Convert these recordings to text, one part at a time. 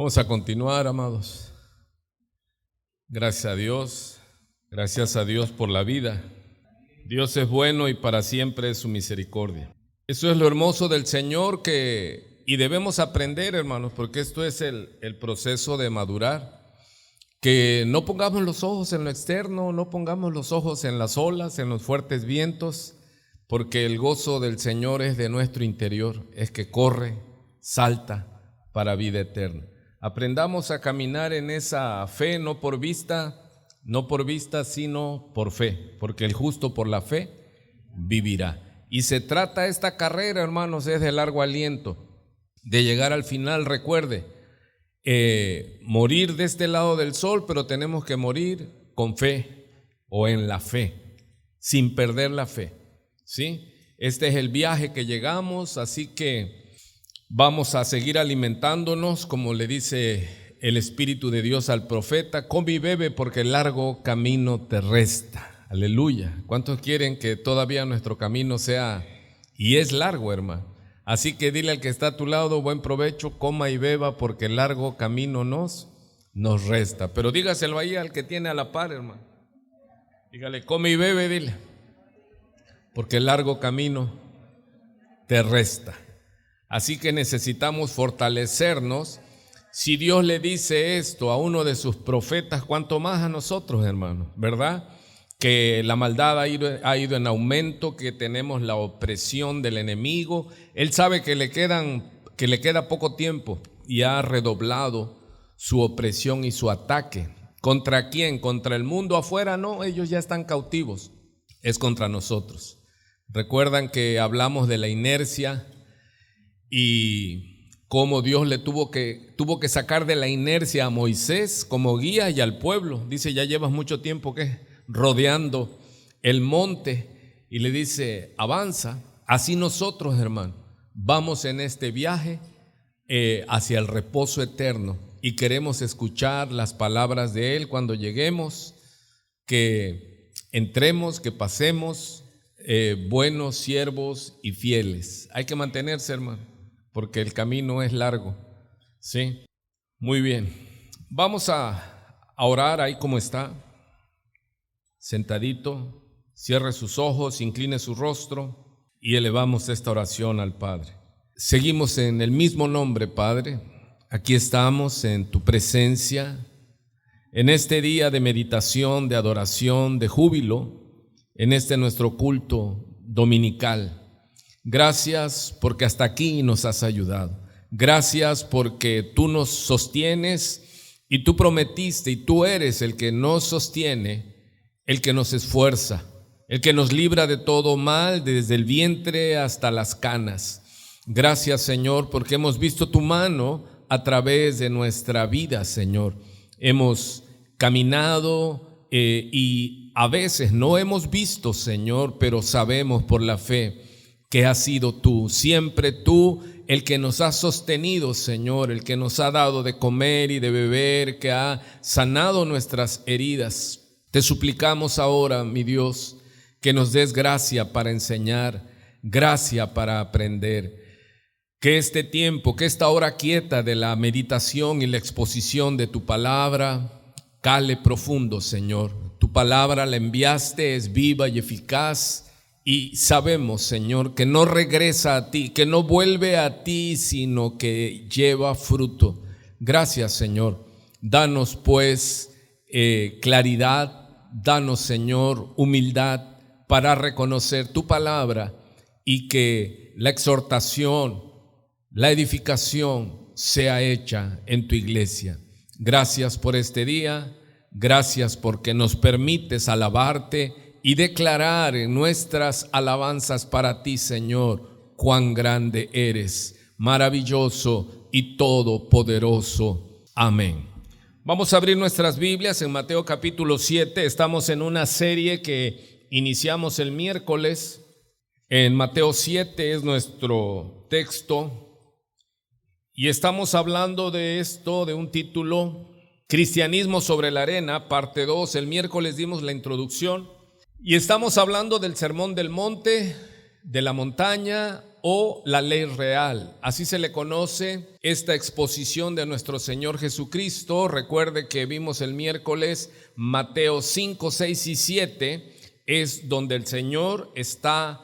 Vamos a continuar, amados. Gracias a Dios por la vida. Dios es bueno y para siempre es su misericordia. Eso es lo hermoso del Señor y debemos aprender, hermanos, porque esto es el proceso de madurar. Que no pongamos los ojos en lo externo, no pongamos los ojos en las olas, en los fuertes vientos, porque el gozo del Señor es de nuestro interior, es que corre, salta para vida eterna. Aprendamos a caminar en esa fe, no por vista, sino por fe, porque el justo por la fe vivirá. Y se trata esta carrera, hermanos, es de largo aliento, de llegar al final. Recuerde, morir de este lado del sol, pero tenemos que morir con fe o en la fe, sin perder la fe, ¿sí? Este es el viaje que llegamos, así que vamos a seguir alimentándonos, como le dice el Espíritu de Dios al profeta: come y bebe porque el largo camino te resta. Aleluya. ¿Cuántos quieren que todavía nuestro camino sea, y es largo, hermano? Así que dile al que está a tu lado: buen provecho, coma y beba porque el largo camino nos resta. Pero dígaselo ahí al que tiene a la par, hermano. Dígale: come y bebe, dile, porque el largo camino te resta. Así que necesitamos fortalecernos. Si Dios le dice esto a uno de sus profetas, ¿cuánto más a nosotros, hermanos? ¿Verdad? Que la maldad ha ido en aumento, que tenemos la opresión del enemigo. Él sabe que le queda poco tiempo y ha redoblado su opresión y su ataque. ¿Contra quién? ¿Contra el mundo afuera? No, ellos ya están cautivos. Es contra nosotros. Recuerdan que hablamos de la inercia y cómo Dios le tuvo que sacar de la inercia a Moisés como guía y al pueblo. Dice: ya llevas mucho tiempo rodeando el monte, y le dice: avanza. Así nosotros, hermano, vamos en este viaje hacia el reposo eterno, y queremos escuchar las palabras de Él cuando lleguemos, que entremos, que pasemos buenos siervos y fieles. Hay que mantenerse, hermano, porque el camino es largo, ¿sí? Muy bien, vamos a orar ahí como está, sentadito. Cierre sus ojos, incline su rostro y elevamos esta oración al Padre. Seguimos en el mismo nombre, Padre. Aquí estamos en tu presencia, en este día de meditación, de adoración, de júbilo, en este nuestro culto dominical. Gracias porque hasta aquí nos has ayudado. Gracias porque tú nos sostienes, y tú prometiste, y tú eres el que nos sostiene, el que nos esfuerza, el que nos libra de todo mal, desde el vientre hasta las canas. Gracias, Señor, porque hemos visto tu mano a través de nuestra vida, Señor. Hemos caminado y a veces no hemos visto, Señor, pero sabemos por la fe que has sido tú, siempre tú, el que nos ha sostenido, Señor, el que nos ha dado de comer y de beber, que ha sanado nuestras heridas. Te suplicamos ahora, mi Dios, que nos des gracia para enseñar, gracia para aprender. Que este tiempo, que esta hora quieta de la meditación y la exposición de tu palabra cale profundo, Señor. Tu palabra la enviaste, es viva y eficaz, y sabemos, Señor, que no regresa a ti, que no vuelve a ti, sino que lleva fruto. Gracias, Señor. Danos pues claridad, danos, Señor, humildad para reconocer tu palabra, y que la exhortación, la edificación sea hecha en tu iglesia. Gracias por este día, gracias porque nos permites alabarte y declarar en nuestras alabanzas para ti, Señor, cuán grande eres, maravilloso y todopoderoso. Amén. Vamos a abrir nuestras Biblias en Mateo capítulo 7. Estamos en una serie que iniciamos el miércoles. En Mateo 7 es nuestro texto, y estamos hablando de esto, de un título: Cristianismo sobre la arena, parte 2. El miércoles dimos la introducción y estamos hablando del Sermón del Monte, de la montaña, o la ley real. Así se le conoce esta exposición de nuestro Señor Jesucristo. Recuerde que vimos el miércoles Mateo 5, 6 y 7, es donde el Señor está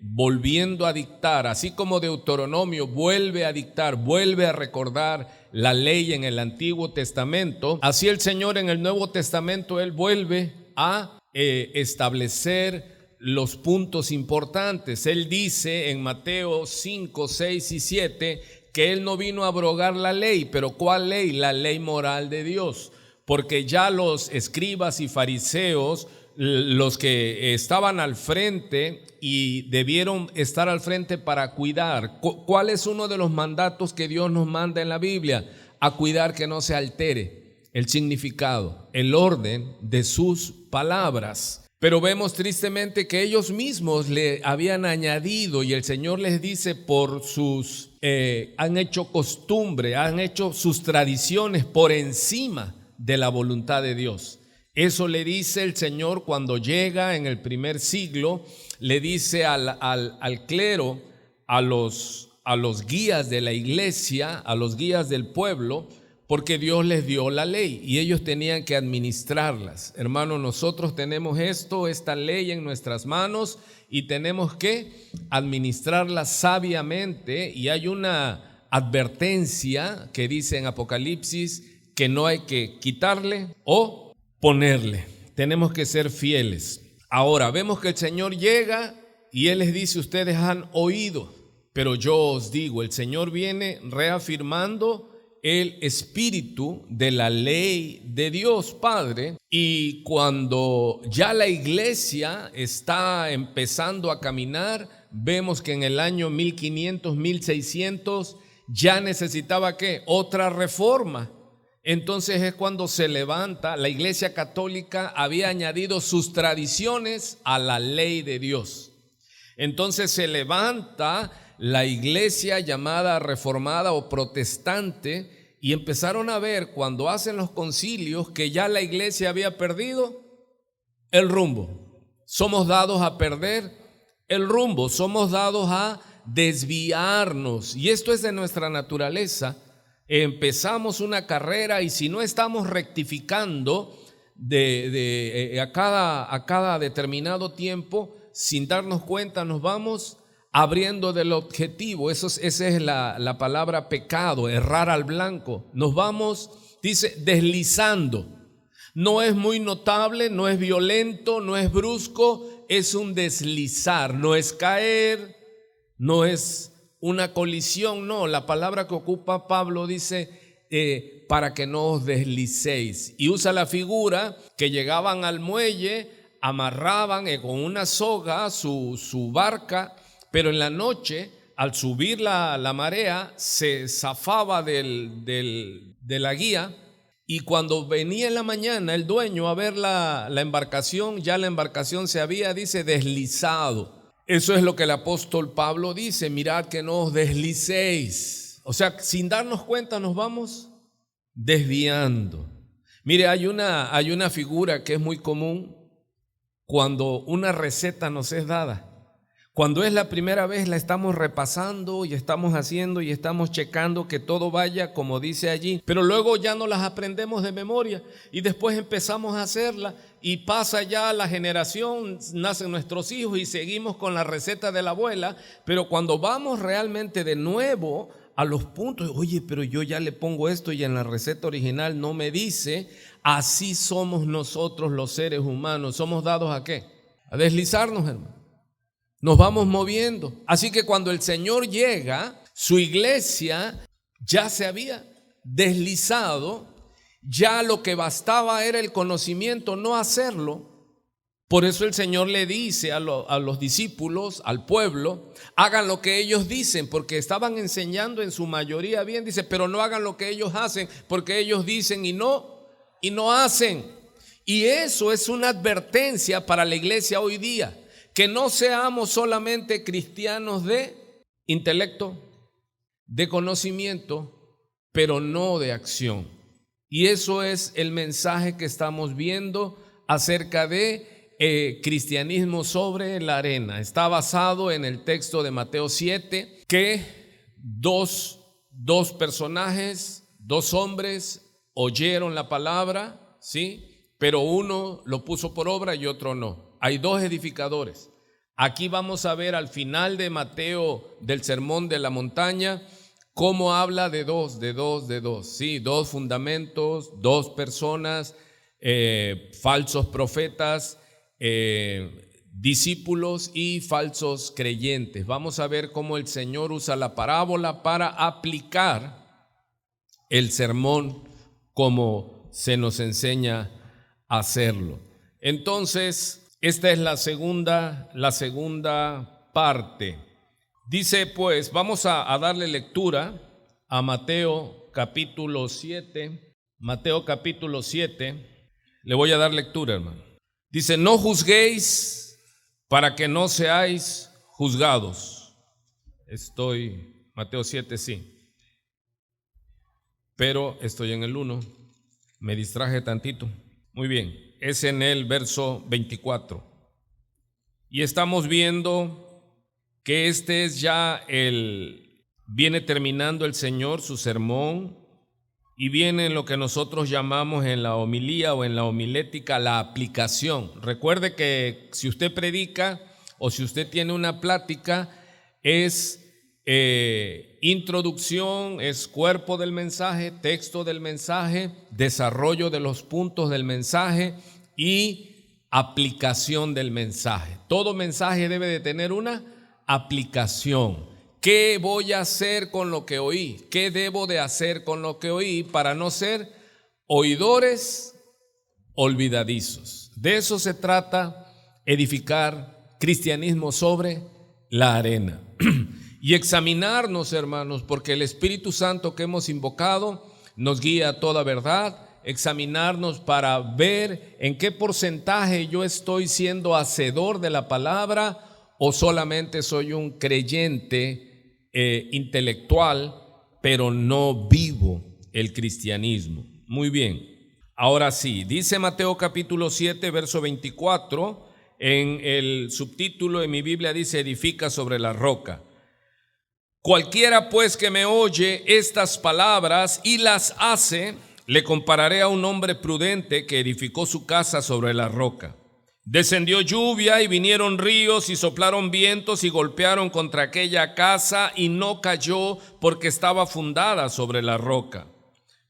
volviendo a dictar, así como Deuteronomio vuelve a dictar, vuelve a recordar la ley en el Antiguo Testamento, así el Señor en el Nuevo Testamento, Él vuelve a establecer los puntos importantes. Él dice en Mateo 5, 6 y 7 que Él no vino a abrogar la ley, pero ¿cuál ley? La ley moral de Dios, porque ya los escribas y fariseos, los que estaban al frente y debieron estar al frente para cuidar. ¿Cuál es uno de los mandatos que Dios nos manda en la Biblia? A cuidar que no se altere el significado, el orden de sus palabras. Pero vemos tristemente que ellos mismos le habían añadido, y el Señor les dice por sus, han hecho costumbre, han hecho sus tradiciones por encima de la voluntad de Dios. Eso le dice el Señor cuando llega en el primer siglo, le dice al clero, a los guías de la iglesia, a los guías del pueblo, porque Dios les dio la ley y ellos tenían que administrarlas. Hermanos, nosotros tenemos esta ley en nuestras manos y tenemos que administrarla sabiamente, y hay una advertencia que dice en Apocalipsis que no hay que quitarle o ponerle, tenemos que ser fieles. Ahora vemos que el Señor llega y Él les dice: ustedes han oído, pero yo os digo. El Señor viene reafirmando el espíritu de la ley de Dios Padre, y cuando ya la iglesia está empezando a caminar, vemos que en el año 1500, 1600 ya necesitaba ¿qué? Otra reforma. Entonces es cuando se levanta la Iglesia Católica, había añadido sus tradiciones a la ley de Dios. Entonces se levanta la iglesia llamada reformada o protestante, y empezaron a ver cuando hacen los concilios que ya la iglesia había perdido el rumbo. Somos dados a perder el rumbo, somos dados a desviarnos, y esto es de nuestra naturaleza. Empezamos una carrera y si no estamos rectificando a cada determinado tiempo, sin darnos cuenta nos vamos abriendo del objetivo. Esa es la palabra pecado, errar al blanco. Nos vamos, dice, deslizando. No es muy notable, no es violento, no es brusco, es un deslizar, no es caer, no es una colisión, no. La palabra que ocupa Pablo dice para que no os deslicéis, y usa la figura que llegaban al muelle, amarraban con una soga su barca, pero en la noche al subir la marea se zafaba de la guía, y cuando venía en la mañana el dueño a ver la embarcación, ya la embarcación se había, dice, deslizado. Eso es lo que el apóstol Pablo dice: mirad que no os deslicéis. O sea, sin darnos cuenta nos vamos desviando. Mire, hay una figura que es muy común cuando una receta nos es dada. Cuando es la primera vez la estamos repasando y estamos haciendo y estamos checando que todo vaya como dice allí, pero luego ya no las aprendemos de memoria y después empezamos a hacerla y pasa ya la generación, nacen nuestros hijos y seguimos con la receta de la abuela, pero cuando vamos realmente de nuevo a los puntos, oye, pero yo ya le pongo esto y en la receta original no me dice. Así somos nosotros los seres humanos, somos dados ¿a qué? A deslizarnos, hermano. Nos vamos moviendo. Así que cuando el Señor llega, su iglesia ya se había deslizado, ya lo que bastaba era el conocimiento, no hacerlo. Por eso el Señor le dice a los discípulos, al pueblo, hagan lo que ellos dicen, porque estaban enseñando en su mayoría bien, dice, pero no hagan lo que ellos hacen, porque ellos dicen y no hacen. Y eso es una advertencia para la iglesia hoy día. Que no seamos solamente cristianos de intelecto, de conocimiento, pero no de acción. Y eso es el mensaje que estamos viendo acerca de Cristianismo sobre la arena. Está basado en el texto de Mateo 7, que dos personajes, dos hombres oyeron la palabra, ¿sí? Pero uno lo puso por obra y otro no. Hay dos edificadores. Aquí vamos a ver al final de Mateo, del Sermón de la Montaña, cómo habla de dos, ¿sí? Dos fundamentos, dos personas, falsos profetas, discípulos y falsos creyentes. Vamos a ver cómo el Señor usa la parábola para aplicar el sermón como se nos enseña a hacerlo. Entonces, esta es la segunda parte. Dice pues, vamos a darle lectura a Mateo capítulo 7. Mateo capítulo 7. Le voy a dar lectura, hermano. Dice, no juzguéis para que no seáis juzgados. Mateo 7, sí. Pero estoy en el 1. Me distraje tantito. Muy bien, es en el verso 24. Y estamos viendo que este es ya viene terminando el Señor su sermón y viene en lo que nosotros llamamos en la homilía o en la homilética la aplicación. Recuerde que si usted predica o si usted tiene una plática, es introducción, es cuerpo del mensaje, texto del mensaje, desarrollo de los puntos del mensaje y aplicación del mensaje. Todo mensaje debe de tener una aplicación. ¿Qué voy a hacer con lo que oí? ¿Qué debo de hacer con lo que oí para no ser oidores olvidadizos? De eso se trata, edificar cristianismo sobre la arena. Y examinarnos, hermanos, porque el Espíritu Santo que hemos invocado nos guía a toda verdad. Examinarnos para ver en qué porcentaje yo estoy siendo hacedor de la palabra o solamente soy un creyente intelectual, pero no vivo el cristianismo. Muy bien, ahora sí, dice Mateo capítulo 7, verso 24, en el subtítulo de mi Biblia dice, edifica sobre la roca. Cualquiera pues que me oye estas palabras y las hace, le compararé a un hombre prudente que edificó su casa sobre la roca. Descendió lluvia y vinieron ríos y soplaron vientos y golpearon contra aquella casa y no cayó porque estaba fundada sobre la roca.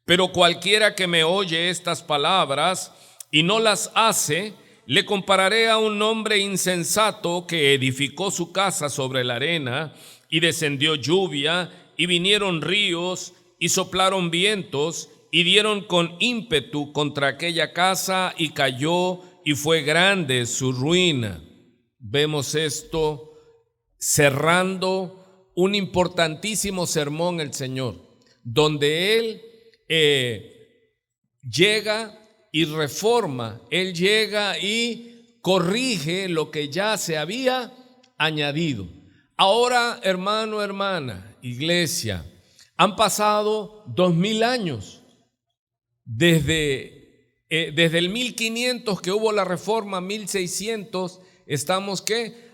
Pero cualquiera que me oye estas palabras y no las hace, le compararé a un hombre insensato que edificó su casa sobre la arena y descendió lluvia y vinieron ríos y soplaron vientos y dieron con ímpetu contra aquella casa y cayó y fue grande su ruina. Vemos esto cerrando un importantísimo sermón el Señor, donde Él llega y reforma, Él llega y corrige lo que ya se había añadido. Ahora, hermano, hermana, iglesia, han pasado 2000 años desde el 1500 que hubo la reforma, 1600, estamos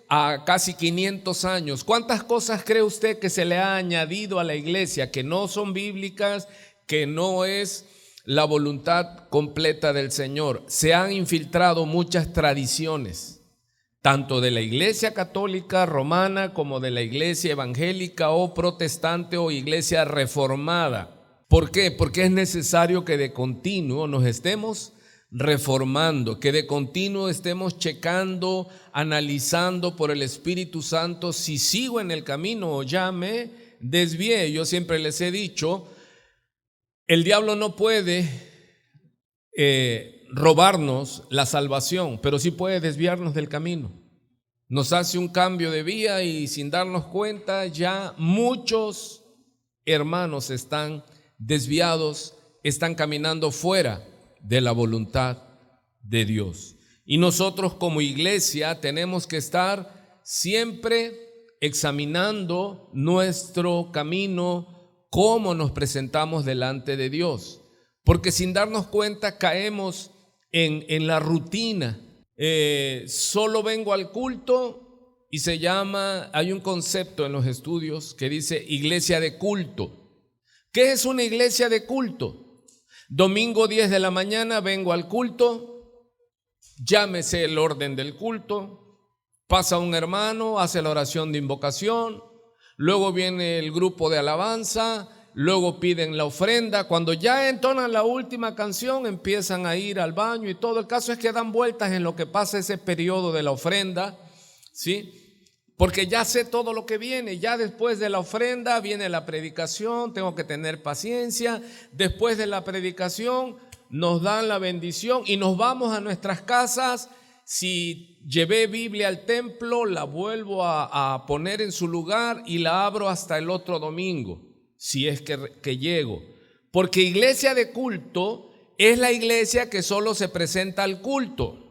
a casi 500 años. ¿Cuántas cosas cree usted que se le ha añadido a la iglesia que no son bíblicas, que no es la voluntad completa del Señor? Se han infiltrado muchas tradiciones, tanto de la iglesia católica romana como de la iglesia evangélica o protestante o iglesia reformada. ¿Por qué? Porque es necesario que de continuo nos estemos reformando, que de continuo estemos checando, analizando por el Espíritu Santo si sigo en el camino o ya me desvié. Yo siempre les he dicho, el diablo no puede robarnos la salvación, pero sí puede desviarnos del camino. Nos hace un cambio de vía y sin darnos cuenta ya muchos hermanos están desviados, están caminando fuera de la voluntad de Dios. Y nosotros como iglesia tenemos que estar siempre examinando nuestro camino, cómo nos presentamos delante de Dios, porque sin darnos cuenta caemos en la rutina solo vengo al culto y hay un concepto en los estudios que dice iglesia de culto. ¿Qué es una iglesia de culto? Domingo 10 de la mañana vengo al culto, llámese el orden del culto, pasa un hermano, hace la oración de invocación, luego viene el grupo de alabanza, luego piden la ofrenda. Cuando ya entonan la última canción, empiezan a ir al baño y todo. El caso es que dan vueltas en lo que pasa ese periodo de la ofrenda, ¿sí? Porque ya sé todo lo que viene. Ya después de la ofrenda viene la predicación, tengo que tener paciencia. Después de la predicación nos dan la bendición y nos vamos a nuestras casas. Si llevé Biblia al templo, la vuelvo a poner en su lugar y la abro hasta el otro domingo, si es que llego. Porque iglesia de culto es la iglesia que solo se presenta al culto.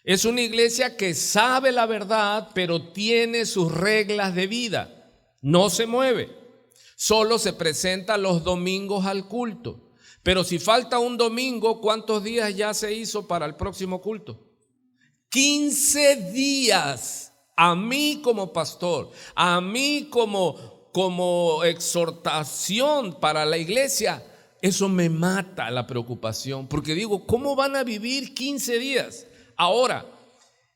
Es una iglesia que sabe la verdad, pero tiene sus reglas de vida. No se mueve. Solo se presenta los domingos al culto. Pero si falta un domingo, ¿cuántos días ya se hizo para el próximo culto? 15 días. A mí como pastor, a mí como exhortación para la iglesia, eso me mata la preocupación, porque digo, ¿cómo van a vivir 15 días? Ahora,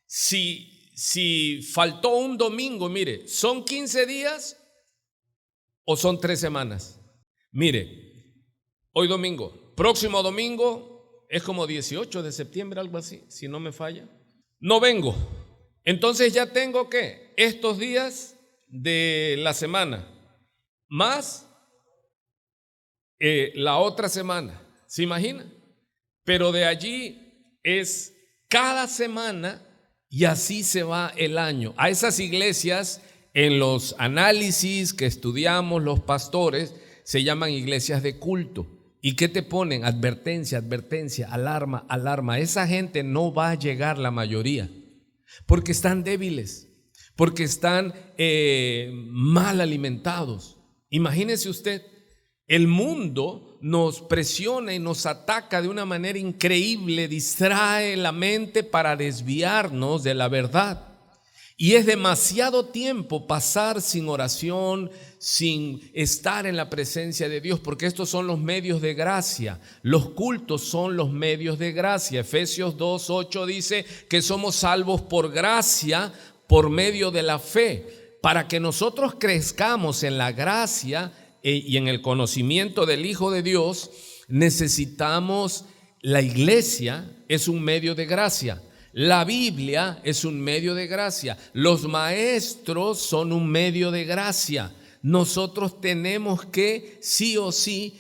si faltó un domingo, mire, ¿son 15 días o son 3 semanas? Mire, hoy domingo, próximo domingo es como 18 de septiembre, algo así, si no me falla. No vengo, entonces ya tengo ¿qué? Estos días de la semana, más la otra semana, ¿se imagina? Pero de allí es cada semana y así se va el año. A esas iglesias, en los análisis que estudiamos los pastores, se llaman iglesias de culto. ¿Y qué te ponen? Advertencia, advertencia, alarma, alarma. Esa gente no va a llegar la mayoría, porque están débiles, porque están mal alimentados. Imagínese usted, el mundo nos presiona y nos ataca de una manera increíble, distrae la mente para desviarnos de la verdad. Y es demasiado tiempo pasar sin oración, sin estar en la presencia de Dios, porque estos son los medios de gracia. Los cultos son los medios de gracia. Efesios 2:8 dice que somos salvos por gracia, por medio de la fe. Para que nosotros crezcamos en la gracia y en el conocimiento del Hijo de Dios, necesitamos, la iglesia es un medio de gracia. La Biblia es un medio de gracia. Los maestros son un medio de gracia. Nosotros tenemos que sí o sí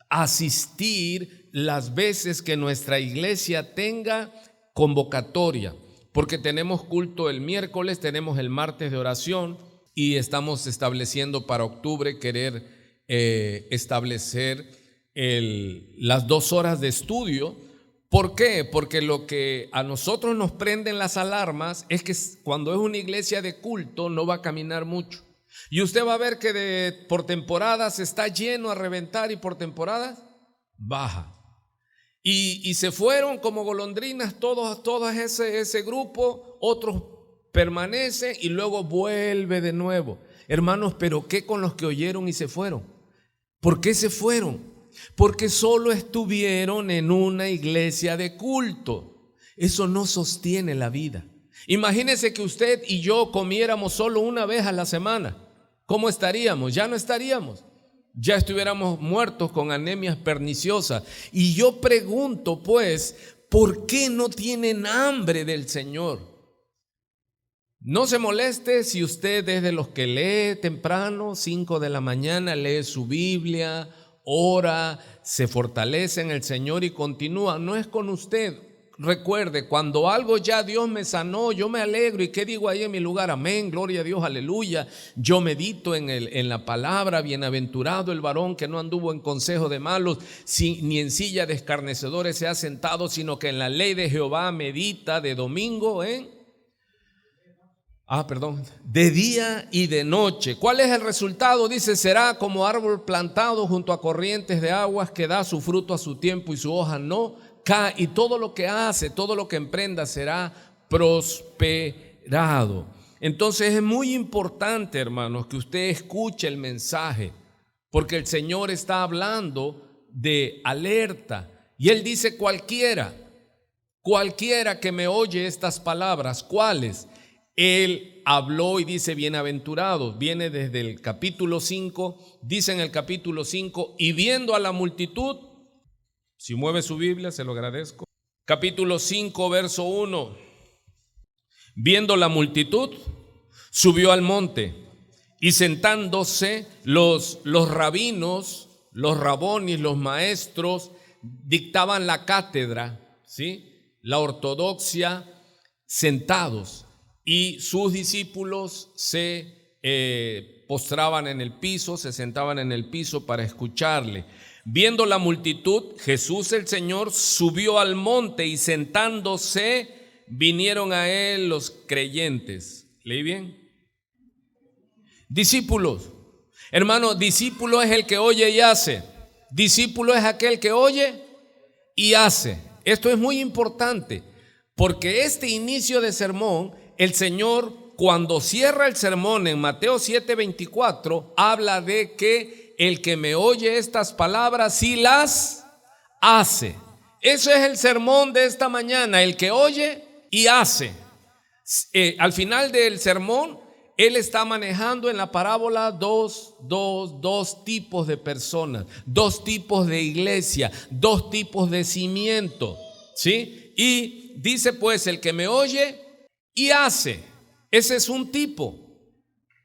asistir las veces que nuestra iglesia tenga convocatoria, porque tenemos culto el miércoles, tenemos el martes de oración y estamos estableciendo para octubre querer establecer las 2 horas de estudio. ¿Por qué? Porque lo que a nosotros nos prenden las alarmas es que cuando es una iglesia de culto no va a caminar mucho. Y usted va a ver que por temporadas está lleno a reventar y por temporadas baja. Y se fueron como golondrinas todos ese grupo, otros permanecen y luego vuelve de nuevo. Hermanos, ¿pero qué con los que oyeron y se fueron? ¿Por qué se fueron? Porque solo estuvieron en una iglesia de culto. Eso no sostiene la vida. Imagínese que usted y yo comiéramos solo una vez a la semana. ¿Cómo estaríamos? Ya no estaríamos. Ya estuviéramos muertos con anemias perniciosas. Y yo pregunto pues, ¿por qué no tienen hambre del Señor? No se moleste si usted es de los que lee temprano, 5 de la mañana, lee su Biblia, ora, se fortalece en el Señor y continúa. No es con usted. Recuerde, cuando algo ya Dios me sanó, yo me alegro. ¿Y qué digo ahí en mi lugar? Amén, gloria a Dios, aleluya. Yo medito en la palabra. Bienaventurado el varón que no anduvo en consejo de malos, ni en silla de escarnecedores se ha sentado, sino que en la ley de Jehová medita de domingo de día y de noche. ¿Cuál es el resultado? Dice, será como árbol plantado junto a corrientes de aguas, que da su fruto a su tiempo y su hoja no cae, y todo lo que hace, todo lo que emprenda será prosperado. Entonces es muy importante, hermanos, que usted escuche el mensaje, porque el Señor está hablando de alerta. Y Él dice cualquiera que me oye estas palabras. ¿Cuáles? Él habló y dice bienaventurados. Viene desde el capítulo 5, dice en el capítulo 5, y viendo a la multitud, si mueve su Biblia, se lo agradezco. Capítulo 5, verso 1. Viendo la multitud, subió al monte, y sentándose los rabinos, los rabonis, los maestros, dictaban la cátedra, ¿sí? La ortodoxia, sentados, y sus discípulos se postraban en el piso, se sentaban en el piso para escucharle. Viendo la multitud, Jesús el Señor subió al monte, y sentándose vinieron a él los creyentes. ¿Leí bien? Discípulos. Hermano, discípulo es el que oye y hace. Discípulo es aquel que oye y hace. Esto es muy importante, porque este inicio de sermón, el Señor, cuando cierra el sermón en Mateo 7:24, habla de que el que me oye estas palabras sí las hace. Eso es el sermón de esta mañana, el que oye y hace. Al final del sermón, Él está manejando en la parábola dos tipos de personas, dos tipos de iglesia, dos tipos de cimiento, ¿sí? Y dice pues, el que me oye y hace, ese es un tipo,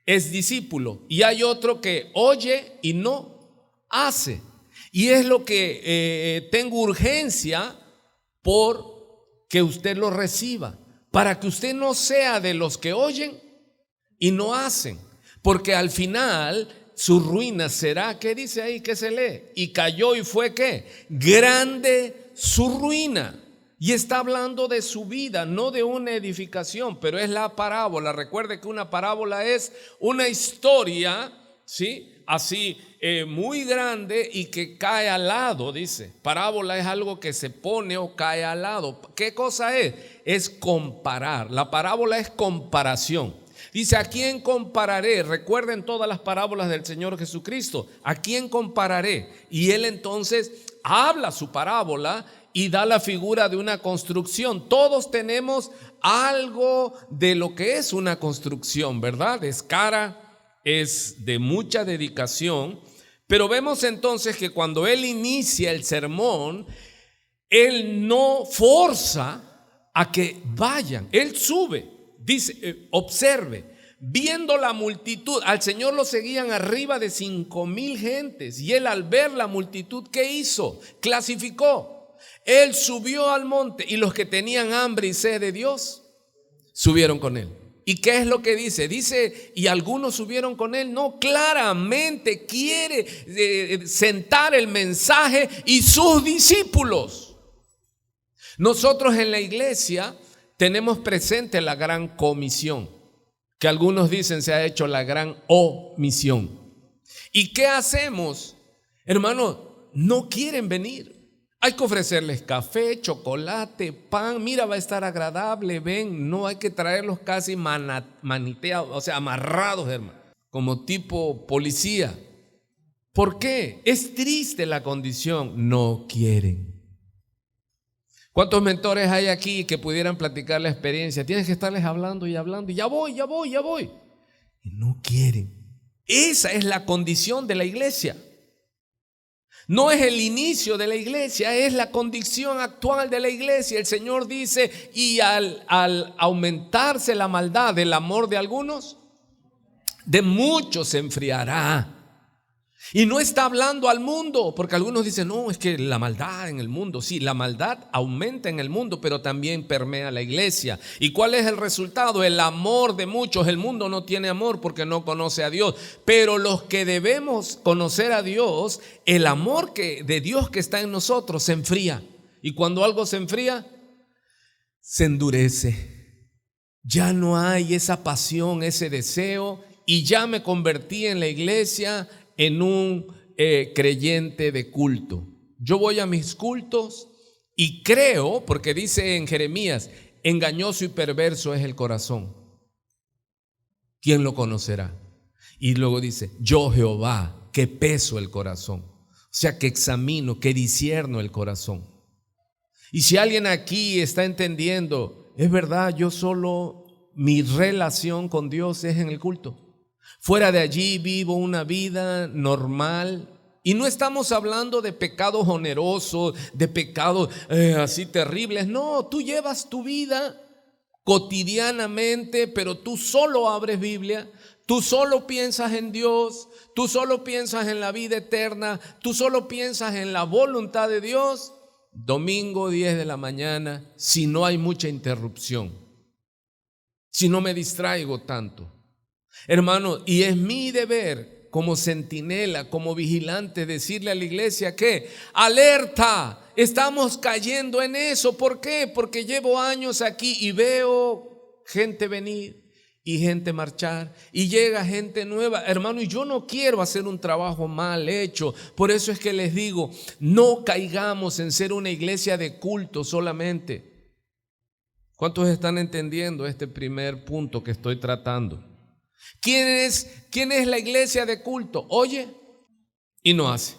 es discípulo. Y hay otro que oye y no hace. Y es lo que tengo urgencia por que usted lo reciba, para que usted no sea de los que oyen y no hacen, porque al final su ruina será, ¿qué dice ahí? ¿Qué se lee? Y cayó y fue ¿qué? Grande su ruina. Y está hablando de su vida, no de una edificación, pero es la parábola. Recuerde que una parábola es una historia, ¿sí? Así muy grande y que cae al lado, dice. Parábola es algo que se pone o cae al lado. ¿Qué cosa es? Es comparar. La parábola es comparación. Dice, ¿a quién compararé? Recuerden todas las parábolas del Señor Jesucristo. ¿A quién compararé? Y Él entonces habla su parábola y da la figura de una construcción. Todos tenemos algo de lo que es una construcción, ¿verdad? Es cara, es de mucha dedicación, pero vemos entonces que cuando Él inicia el sermón, Él no forza a que vayan, Él sube, dice, observe, viendo la multitud, al Señor lo seguían arriba de 5,000 gentes, y Él al ver la multitud, ¿qué hizo? Clasificó. Él subió al monte, y los que tenían hambre y sed de Dios subieron con Él. ¿Y qué es lo que dice? Dice, y algunos subieron con Él. No, claramente quiere sentar el mensaje y sus discípulos. Nosotros en la iglesia tenemos presente la gran comisión, que algunos dicen se ha hecho la gran omisión. ¿Y qué hacemos? Hermano, no quieren venir. Hay que ofrecerles café, chocolate, pan. Mira, va a estar agradable, ven. No hay que traerlos casi maniteados, o sea, amarrados, hermano, como tipo policía. ¿Por qué? Es triste la condición. No quieren. ¿Cuántos mentores hay aquí que pudieran platicar la experiencia? Tienes que estarles hablando y hablando. Y ya voy. Y no quieren. Esa es la condición de la iglesia. No es el inicio de la iglesia, es la condición actual de la iglesia. El Señor dice, y al aumentarse la maldad, el amor de algunos, de muchos se enfriará. Y no está hablando al mundo, porque algunos dicen, no, es que la maldad en el mundo, sí, la maldad aumenta en el mundo, pero también permea la iglesia. ¿Y cuál es el resultado? El amor de muchos. El mundo no tiene amor porque no conoce a Dios, pero los que debemos conocer a Dios, el amor de Dios que está en nosotros se enfría. Y cuando algo se enfría, se endurece. Ya no hay esa pasión, ese deseo, y ya me convertí en la iglesia en un creyente de culto. Yo voy a mis cultos y creo, porque dice en Jeremías, engañoso y perverso es el corazón. ¿Quién lo conocerá? Y luego dice, yo Jehová, que peso el corazón. O sea, que examino, que discierno el corazón. Y si alguien aquí está entendiendo, es verdad, yo solo, mi relación con Dios es en el culto. Fuera de allí vivo una vida normal. Y no estamos hablando de pecados onerosos, de pecados así terribles. No, tú llevas tu vida cotidianamente, pero tú solo abres Biblia, tú solo piensas en Dios, tú solo piensas en la vida eterna, tú solo piensas en la voluntad de Dios. Domingo 10 de la mañana, si no hay mucha interrupción, si no me distraigo tanto. Hermano, y es mi deber como centinela, como vigilante, decirle a la iglesia que alerta, estamos cayendo en eso. ¿Por qué? Porque llevo años aquí y veo gente venir y gente marchar y llega gente nueva, hermano, y yo no quiero hacer un trabajo mal hecho. Por eso es que les digo, no caigamos en ser una iglesia de culto solamente. ¿Cuántos están entendiendo este primer punto que estoy tratando? ¿Quién es la iglesia de culto? Oye y no hace.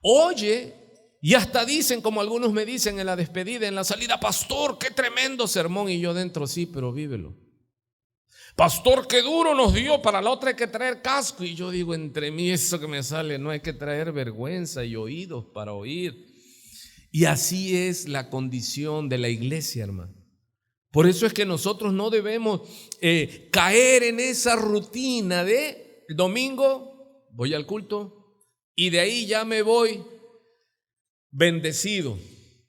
Oye y hasta dicen, como algunos me dicen en la despedida, en la salida, pastor, qué tremendo sermón. Y yo dentro, sí, pero vívelo. Pastor, qué duro nos dio, para la otra hay que traer casco. Y yo digo, entre mí eso que me sale, no hay que traer vergüenza y oídos para oír. Y así es la condición de la iglesia, hermano. Por eso es que nosotros no debemos caer en esa rutina de el domingo voy al culto y de ahí ya me voy bendecido.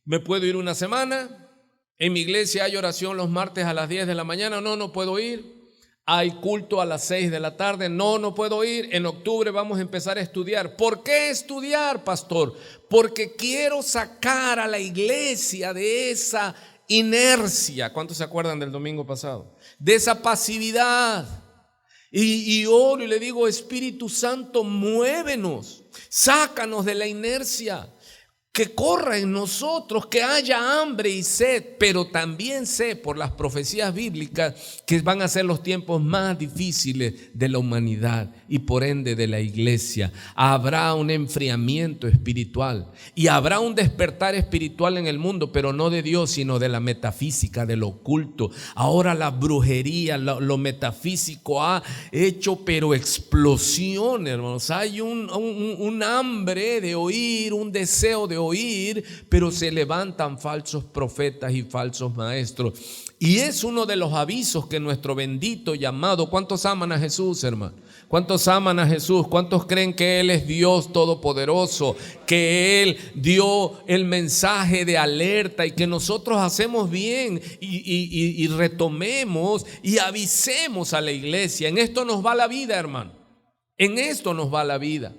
Me puedo ir una semana. En mi iglesia hay oración los martes a las 10 de la mañana. No puedo ir. Hay culto a las 6 de la tarde. No puedo ir. En octubre vamos a empezar a estudiar. ¿Por qué estudiar, pastor? Porque quiero sacar a la iglesia de esa inercia. ¿Cuántos se acuerdan del domingo pasado? De esa pasividad. Y oro y le digo, Espíritu Santo, muévenos, sácanos de la inercia, que corra en nosotros, que haya hambre y sed. Pero también sé por las profecías bíblicas que van a ser los tiempos más difíciles de la humanidad y por ende de la iglesia. Habrá un enfriamiento espiritual y habrá un despertar espiritual en el mundo, pero no de Dios, sino de la metafísica, de lo oculto. Ahora la brujería, lo metafísico ha hecho pero explosión, hermanos. Hay un hambre de oír, un deseo de oír, pero se levantan falsos profetas y falsos maestros. Y es uno de los avisos que nuestro bendito llamado, ¿cuántos aman a Jesús, hermano? ¿Cuántos aman a Jesús? ¿Cuántos creen que Él es Dios todopoderoso? Que Él dio el mensaje de alerta y que nosotros hacemos bien y retomemos y avisemos a la iglesia. En esto nos va la vida, hermano. En esto nos va la vida.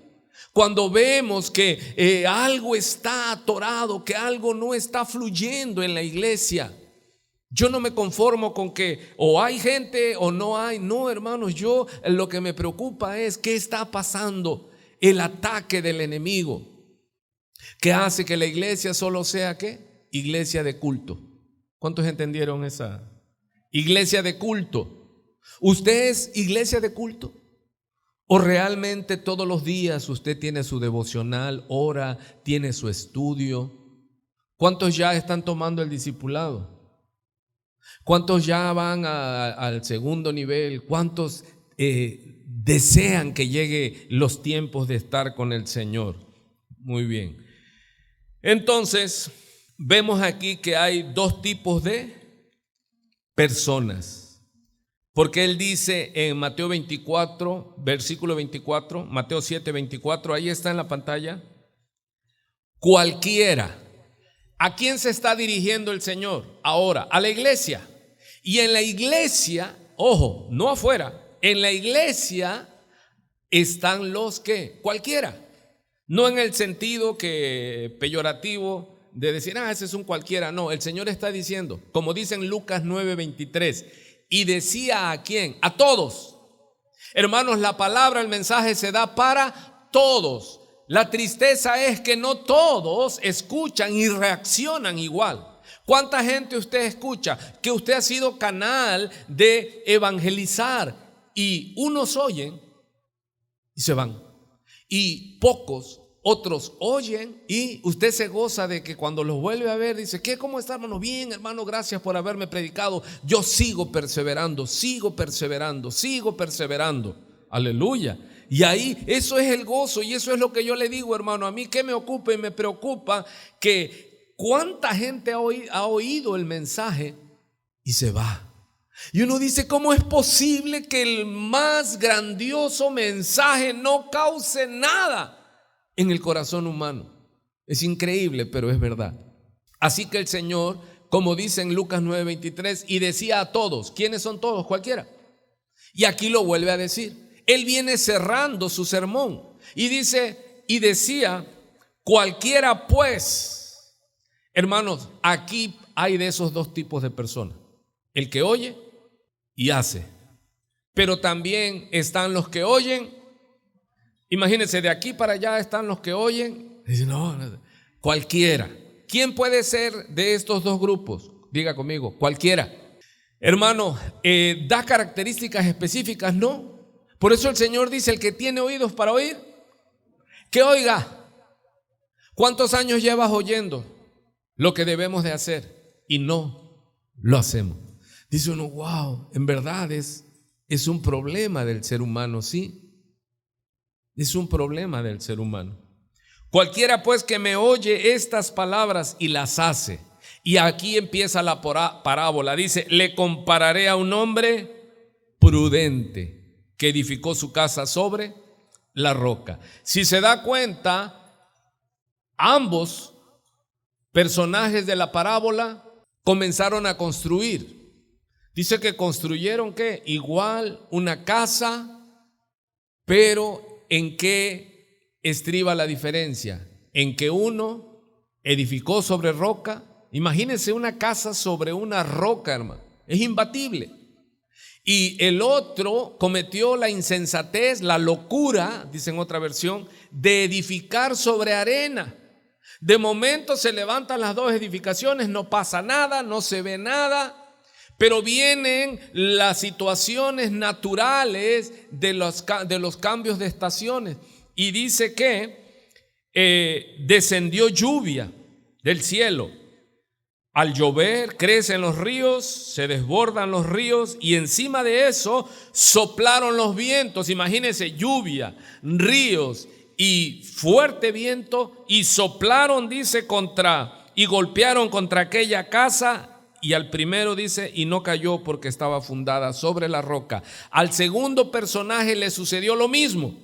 Cuando vemos que algo está atorado, que algo no está fluyendo en la iglesia, yo no me conformo con que o hay gente o no hay. No, hermanos, yo lo que me preocupa es qué está pasando, el ataque del enemigo, que hace que la iglesia solo sea ¿qué? Iglesia de culto. ¿Cuántos entendieron esa? Iglesia de culto. ¿Usted es iglesia de culto? ¿O realmente todos los días usted tiene su devocional, ora, tiene su estudio? ¿Cuántos ya están tomando el discipulado? ¿Cuántos ya van al segundo nivel? ¿Cuántos desean que llegue los tiempos de estar con el Señor? Muy bien. Entonces, vemos aquí que hay dos tipos de personas. Porque Él dice en Mateo 24, versículo 24, Mateo 7, 24, ahí está en la pantalla. Cualquiera. ¿A quién se está dirigiendo el Señor? Ahora, a la iglesia. Y en la iglesia, ojo, no afuera, en la iglesia están los que, cualquiera. No en el sentido que peyorativo de decir, ese es un cualquiera. No, el Señor está diciendo, como dice en Lucas 9, 23, y decía ¿a quién? A todos. Hermanos, la palabra, el mensaje se da para todos. La tristeza es que no todos escuchan y reaccionan igual. ¿Cuánta gente usted escucha que usted ha sido canal de evangelizar y unos oyen y se van? Y pocos, otros oyen y usted se goza de que cuando los vuelve a ver dice: ¿qué? ¿Cómo está, hermano? Bien, hermano, gracias por haberme predicado. Yo sigo perseverando, sigo perseverando, sigo perseverando. Aleluya. Y ahí eso es el gozo y eso es lo que yo le digo, hermano. A mí que me ocupa y me preocupa que cuánta gente ha oído el mensaje y se va. Y uno dice: ¿cómo es posible que el más grandioso mensaje no cause nada en el corazón humano? Es increíble, pero es verdad. Así que el Señor, como dice en Lucas 9:23, y decía a todos. ¿Quiénes son todos? Cualquiera. Y aquí lo vuelve a decir. Él viene cerrando su sermón y dice, y decía: cualquiera pues. Hermanos, aquí hay de esos dos tipos de personas: el que oye y hace. Pero también están los que oyen. Imagínense, de aquí para allá están los que oyen. Dicen: no, cualquiera. ¿Quién puede ser de estos dos grupos? Diga conmigo: cualquiera. Hermano, ¿da características específicas? No. Por eso el Señor dice: el que tiene oídos para oír, que oiga. ¿Cuántos años llevas oyendo lo que debemos de hacer y no lo hacemos? Dice uno: wow, en verdad es un problema del ser humano, sí. Es un problema del ser humano. Cualquiera pues que me oye estas palabras y las hace. Y aquí empieza la parábola. Dice: le compararé a un hombre prudente que edificó su casa sobre la roca. Si se da cuenta, ambos personajes de la parábola comenzaron a construir. Dice que construyeron ¿qué? Igual una casa, pero ¿en qué estriba la diferencia? En que uno edificó sobre roca. Imagínense una casa sobre una roca, hermano. Es imbatible. Y el otro cometió la insensatez, la locura, dice en otra versión, de edificar sobre arena. De momento se levantan las dos edificaciones, no pasa nada, no se ve nada, pero vienen las situaciones naturales de los cambios de estaciones. Y dice que descendió lluvia del cielo. Al llover crecen los ríos, se desbordan los ríos y encima de eso soplaron los vientos. Imagínense, lluvia, ríos y fuerte viento, y soplaron, dice, y golpearon contra aquella casa, y al primero dice: y no cayó porque estaba fundada sobre la roca. Al segundo personaje le sucedió lo mismo.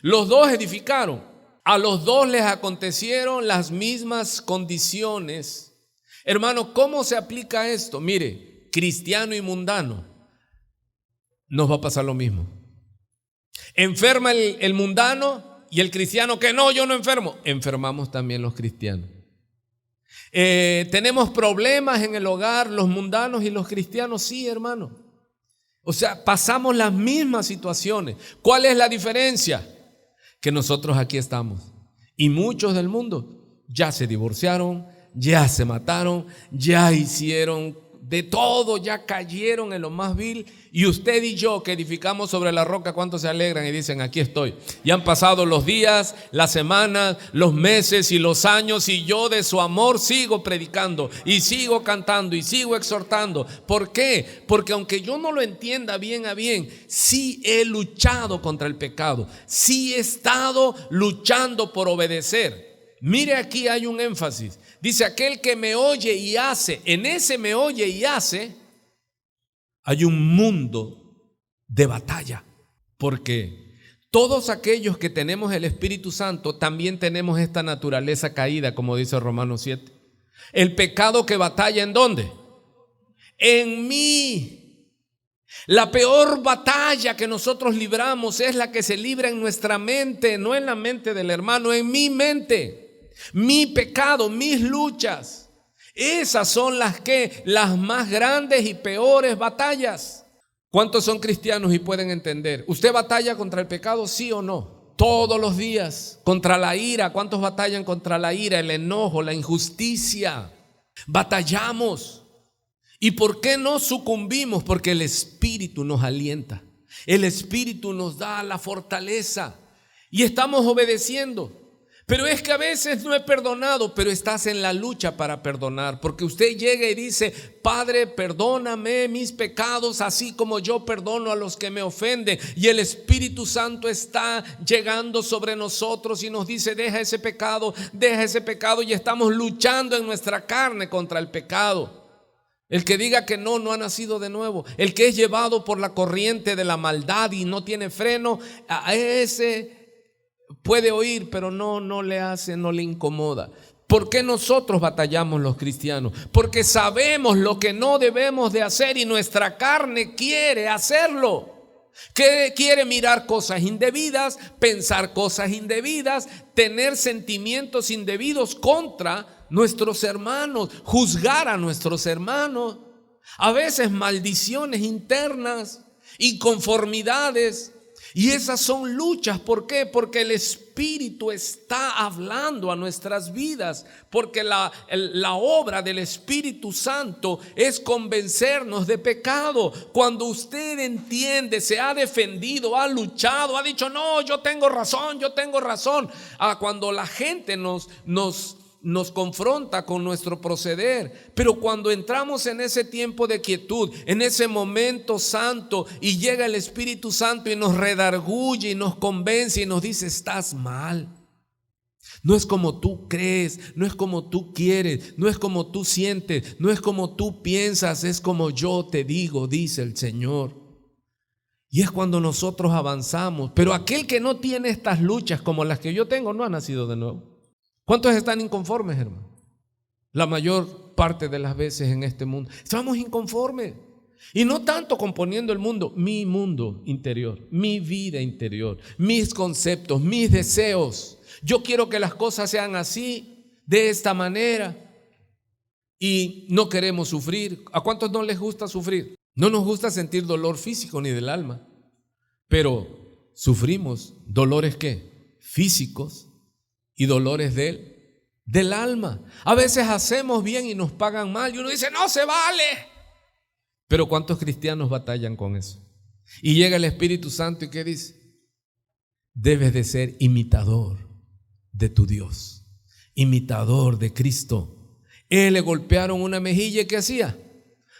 Los dos edificaron, a los dos les acontecieron las mismas condiciones. Hermano, ¿cómo se aplica esto? Mire, cristiano y mundano, nos va a pasar lo mismo. Enferma el mundano y el cristiano que no, yo no enfermo. Enfermamos también los cristianos. Tenemos problemas en el hogar, los mundanos y los cristianos, sí, hermano. O sea, pasamos las mismas situaciones. ¿Cuál es la diferencia? Que nosotros aquí estamos y muchos del mundo ya se divorciaron, ya se mataron, ya hicieron de todo, ya cayeron en lo más vil. Y usted y yo que edificamos sobre la roca, ¿cuántos se alegran y dicen: aquí estoy? Y han pasado los días, las semanas, los meses y los años, y yo de su amor sigo predicando y sigo cantando y sigo exhortando. ¿Por qué? Porque aunque yo no lo entienda bien a bien, sí he luchado contra el pecado, sí he estado luchando por obedecer. Mire, aquí hay un énfasis. Dice: aquel que me oye y hace. En ese me oye y hace hay un mundo de batalla, porque todos aquellos que tenemos el Espíritu Santo también tenemos esta naturaleza caída, como dice Romanos 7. El pecado que batalla, ¿en dónde? En mí. La peor batalla que nosotros libramos es la que se libra en nuestra mente, no en la mente del hermano, en mi mente. Mi pecado, mis luchas, esas son las más grandes y peores batallas. ¿Cuántos son cristianos y pueden entender? ¿Usted batalla contra el pecado, sí o no? Todos los días. Contra la ira. ¿Cuántos batallan contra la ira, el enojo, la injusticia? Batallamos. ¿Y por qué no sucumbimos? Porque el Espíritu nos alienta. El Espíritu nos da la fortaleza y estamos obedeciendo. Pero es que a veces no he perdonado, pero estás en la lucha para perdonar. Porque usted llega y dice: Padre, perdóname mis pecados, así como yo perdono a los que me ofenden. Y el Espíritu Santo está llegando sobre nosotros y nos dice: deja ese pecado, y estamos luchando en nuestra carne contra el pecado. El que diga que no ha nacido de nuevo. El que es llevado por la corriente de la maldad y no tiene freno, a ese puede oír, pero no le incomoda. ¿Por qué nosotros batallamos los cristianos? Porque sabemos lo que no debemos de hacer y nuestra carne quiere hacerlo. Que quiere mirar cosas indebidas, pensar cosas indebidas, tener sentimientos indebidos contra nuestros hermanos, juzgar a nuestros hermanos, a veces maldiciones internas, inconformidades. Y esas son luchas. ¿Por qué? Porque el Espíritu está hablando a nuestras vidas. Porque la obra del Espíritu Santo es convencernos de pecado. Cuando usted entiende, se ha defendido, ha luchado, ha dicho: no, yo tengo razón. Cuando la gente nos confronta con nuestro proceder. Pero cuando entramos en ese tiempo de quietud, en ese momento santo, y llega el Espíritu Santo y nos redarguye y nos convence y nos dice: estás mal, no es como tú crees, no es como tú quieres, no es como tú sientes, no es como tú piensas, es como yo te digo, dice el Señor. Y es cuando nosotros avanzamos. Pero aquel que no tiene estas luchas como las que yo tengo no ha nacido de nuevo. ¿Cuántos están inconformes, hermano? La mayor parte de las veces en este mundo estamos inconformes. Y no tanto componiendo el mundo, mi mundo interior, mi vida interior, mis conceptos, mis deseos. Yo quiero que las cosas sean así, de esta manera. Y no queremos sufrir. ¿A cuántos no les gusta sufrir? No nos gusta sentir dolor físico ni del alma. Pero sufrimos dolores ¿qué? Físicos. Y dolores del alma. A veces hacemos bien y nos pagan mal y uno dice: no se vale. Pero ¿cuántos cristianos batallan con eso? Y llega el Espíritu Santo y ¿qué dice? Debes de ser imitador de tu Dios, imitador de Cristo. Él le golpearon una mejilla y ¿qué hacía?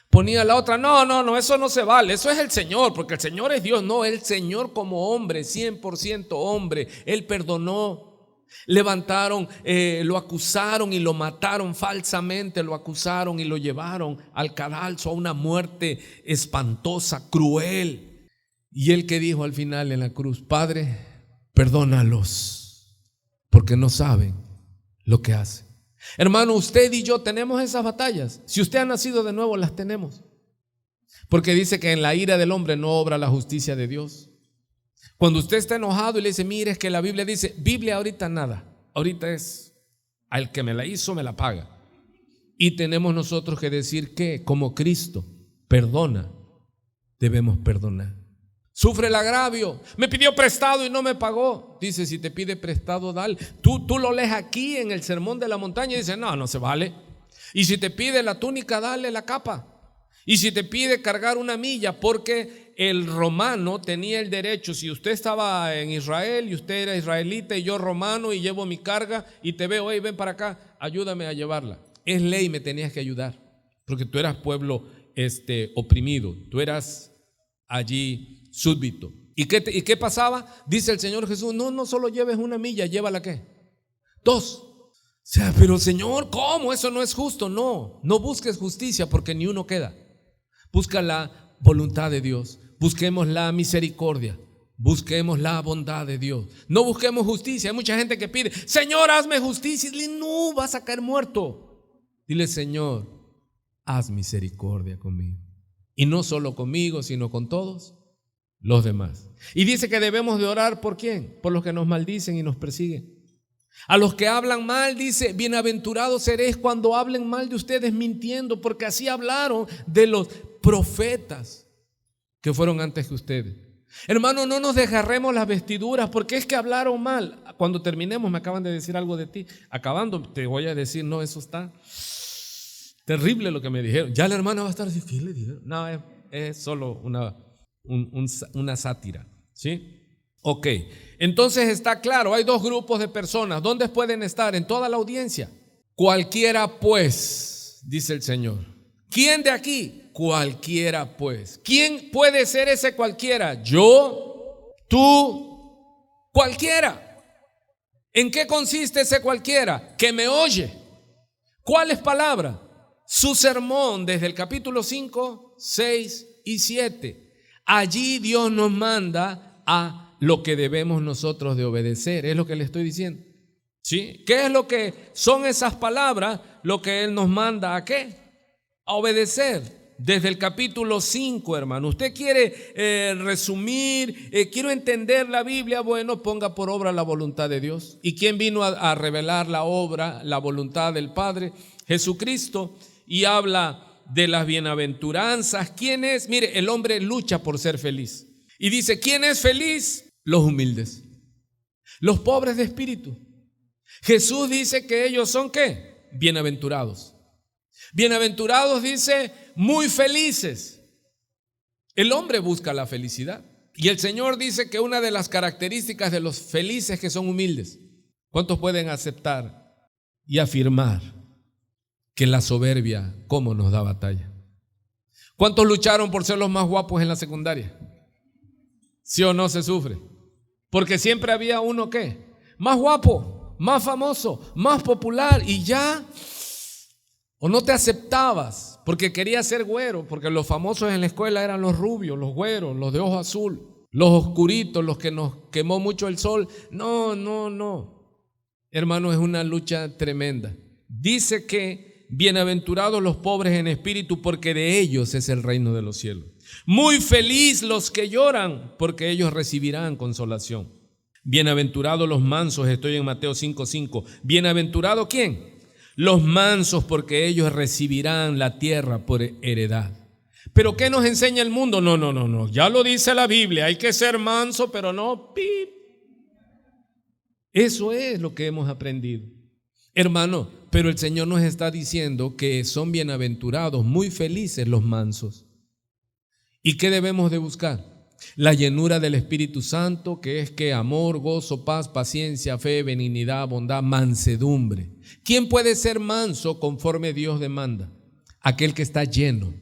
Ponía la otra. No, eso no se vale. Eso es el Señor, porque el Señor es Dios. No, el Señor como hombre, 100% hombre, Él perdonó. Levantaron, lo acusaron y lo mataron falsamente, lo acusaron y lo llevaron al cadalso a una muerte espantosa, cruel. Y él que dijo al final en la cruz: Padre, perdónalos, porque no saben lo que hacen. Hermano, usted y yo tenemos esas batallas. Si usted ha nacido de nuevo, las tenemos. Porque dice que en la ira del hombre no obra la justicia de Dios. Cuando usted está enojado y le dice: mire, es que la Biblia dice, Biblia ahorita nada, ahorita es al que me la hizo me la paga. Y tenemos nosotros que decir que como Cristo perdona, debemos perdonar. Sufre el agravio, me pidió prestado y no me pagó. Dice: si te pide prestado, dale. Tú lo lees aquí en el Sermón de la Montaña y dice: no se vale. Y si te pide la túnica, dale la capa. Y si te pide cargar una milla, porque el romano tenía el derecho, si usted estaba en Israel y usted era israelita y yo romano y llevo mi carga y te veo: hey, ven para acá, ayúdame a llevarla. Es ley, me tenías que ayudar, porque tú eras pueblo oprimido, tú eras allí súbdito. ¿Y qué pasaba? Dice el Señor Jesús: no solo lleves una milla, llévala ¿qué? 2. O sea, pero Señor, ¿cómo? Eso no es justo. No busques justicia, porque ni uno queda. Busca la voluntad de Dios, busquemos la misericordia, busquemos la bondad de Dios. No busquemos justicia. Hay mucha gente que pide: Señor, hazme justicia. Y dile: no, vas a caer muerto. Dile: Señor, haz misericordia conmigo. Y no solo conmigo, sino con todos los demás. Y dice que debemos de orar ¿por quién? Por los que nos maldicen y nos persiguen. A los que hablan mal dice: bienaventurados seréis cuando hablen mal de ustedes mintiendo, porque así hablaron de los profetas que fueron antes que ustedes. Hermano, no nos desgarremos las vestiduras porque es que hablaron mal. Cuando terminemos me acaban de decir algo de ti. Acabando te voy a decir: no, eso está Terrible lo que me dijeron. Ya la hermana va a estar así. ¿Qué le dijeron? No, es solo una sátira. ¿Sí? Ok. Entonces está claro, hay dos grupos de personas. ¿Dónde pueden estar? En toda la audiencia. Cualquiera pues, dice el Señor. ¿Quién de aquí? Cualquiera pues. ¿Quién puede ser ese cualquiera? Yo, tú, cualquiera. ¿En qué consiste ese cualquiera? Que me oye. ¿Cuáles palabras? Su sermón desde el capítulo 5, 6 y 7. Allí Dios nos manda a lo que debemos nosotros de obedecer. Es lo que le estoy diciendo. ¿Sí? ¿Qué es lo que son esas palabras? Lo que Él nos manda ¿a qué? A obedecer. Desde el capítulo 5, hermano. Usted quiere resumir, quiero entender la Biblia, bueno, ponga por obra la voluntad de Dios. ¿Y quién vino a revelar la obra, la voluntad del Padre? Jesucristo. Y habla de las bienaventuranzas. ¿Quién es? Mire, el hombre lucha por ser feliz. Y dice, ¿quién es feliz? Los humildes, los pobres de espíritu. Jesús dice que ellos son ¿qué? Bienaventurados. Bienaventurados dice muy felices. El hombre busca la felicidad. Y el Señor dice que una de las características de los felices es que son humildes. ¿Cuántos pueden aceptar y afirmar que la soberbia cómo nos da batalla? ¿Cuántos lucharon por ser los más guapos en la secundaria? ¿Sí o no se sufre? Porque siempre había uno ¿qué? Más guapo, más famoso, más popular, y ya, o no te aceptabas porque querías ser güero, porque los famosos en la escuela eran los rubios, los güeros, los de ojo azul, los oscuritos, los que nos quemó mucho el sol. No. Hermano, es una lucha tremenda. Dice que bienaventurados los pobres en espíritu, porque de ellos es el reino de los cielos. Muy feliz los que lloran, porque ellos recibirán consolación. Bienaventurados los mansos, estoy en Mateo 5:5. ¿Bienaventurado quién? Los mansos, porque ellos recibirán la tierra por heredad. ¿Pero qué nos enseña el mundo? No. Ya lo dice la Biblia, hay que ser manso, pero no pip. Eso es lo que hemos aprendido. Hermano, pero el Señor nos está diciendo que son bienaventurados, muy felices los mansos. ¿Y qué debemos de buscar? La llenura del Espíritu Santo, que es que amor, gozo, paz, paciencia, fe, benignidad, bondad, mansedumbre. ¿Quién puede ser manso conforme Dios demanda? Aquel que está lleno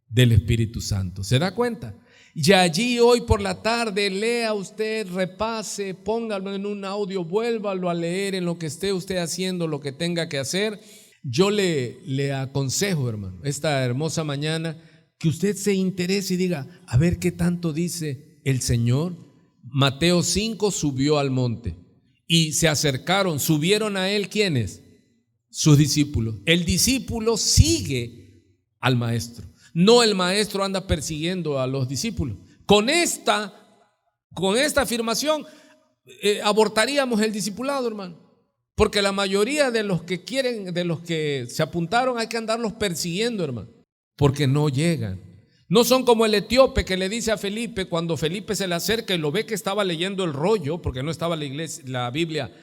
del Espíritu Santo. ¿Se da cuenta? Y allí hoy por la tarde lea usted, repase, póngalo en un audio, vuélvalo a leer en lo que esté usted haciendo, lo que tenga que hacer. Yo le aconsejo, hermano, esta hermosa mañana, que usted se interese y diga, a ver qué tanto dice el Señor. Mateo 5 subió al monte y se acercaron, subieron a él, ¿quiénes? Sus discípulos. El discípulo sigue al maestro. No el maestro anda persiguiendo a los discípulos. Con esta afirmación abortaríamos el discipulado, hermano. Porque la mayoría de los que quieren, de los que se apuntaron, hay que andarlos persiguiendo, hermano. Porque no llegan. No son como el etíope que le dice a Felipe, cuando Felipe se le acerca y lo ve que estaba leyendo el rollo, porque no estaba la Biblia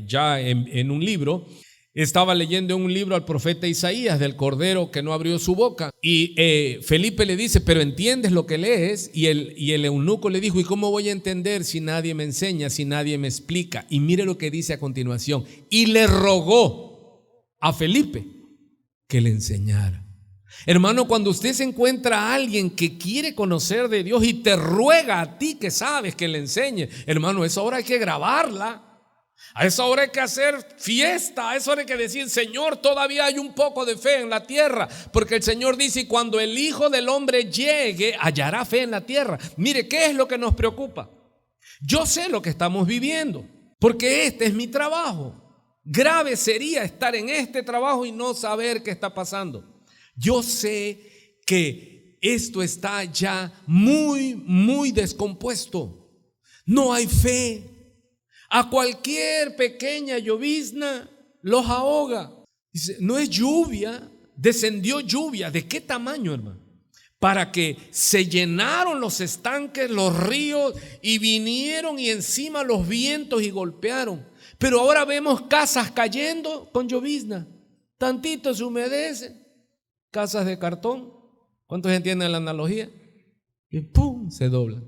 ya en un libro. Estaba leyendo un libro al profeta Isaías del cordero que no abrió su boca, y Felipe le dice, pero ¿entiendes lo que lees? Y el eunuco le dijo, ¿y cómo voy a entender si nadie me enseña, si nadie me explica? Y mire lo que dice a continuación, y le rogó a Felipe que le enseñara. Hermano, cuando usted se encuentra a alguien que quiere conocer de Dios y te ruega a ti que sabes que le enseñe, hermano, esa hora hay que grabarla. A esa hora hay que hacer fiesta, a esa hora hay que decir, Señor, todavía hay un poco de fe en la tierra, porque el Señor dice, cuando el Hijo del Hombre llegue, hallará fe en la tierra. Mire, ¿qué es lo que nos preocupa? Yo sé lo que estamos viviendo, porque este es mi trabajo. Grave sería estar en este trabajo y no saber qué está pasando. Yo sé que esto está ya muy descompuesto. No hay fe. A cualquier pequeña llovizna los ahoga. Dice, no es lluvia, descendió lluvia. ¿De qué tamaño, hermano? Para que se llenaron los estanques, los ríos, y vinieron y encima los vientos y golpearon. Pero ahora vemos casas cayendo con llovizna. tantito se humedecen, casas de cartón, ¿cuántos entienden la analogía? Y ¡pum!, se doblan.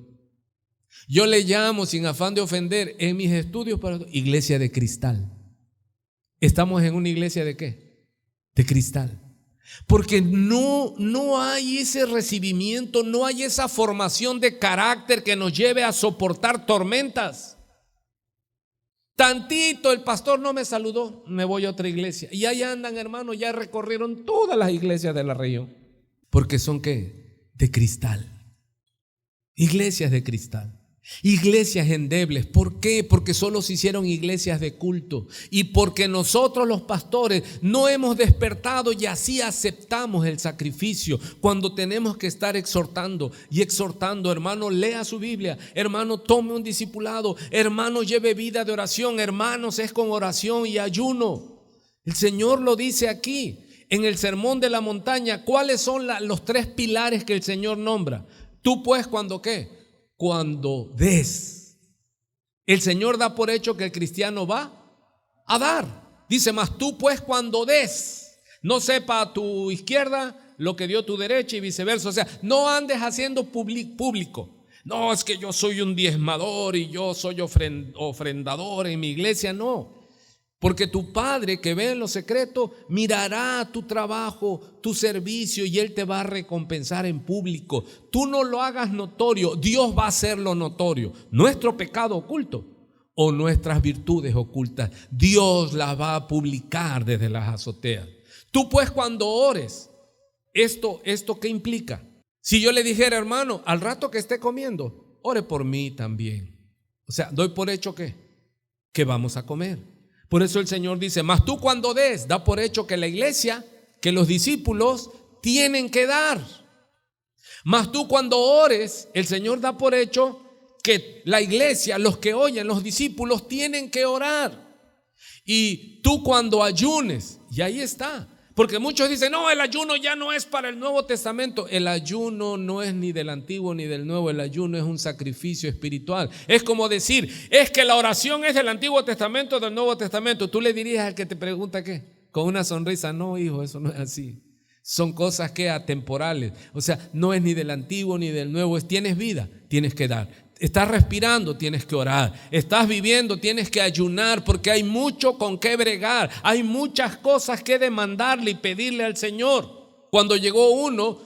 Yo le llamo, sin afán de ofender, en mis estudios para iglesia de cristal. ¿Estamos en una iglesia de qué? De cristal. Porque no hay ese recibimiento, no hay esa formación de carácter que nos lleve a soportar tormentas. Tantito el pastor no me saludó, me voy a otra iglesia. Y ahí andan, hermanos, ya recorrieron todas las iglesias de la región. Porque son ¿qué? De cristal. Iglesias de cristal. Iglesias endebles. ¿Por qué? Porque solo se hicieron iglesias de culto y porque nosotros los pastores no hemos despertado y así aceptamos el sacrificio cuando tenemos que estar exhortando y exhortando. Hermano, lea su Biblia, hermano, tome un discipulado, hermano, lleve vida de oración. Hermanos, es con oración y ayuno. El Señor lo dice aquí en el Sermón de la Montaña. ¿Cuáles son los 3 pilares que el Señor nombra? Tú pues, ¿cuándo qué? Cuando des. El Señor da por hecho que el cristiano va a dar. Dice, mas tú pues cuando des, no sepa a tu izquierda lo que dio tu derecha y viceversa. O sea, no andes haciendo público. No, es que yo soy un diezmador y yo soy ofrendador en mi iglesia. No. Porque tu Padre que ve en lo secreto mirará tu trabajo, tu servicio y Él te va a recompensar en público. Tú no lo hagas notorio, Dios va a hacerlo notorio. Nuestro pecado oculto o nuestras virtudes ocultas, Dios las va a publicar desde las azoteas. Tú pues cuando ores, ¿esto qué implica? Si yo le dijera, hermano, al rato que esté comiendo, ore por mí también. O sea, doy por hecho que vamos a comer. Por eso el Señor dice, mas tú cuando des, da por hecho que la iglesia, que los discípulos tienen que dar. Mas tú cuando ores, el Señor da por hecho que la iglesia, los que oyen, los discípulos tienen que orar. Y tú cuando ayunes, y ahí está. Porque muchos dicen, no, el ayuno ya no es para el Nuevo Testamento. El ayuno no es ni del Antiguo ni del Nuevo. El ayuno es un sacrificio espiritual. Es como decir, es que la oración es del Antiguo Testamento o del Nuevo Testamento. Tú le dirías al que te pregunta qué, con una sonrisa, no, hijo, eso no es así. Son cosas que atemporales. O sea, no es ni del Antiguo ni del Nuevo. Tienes vida, tienes que dar. Estás respirando, tienes que orar. Estás viviendo, tienes que ayunar, porque hay mucho con qué bregar. Hay muchas cosas que demandarle y pedirle al Señor. Cuando llegó uno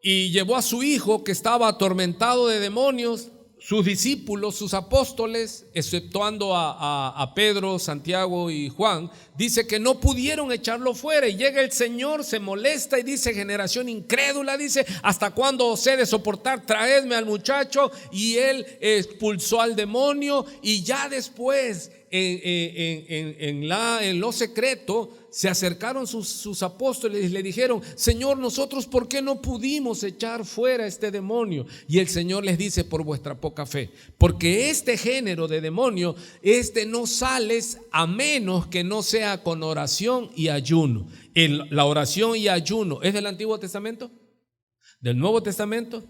y llevó a su hijo que estaba atormentado de demonios, sus discípulos, sus apóstoles, exceptuando a Pedro, Santiago y Juan, dice que no pudieron echarlo fuera. Y llega el Señor, se molesta y dice, generación incrédula, dice, ¿hasta cuándo os he de soportar? Traedme al muchacho. Y él expulsó al demonio y ya después en lo secreto se acercaron sus apóstoles y le dijeron, Señor, nosotros ¿por qué no pudimos echar fuera este demonio? Y el Señor les dice, por vuestra poca fe, porque este género de demonio, no sales a menos que no sea con oración y ayuno. La oración y ayuno, ¿es del Antiguo Testamento? ¿Del Nuevo Testamento?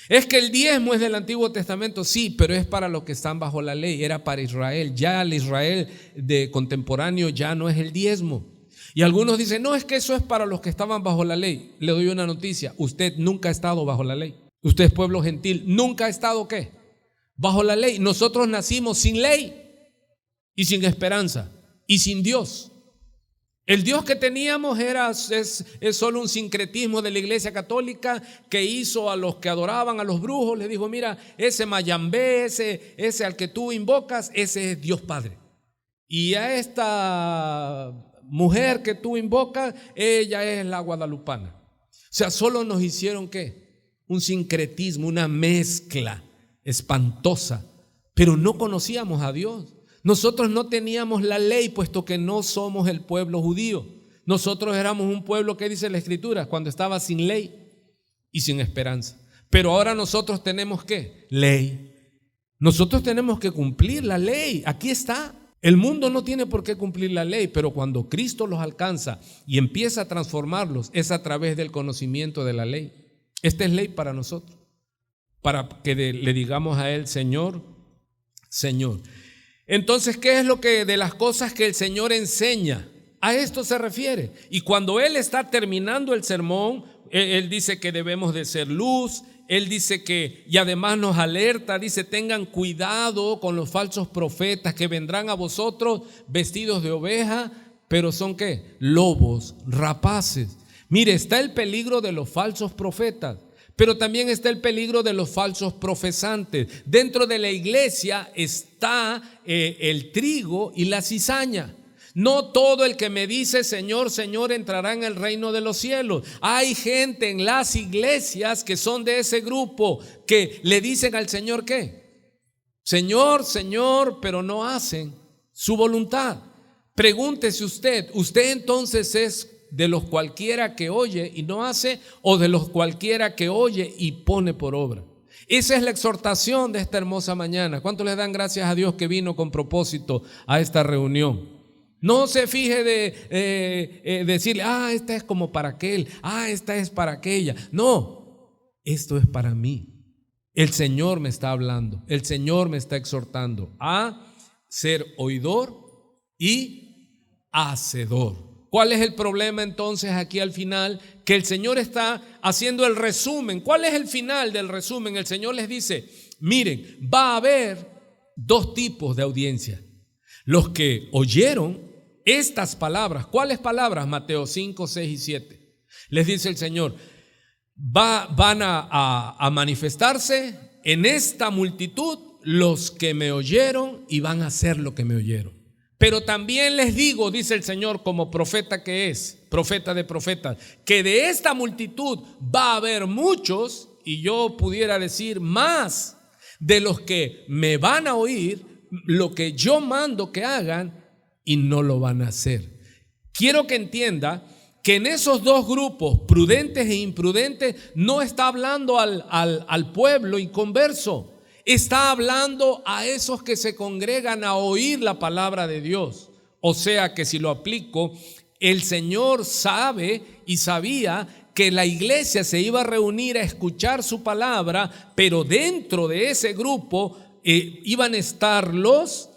Es que el diezmo es del Antiguo Testamento, sí, pero es para los que están bajo la ley, era para Israel. Ya el Israel de contemporáneo ya no es el diezmo. Y algunos dicen, no, es que eso es para los que estaban bajo la ley. Le doy una noticia, usted nunca ha estado bajo la ley. Usted es pueblo gentil, nunca ha estado ¿qué? Bajo la ley. Nosotros nacimos sin ley y sin esperanza y sin Dios. El Dios que teníamos es solo un sincretismo de la Iglesia Católica que hizo a los que adoraban a los brujos. Le dijo, mira, ese Mayambé, ese al que tú invocas, ese es Dios Padre. Y a esta mujer que tú invocas, ella es la guadalupana. O sea, solo nos hicieron ¿qué? Un sincretismo, una mezcla espantosa, pero no conocíamos a Dios. Nosotros no teníamos la ley, puesto que no somos el pueblo judío. Nosotros éramos un pueblo, ¿qué dice la Escritura? Cuando estaba sin ley y sin esperanza. Pero ahora nosotros tenemos ¿qué? Ley. Nosotros tenemos que cumplir la ley. Aquí está. El mundo no tiene por qué cumplir la ley, pero cuando Cristo los alcanza y empieza a transformarlos, es a través del conocimiento de la ley. Esta es ley para nosotros, para que le digamos a Él, Señor, Señor. Entonces, ¿qué es lo que de las cosas que el Señor enseña A esto se refiere. Y cuando él está terminando el sermón, él dice que debemos de ser luz. Él dice que, y además nos alerta, dice: tengan cuidado con los falsos profetas que vendrán a vosotros vestidos de oveja, pero son ¿qué? Lobos rapaces. Mire, está el peligro de los falsos profetas, pero también está el peligro de los falsos profesantes. Dentro de la iglesia está el trigo y la cizaña. No todo el que me dice Señor, Señor entrará en el reino de los cielos. Hay gente en las iglesias que son de ese grupo, que le dicen al Señor ¿qué? Señor, Señor, pero no hacen su voluntad. Pregúntese usted entonces es de los cualquiera que oye y no hace, o de los cualquiera que oye y pone por obra. Esa es la exhortación de esta hermosa mañana. ¿Cuántos le dan gracias a Dios que vino con propósito a esta reunión? No se fije de decirle: esta es como para aquel, esta es para aquella. No, esto es para mí. El Señor me está hablando, el Señor me está exhortando a ser oidor y hacedor. ¿Cuál es el problema entonces aquí al final? Que el Señor está haciendo el resumen. ¿Cuál es el final del resumen? El Señor les dice: miren, va a haber dos tipos de audiencia. Los que oyeron estas palabras. ¿Cuáles palabras? Mateo 5, 6 y 7. Les dice el Señor: van a manifestarse en esta multitud los que me oyeron y van a hacer lo que me oyeron. Pero también les digo, dice el Señor como profeta que es, profeta de profetas, que de esta multitud va a haber muchos, y yo pudiera decir más, de los que me van a oír lo que yo mando que hagan y no lo van a hacer. Quiero que entienda que en esos dos grupos, prudentes e imprudentes, no está hablando al pueblo inconverso. Está hablando a esos que se congregan a oír la palabra de Dios. O sea que si lo aplico, el Señor sabe y sabía que la iglesia se iba a reunir a escuchar su palabra, pero dentro de ese grupo iban a estar los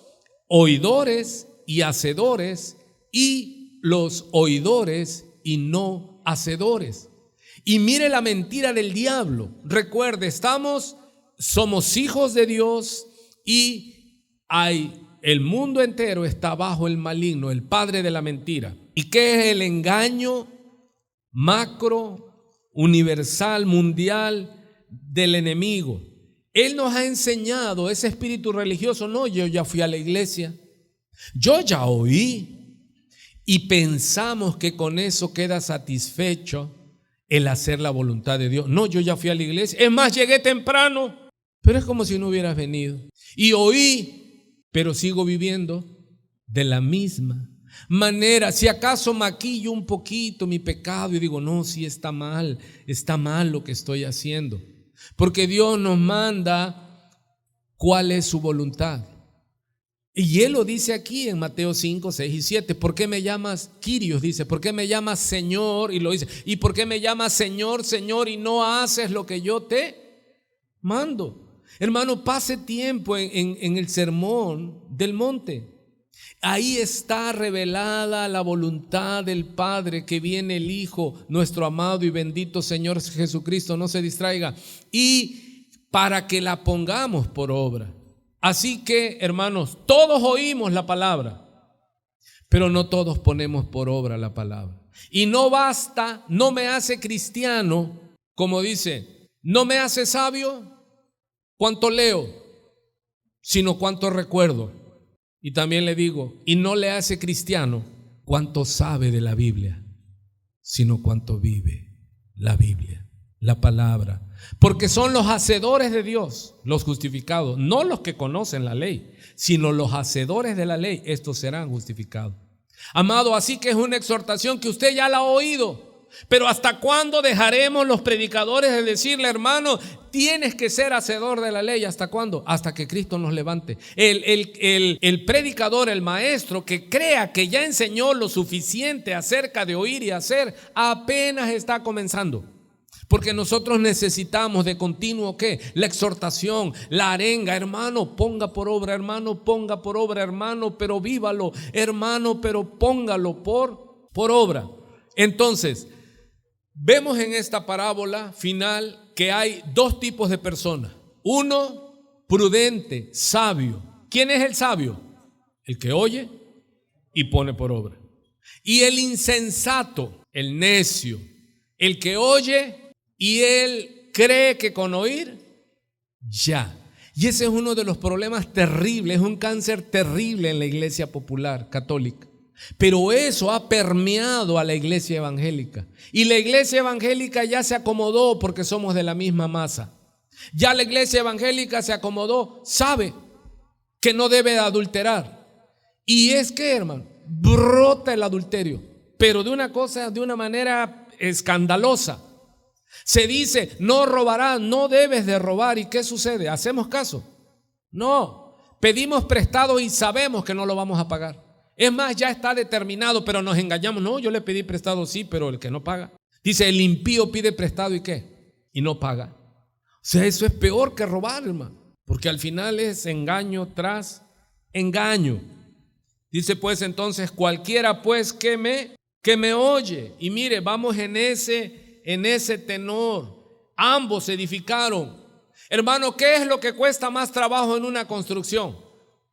oidores y hacedores, y los oidores y no hacedores. Y mire la mentira del diablo. Recuerde, somos hijos de Dios y el mundo entero está bajo el maligno, el padre de la mentira. ¿Y qué es el engaño macro, universal, mundial del enemigo? Él nos ha enseñado ese espíritu religioso. No, yo ya fui a la iglesia, yo ya oí, y pensamos que con eso queda satisfecho el hacer la voluntad de Dios. No, yo ya fui a la iglesia, es más, llegué temprano, pero es como si no hubieras venido. Y oí, pero sigo viviendo de la misma manera. Si acaso maquillo un poquito mi pecado y digo: no, sí está mal lo que estoy haciendo. Porque Dios nos manda cuál es su voluntad. Y Él lo dice aquí en Mateo 5, 6 y 7. ¿Por qué me llamas Kyrios? Dice, ¿por qué me llamas Señor? Y lo dice, ¿y por qué me llamas Señor, Señor, y no haces lo que yo te mando? Hermano, pase tiempo en el sermón del monte. Ahí está revelada la voluntad del Padre, que viene el Hijo, nuestro amado y bendito Señor Jesucristo. No se distraiga. Y para que la pongamos por obra. Así que, hermanos, todos oímos la palabra, pero no todos ponemos por obra la palabra. Y no basta, no me hace cristiano, como dice, no me hace sabio cuánto leo, sino cuánto recuerdo. Y también le digo, y no le hace cristiano cuánto sabe de la Biblia, sino cuánto vive la Biblia, la palabra. Porque son los hacedores de Dios los justificados, no los que conocen la ley, sino los hacedores de la ley, estos serán justificados. Amado, así que es una exhortación que usted ya la ha oído. Pero ¿hasta cuándo dejaremos los predicadores de decirle, hermano, tienes que ser hacedor de la ley? ¿Hasta cuándo? Hasta que Cristo nos levante. El predicador, el maestro que crea que ya enseñó lo suficiente acerca de oír y hacer, apenas está comenzando. Porque nosotros necesitamos de continuo, ¿qué? La exhortación, la arenga. Hermano, ponga por obra, hermano, ponga por obra, hermano, pero vívalo, hermano, pero póngalo por obra. Entonces, vemos en esta parábola final que hay dos tipos de personas. Uno, prudente, sabio. ¿Quién es el sabio? El que oye y pone por obra. Y el insensato, el necio, el que oye y él cree que con oír ya. Y ese es uno de los problemas terribles, es un cáncer terrible en la iglesia popular católica. Pero eso ha permeado a la iglesia evangélica. Y la iglesia evangélica ya se acomodó porque somos de la misma masa. Ya la iglesia evangélica se acomodó, sabe que no debe adulterar. Y es que, hermano, brota el adulterio, pero de una manera escandalosa. Se dice, no robarás, no debes de robar. ¿Y qué sucede? ¿Hacemos caso? No, pedimos prestado y sabemos que no lo vamos a pagar. Es más, ya está determinado, pero nos engañamos. No, yo le pedí prestado, sí, pero el que no paga. Dice, el impío pide prestado ¿y qué? Y no paga. O sea, eso es peor que robar, hermano, porque al final es engaño tras engaño. Dice pues entonces, cualquiera pues que me oye. Y mire, vamos en ese tenor. Ambos edificaron. Hermano, ¿qué es lo que cuesta más trabajo en una construcción?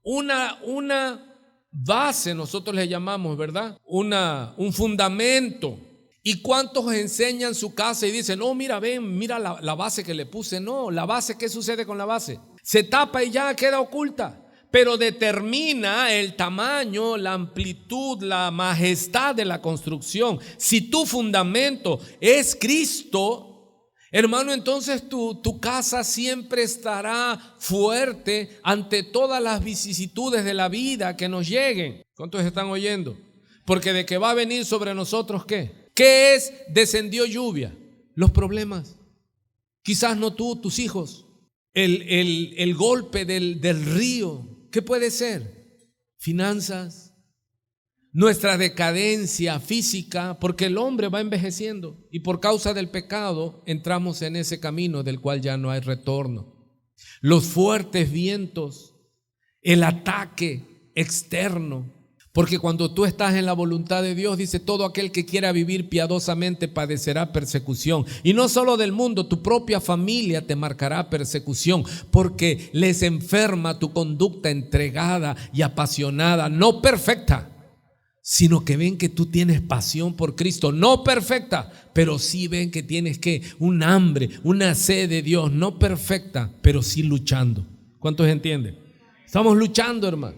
Una base, nosotros le llamamos, ¿verdad? Un fundamento. ¿Y cuántos enseñan su casa y dicen, no, mira, ven, mira la base que le puse? No, la base, ¿qué sucede con la base? Se tapa y ya queda oculta. Pero determina el tamaño, la amplitud, la majestad de la construcción. Si tu fundamento es Cristo, hermano, entonces tu casa siempre estará fuerte ante todas las vicisitudes de la vida que nos lleguen. ¿Cuántos están oyendo? Porque de que va a venir sobre nosotros, ¿qué? ¿Qué es? Descendió lluvia. Los problemas. Quizás no tú, tus hijos. El golpe del río. ¿Qué puede ser? Finanzas, nuestra decadencia física, porque el hombre va envejeciendo y por causa del pecado entramos en ese camino del cual ya no hay retorno. Los fuertes vientos, el ataque externo, porque cuando tú estás en la voluntad de Dios, dice, todo aquel que quiera vivir piadosamente padecerá persecución. Y no solo del mundo, tu propia familia te marcará persecución, porque les enferma tu conducta entregada y apasionada, no perfecta, sino que ven que tú tienes pasión por Cristo, no perfecta, pero sí ven que tienes un hambre, una sed de Dios, no perfecta, pero sí luchando. ¿Cuántos entienden? Estamos luchando, hermano.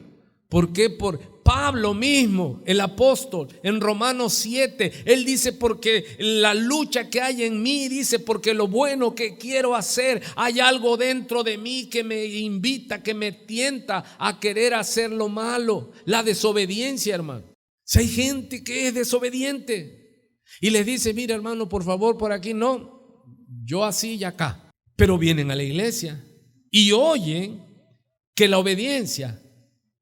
¿Por qué? Por Pablo mismo, el apóstol, en Romanos 7, él dice, porque la lucha que hay en mí, dice, porque lo bueno que quiero hacer, hay algo dentro de mí que me invita, que me tienta a querer hacer lo malo, la desobediencia, hermano. Si hay gente que es desobediente y les dice, mira, hermano, por favor, por aquí no, yo así y acá, pero vienen a la iglesia y oyen que la obediencia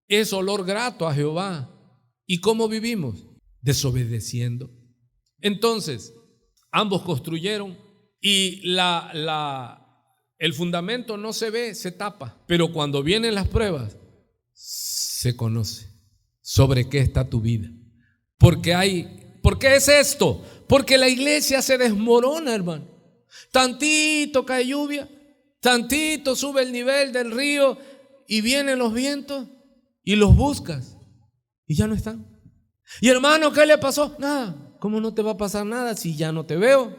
es olor grato a Jehová. ¿Y cómo vivimos? Desobedeciendo. Entonces, ambos construyeron y el fundamento no se ve, se tapa. Pero cuando vienen las pruebas, se conoce sobre qué está tu vida. ¿Por qué es esto? Porque la iglesia se desmorona, hermano. Tantito cae lluvia, tantito sube el nivel del río y vienen los vientos. Y los buscas y ya no están. Y hermano, ¿qué le pasó? Nada. ¿Cómo no te va a pasar nada si ya no te veo?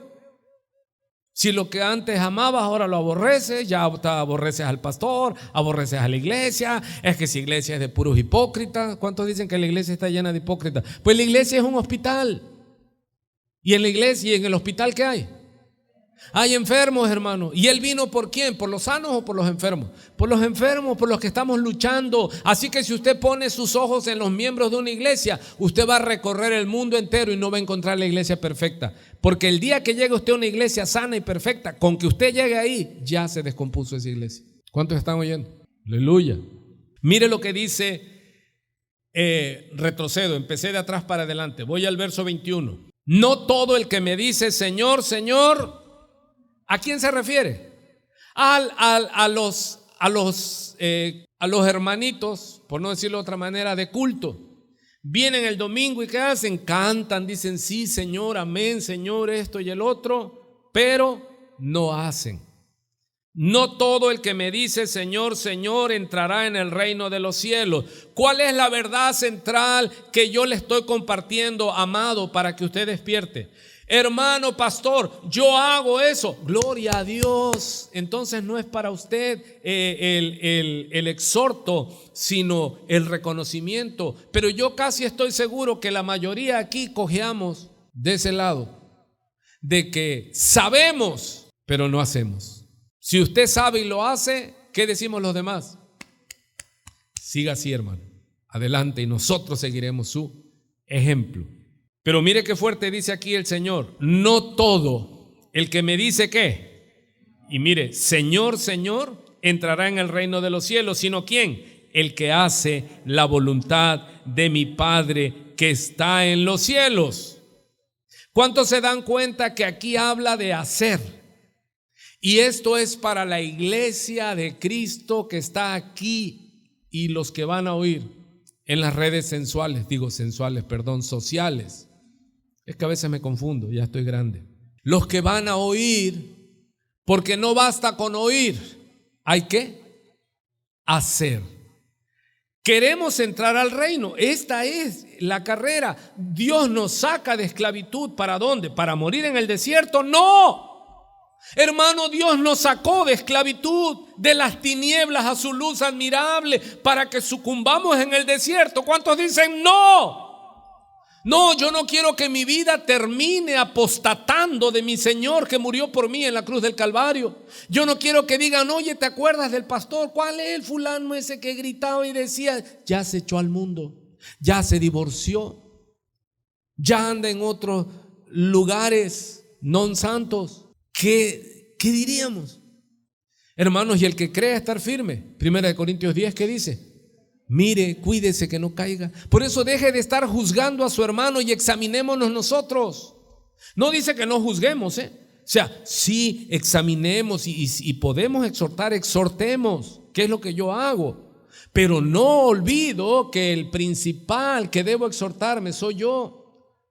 Si lo que antes amabas ahora lo aborreces, ya aborreces al pastor, aborreces a la iglesia. Es que si iglesia es de puros hipócritas. ¿Cuántos dicen que la iglesia está llena de hipócritas? Pues la iglesia es un hospital. Y en la iglesia y en el hospital, ¿qué hay? Hay enfermos, hermano. ¿Y él vino por quién? ¿Por los sanos o por los enfermos? Por los enfermos, por los que estamos luchando. Así que si usted pone sus ojos en los miembros de una iglesia, usted va a recorrer el mundo entero y no va a encontrar la iglesia perfecta. Porque el día que llegue usted a una iglesia sana y perfecta, con que usted llegue ahí, ya se descompuso esa iglesia. ¿Cuántos están oyendo? Aleluya. Mire lo que dice, retrocedo, empecé de atrás para adelante. Voy al verso 21. No todo el que me dice Señor, Señor, ¿A quién se refiere? A los hermanitos, por no decirlo de otra manera, de culto. Vienen el domingo y ¿qué hacen? Cantan, dicen sí, Señor, amén, Señor, esto y el otro, pero no hacen. No todo el que me dice Señor, Señor entrará en el reino de los cielos. ¿Cuál es la verdad central que yo le estoy compartiendo, amado, para que usted despierte? Hermano pastor, yo hago eso, gloria a Dios. Entonces no es para usted el exhorto, sino el reconocimiento. Pero yo casi estoy seguro que la mayoría aquí cojeamos de ese lado, de que sabemos, pero no hacemos. Si usted sabe y lo hace, ¿qué decimos los demás? Siga así, hermano, adelante, y nosotros seguiremos su ejemplo. Pero mire qué fuerte dice aquí el Señor: no todo el que me dice ¿qué? Y mire, Señor, Señor, entrará en el reino de los cielos, sino ¿quién? El que hace la voluntad de mi Padre que está en los cielos. ¿Cuántos se dan cuenta que aquí habla de hacer? Y esto es para la iglesia de Cristo que está aquí y los que van a oír en las redes sociales. Es que a veces me confundo, ya estoy grande. Los que van a oír, porque no basta con oír, hay que hacer. Queremos entrar al reino, esta es la carrera. Dios nos saca de esclavitud, ¿para dónde? ¿Para morir en el desierto? ¡No! Hermano, Dios nos sacó de esclavitud, de las tinieblas a su luz admirable, para que sucumbamos en el desierto. ¿Cuántos dicen no? No, yo no quiero que mi vida termine apostatando de mi Señor que murió por mí en la cruz del Calvario. Yo no quiero que digan, oye, ¿te acuerdas del pastor? ¿Cuál es el fulano ese que gritaba y decía, ya se echó al mundo, ya se divorció, ya anda en otros lugares non santos? ¿Qué diríamos? Hermanos, y el que cree estar firme, 1 Corintios 10, ¿qué dice? Mire, cuídese que no caiga. Por eso deje de estar juzgando a su hermano y examinémonos nosotros. No dice que no juzguemos, O sea, sí, examinemos y podemos exhortar, exhortemos, que es lo que yo hago. Pero no olvido que el principal que debo exhortarme soy yo.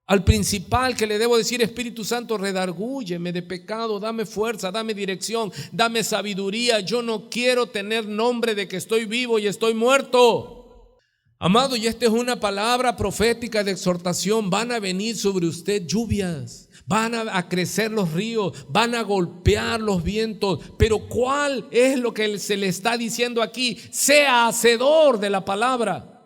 Al principal que le debo decir, Espíritu Santo, redargúyeme de pecado, dame fuerza, dame dirección, dame sabiduría. Yo no quiero tener nombre de que estoy vivo y estoy muerto. Amado, y esta es una palabra profética de exhortación. Van a venir sobre usted lluvias, van a crecer los ríos, van a golpear los vientos. Pero ¿cuál es lo que se le está diciendo aquí? Sea hacedor de la palabra,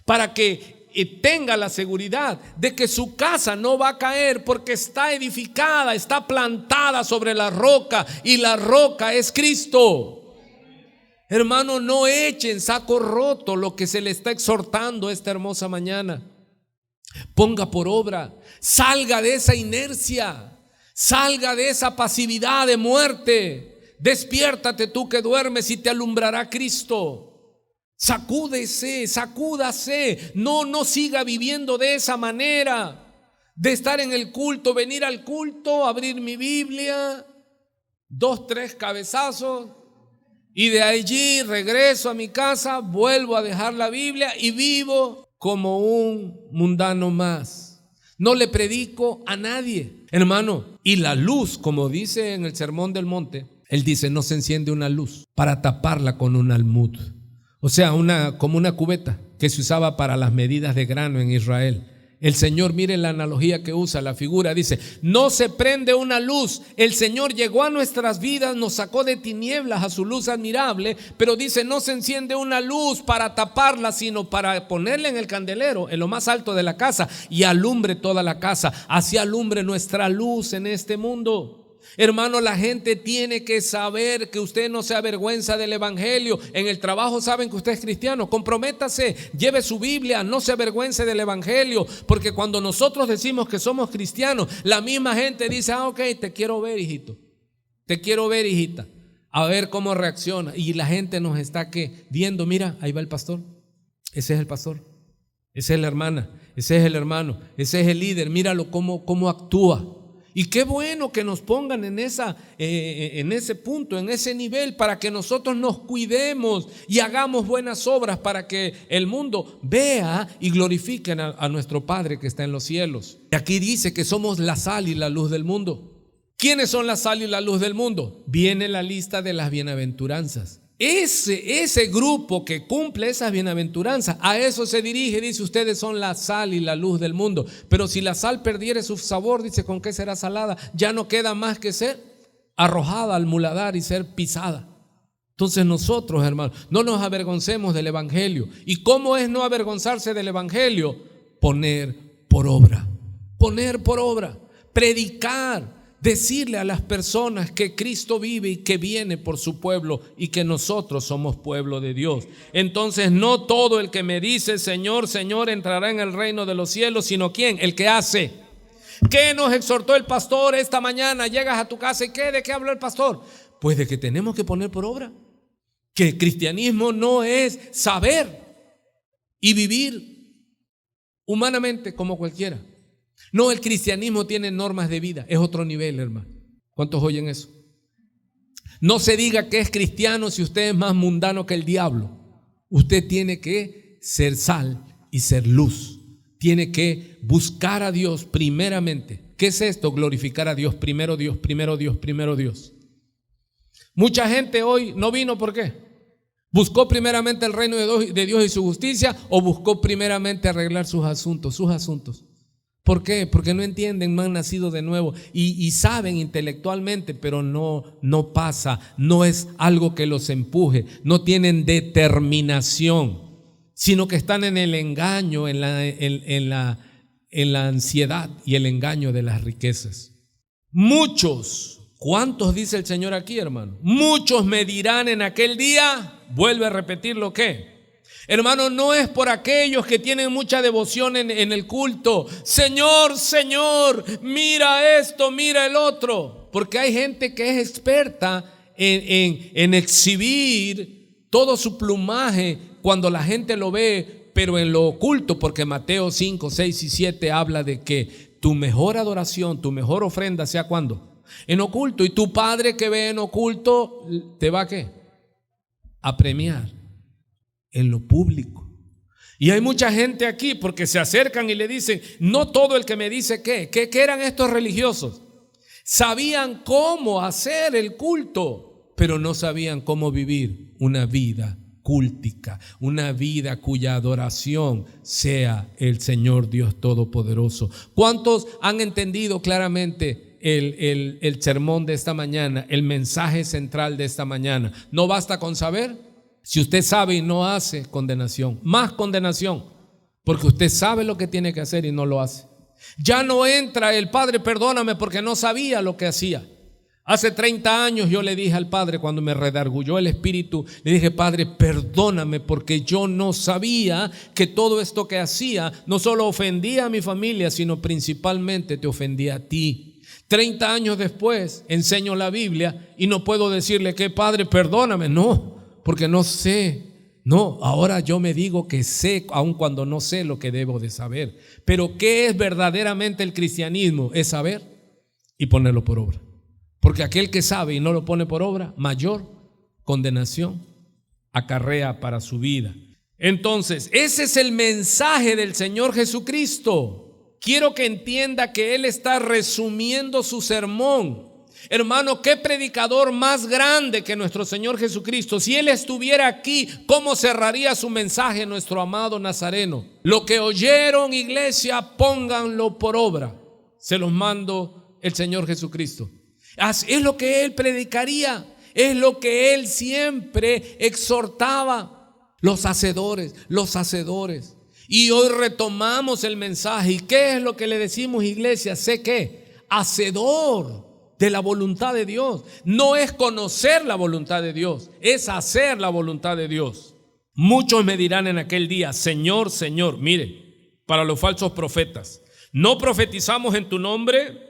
para que tenga la seguridad de que su casa no va a caer, porque está edificada, está plantada sobre la roca, y la roca es Cristo. Hermano, no echen saco roto lo que se le está exhortando esta hermosa mañana. Ponga por obra, salga de esa inercia, salga de esa pasividad de muerte. Despiértate tú que duermes y te alumbrará Cristo. Sacúdese, sacúdase. No siga viviendo de esa manera, de estar en el culto, venir al culto, abrir mi Biblia, 2, 3 cabezazos, y de allí regreso a mi casa, vuelvo a dejar la Biblia y vivo como un mundano más. No le predico a nadie, hermano. Y la luz, como dice en el Sermón del Monte, él dice, no se enciende una luz para taparla con un almud. O sea, como una cubeta que se usaba para las medidas de grano en Israel. El Señor, mire la analogía que usa, la figura, dice, no se prende una luz. El Señor llegó a nuestras vidas, nos sacó de tinieblas a su luz admirable, pero dice, no se enciende una luz para taparla, sino para ponerla en el candelero, en lo más alto de la casa, y alumbre toda la casa. Así alumbre nuestra luz en este mundo. Hermano, la gente tiene que saber que usted no se avergüenza del evangelio. En el trabajo saben que usted es cristiano, comprométase, lleve su Biblia, no se avergüence del evangelio, porque cuando nosotros decimos que somos cristianos, la misma gente dice, ok, te quiero ver, hijito, te quiero ver, hijita, a ver cómo reacciona. Y la gente nos está viendo, mira, ahí va el pastor, ese es el pastor, esa es la hermana, ese es el hermano, ese es el líder, míralo cómo actúa. Y qué bueno que nos pongan en ese punto, en ese nivel, para que nosotros nos cuidemos y hagamos buenas obras para que el mundo vea y glorifique a nuestro Padre que está en los cielos. Y aquí dice que somos la sal y la luz del mundo. ¿Quiénes son la sal y la luz del mundo? Viene la lista de las bienaventuranzas. Ese grupo que cumple esas bienaventuranzas, a eso se dirige, dice: ustedes son la sal y la luz del mundo. Pero si la sal perdiere su sabor, dice, ¿con qué será salada? Ya no queda más que ser arrojada al muladar y ser pisada. Entonces nosotros, hermanos, no nos avergoncemos del evangelio. ¿Y cómo es no avergonzarse del evangelio? Poner por obra, predicar. Decirle a las personas que Cristo vive y que viene por su pueblo y que nosotros somos pueblo de Dios. Entonces no todo el que me dice Señor, Señor entrará en el reino de los cielos, sino ¿quién? El que hace. ¿Qué nos exhortó el pastor esta mañana? Llegas a tu casa y ¿de qué habló el pastor? Pues de que tenemos que poner por obra. Que el cristianismo no es saber y vivir humanamente como cualquiera. No, el cristianismo tiene normas de vida, es otro nivel, hermano. ¿Cuántos oyen eso? No se diga que es cristiano si usted es más mundano que el diablo. Usted tiene que ser sal y ser luz. Tiene que buscar a Dios primeramente. ¿Qué es esto? Glorificar a Dios. Primero Dios, primero Dios, primero Dios. Mucha gente hoy no vino, ¿por qué? ¿Buscó primeramente el reino de Dios y su justicia o buscó primeramente arreglar sus asuntos? ¿Por qué? Porque no entienden, no han nacido de nuevo y saben intelectualmente, pero no pasa, no es algo que los empuje, no tienen determinación, sino que están en el engaño, en la ansiedad y el engaño de las riquezas. Muchos, ¿cuántos dice el Señor aquí, hermano? Muchos me dirán en aquel día, vuelve a repetir lo que. Hermano, no es por aquellos que tienen mucha devoción en el culto. Señor, Señor, mira esto, mira el otro. Porque hay gente que es experta en exhibir todo su plumaje cuando la gente lo ve, pero en lo oculto, porque Mateo 5, 6 y 7 habla de que tu mejor adoración, tu mejor ofrenda sea ¿cuándo? En oculto. Y tu Padre que ve en oculto, ¿te va a qué? A premiar en lo público. Y hay mucha gente aquí porque se acercan y le dicen, no todo el que me dice ¿qué eran estos religiosos? Sabían cómo hacer el culto, pero no sabían cómo vivir una vida cúltica, una vida cuya adoración sea el Señor Dios Todopoderoso. ¿Cuántos han entendido claramente el sermón de esta mañana, el mensaje central de esta mañana? No basta con saber. Si usted sabe y no hace, condenación, más condenación, porque usted sabe lo que tiene que hacer y no lo hace. Ya no entra el Padre, perdóname porque no sabía lo que hacía. Hace 30 años yo le dije al Padre, cuando me redarguyó el espíritu, le dije: Padre, perdóname porque yo no sabía que todo esto que hacía no solo ofendía a mi familia, sino principalmente te ofendía a ti. 30 años después enseño la Biblia y no puedo decirle que Padre, perdóname, no. Porque no sé, no, ahora yo me digo que sé, aun cuando no sé lo que debo de saber. Pero ¿qué es verdaderamente el cristianismo? Es saber y ponerlo por obra. Porque aquel que sabe y no lo pone por obra, mayor condenación acarrea para su vida. Entonces, ese es el mensaje del Señor Jesucristo. Quiero que entienda que Él está resumiendo su sermón. Hermano, qué predicador más grande que nuestro Señor Jesucristo. Si Él estuviera aquí, ¿cómo cerraría su mensaje nuestro amado Nazareno? Lo que oyeron, iglesia, pónganlo por obra. Se los mando el Señor Jesucristo. Es lo que Él predicaría, es lo que Él siempre exhortaba. Los hacedores. Y hoy retomamos el mensaje. ¿Y qué es lo que le decimos, iglesia? Sé que hacedor de la voluntad de Dios. No es conocer la voluntad de Dios, es hacer la voluntad de Dios. Muchos me dirán en aquel día: Señor, Señor. Mire, para los falsos profetas, ¿no profetizamos en tu nombre?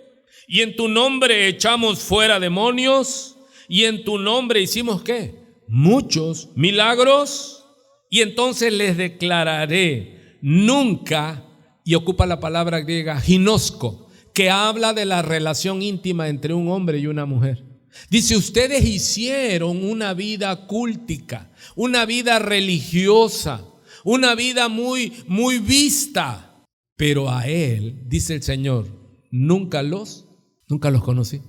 Y en tu nombre echamos fuera demonios. Y en tu nombre hicimos ¿qué? Muchos milagros. Y entonces les declararé: nunca, y ocupa la palabra griega ginosko, que habla de la relación íntima entre un hombre y una mujer. Dice, ustedes hicieron una vida cultica, una vida religiosa, una vida muy vista, pero a él, dice el Señor, nunca los conocí.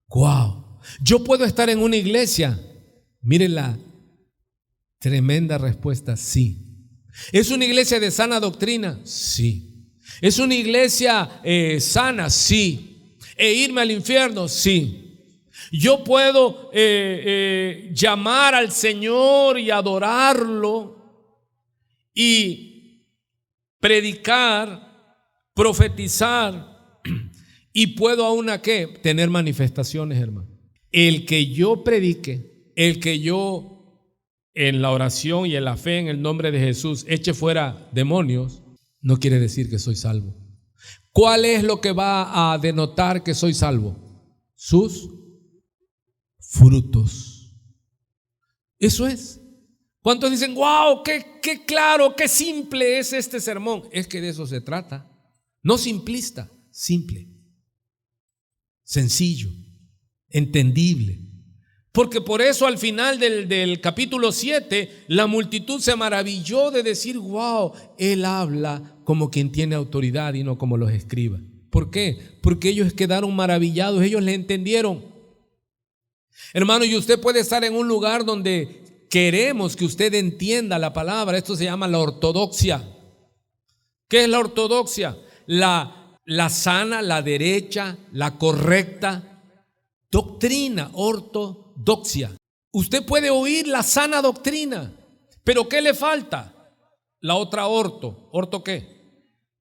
¡Wow! Yo puedo estar en una iglesia. Miren la tremenda respuesta, sí. ¿Es una iglesia de sana doctrina? Sí. ¿Es una iglesia sana? Sí. ¿E irme al infierno? Sí. Yo puedo llamar al Señor y adorarlo y predicar, profetizar, y puedo aún ¿a qué? Tener manifestaciones, hermano. El que yo predique, el que yo en la oración y en la fe en el nombre de Jesús eche fuera demonios, no quiere decir que soy salvo. ¿Cuál es lo que va a denotar que soy salvo? Sus frutos. Eso es. ¿Cuántos dicen, wow, qué claro, qué simple es este sermón? Es que de eso se trata. No simplista, simple, sencillo, entendible. Porque por eso al final del capítulo 7, la multitud se maravilló de decir, wow, él habla como quien tiene autoridad y no como los escribas. ¿Por qué? Porque ellos quedaron maravillados, ellos le entendieron. Hermano, y usted puede estar en un lugar donde queremos que usted entienda la palabra. Esto se llama la ortodoxia. ¿Qué es la ortodoxia? La sana, la derecha, la correcta doctrina, ortodoxia. Usted puede oír la sana doctrina, pero ¿qué le falta? La otra orto. ¿Orto qué?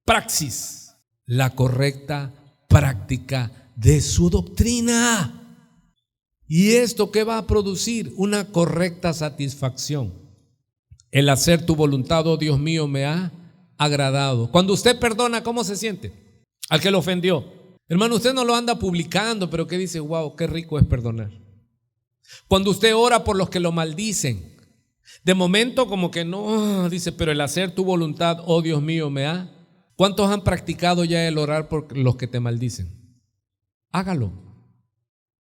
Praxis. La correcta práctica de su doctrina. ¿Y esto qué va a producir? Una correcta satisfacción. El hacer tu voluntad, oh Dios mío, me ha agradado. Cuando usted perdona, ¿cómo se siente? Al que lo ofendió. Hermano, usted no lo anda publicando, pero que dice, wow, qué rico es perdonar. Cuando usted ora por los que lo maldicen, de momento como que no, dice, pero el hacer tu voluntad, oh Dios mío, me ha. ¿Cuántos han practicado ya el orar por los que te maldicen? Hágalo.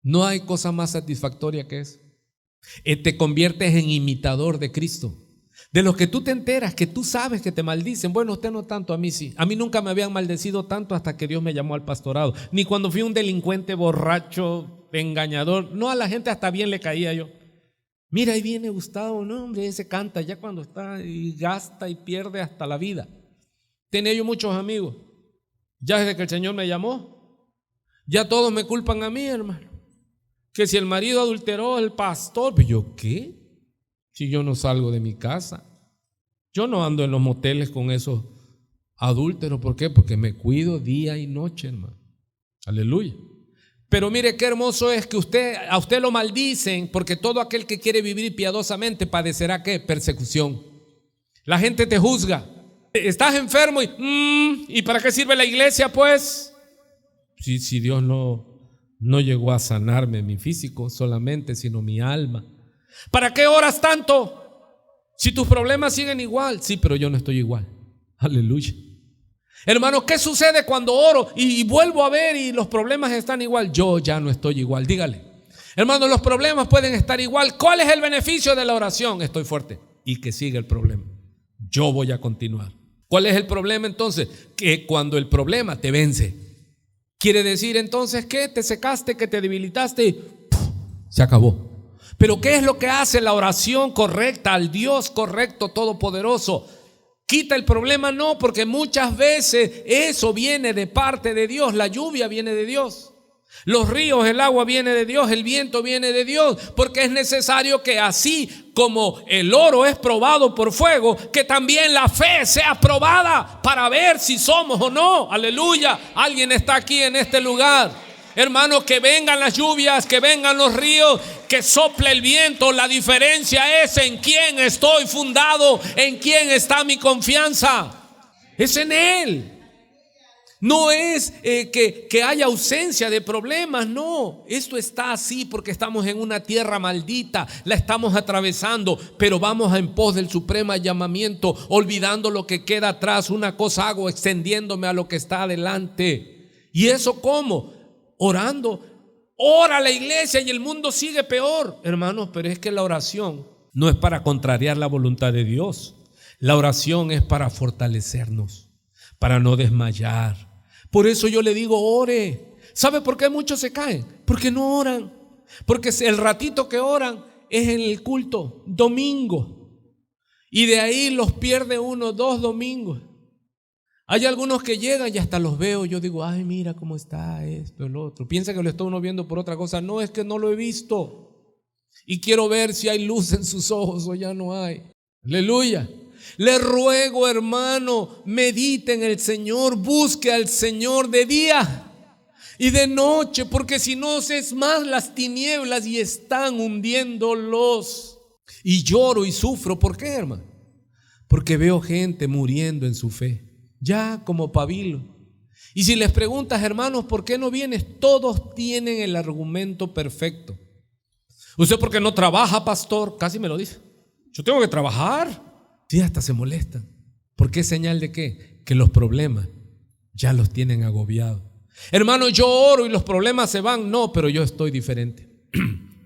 No hay cosa más satisfactoria que eso. Te conviertes en imitador de Cristo. De los que tú te enteras, que tú sabes que te maldicen. Bueno, usted no tanto, a mí sí. A mí nunca me habían maldecido tanto hasta que Dios me llamó al pastorado. Ni cuando fui un delincuente borracho, engañador. No, a la gente hasta bien le caía yo. Mira, ahí viene Gustavo, no hombre, ese canta ya cuando está y gasta y pierde hasta la vida. Tenía yo muchos amigos. Ya desde que el Señor me llamó, ya todos me culpan a mí, hermano. Que si el marido adulteró, el pastor. Pero yo, ¿qué? Si yo no salgo de mi casa. Yo no ando en los moteles con esos adúlteros. ¿Por qué? Porque me cuido día y noche, hermano. Aleluya. Pero mire qué hermoso es que a usted lo maldicen, porque todo aquel que quiere vivir piadosamente padecerá ¿qué? Persecución. La gente te juzga. Estás enfermo ¿y para qué sirve la iglesia pues? Si Dios no llegó a sanarme mi físico solamente, sino mi alma. ¿Para qué oras tanto? Si tus problemas siguen igual. Sí, pero yo no estoy igual. Aleluya. Hermano, ¿qué sucede cuando oro y vuelvo a ver y los problemas están igual? Yo ya no estoy igual. Dígale. Hermano, los problemas pueden estar igual. ¿Cuál es el beneficio de la oración? Estoy fuerte. Y que siga el problema. Yo voy a continuar. ¿Cuál es el problema entonces? Que cuando el problema te vence, quiere decir entonces que te secaste, que te debilitaste y se acabó. Pero ¿qué es lo que hace la oración correcta al Dios correcto, todopoderoso? ¿Quita el problema? No, porque muchas veces eso viene de parte de Dios. La lluvia viene de Dios. Los ríos, el agua viene de Dios, el viento viene de Dios, porque es necesario que así como el oro es probado por fuego, que también la fe sea probada para ver si somos o no. Aleluya. Alguien está aquí en este lugar. Hermano, que vengan las lluvias, que vengan los ríos, que sople el viento. La diferencia es en quién estoy fundado, en quién está mi confianza. Es en Él. No es que haya ausencia de problemas, no. Esto está así porque estamos en una tierra maldita, la estamos atravesando, pero vamos en pos del supremo llamamiento, olvidando lo que queda atrás. Una cosa hago, extendiéndome a lo que está adelante. ¿Y eso cómo? Orando. Ora la iglesia y el mundo sigue peor. Hermanos, pero es que la oración no es para contrariar la voluntad de Dios. La oración es para fortalecernos, para no desmayar. Por eso yo le digo, ore. ¿Sabe por qué muchos se caen? Porque no oran. Porque el ratito que oran es en el culto, domingo. Y de ahí los pierde uno, 2 domingos. Hay algunos que llegan y hasta los veo. Yo digo, ay, mira cómo está esto, el otro. Piensa que lo está uno viendo por otra cosa. No, es que no lo he visto. Y quiero ver si hay luz en sus ojos o ya no hay. Aleluya. Le ruego, hermano, medite en el Señor. Busque al Señor de día y de noche, porque si no es más las tinieblas y están hundiéndolos. Y lloro y sufro. ¿Por qué, hermano? Porque veo gente muriendo en su fe, ya como pabilo. Y si les preguntas, hermanos, ¿por qué no vienes? Todos tienen el argumento perfecto. ¿Usted por qué no trabaja, pastor? Casi me lo dice. Yo tengo que trabajar. Sí, hasta se molestan. ¿Por qué señal de qué? Que los problemas ya los tienen agobiados. Hermano, yo oro y los problemas se van. No, pero yo estoy diferente.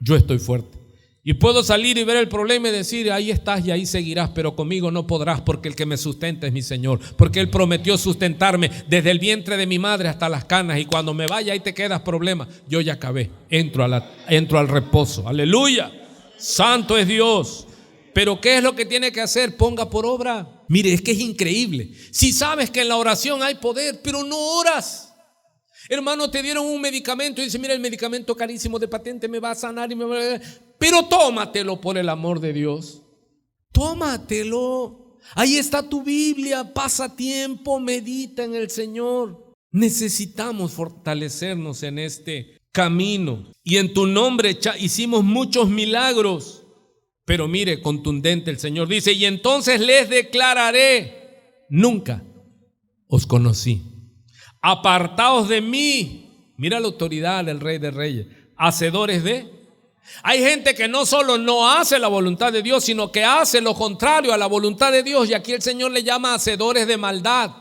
Yo estoy fuerte. Y puedo salir y ver el problema y decir, ahí estás y ahí seguirás, pero conmigo no podrás, porque el que me sustenta es mi Señor, porque Él prometió sustentarme desde el vientre de mi madre hasta las canas, y cuando me vaya ahí te quedas problema. Yo ya acabé, entro al reposo. Aleluya, santo es Dios. Pero ¿qué es lo que tiene que hacer? Ponga por obra. Mire, es que es increíble. Si sabes que en la oración hay poder, pero no oras. Hermano, te dieron un medicamento y dice, mira, el medicamento carísimo de patente me va a sanar y me va a... Pero tómatelo por el amor de Dios. Tómatelo. Ahí está tu Biblia. Pasa tiempo, medita en el Señor. Necesitamos fortalecernos en este camino. Y en tu nombre hicimos muchos milagros. Pero mire, contundente el Señor dice, y entonces les declararé, nunca os conocí. Apartaos de mí. Mira la autoridad del Rey de Reyes. Hacedores de... Hay gente que no solo no hace la voluntad de Dios, sino que hace lo contrario a la voluntad de Dios. Y aquí el Señor le llama hacedores de maldad.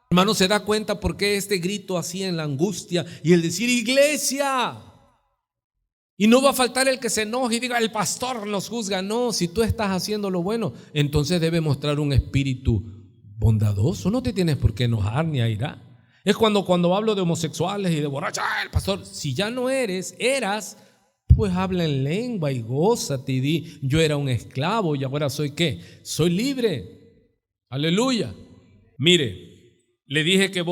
Hermano, ¿se da cuenta por qué este grito así en la angustia y el decir iglesia? Y no va a faltar el que se enoje y diga el pastor nos juzga. No, si tú estás haciendo lo bueno, entonces debe mostrar un espíritu bondadoso. No te tienes por qué enojar ni airar. Es cuando hablo de homosexuales y de borrachos, el pastor, si ya no eras, pues habla en lengua y gózate y di, yo era un esclavo y ahora soy ¿qué? Soy libre. Aleluya. Mire, le dije que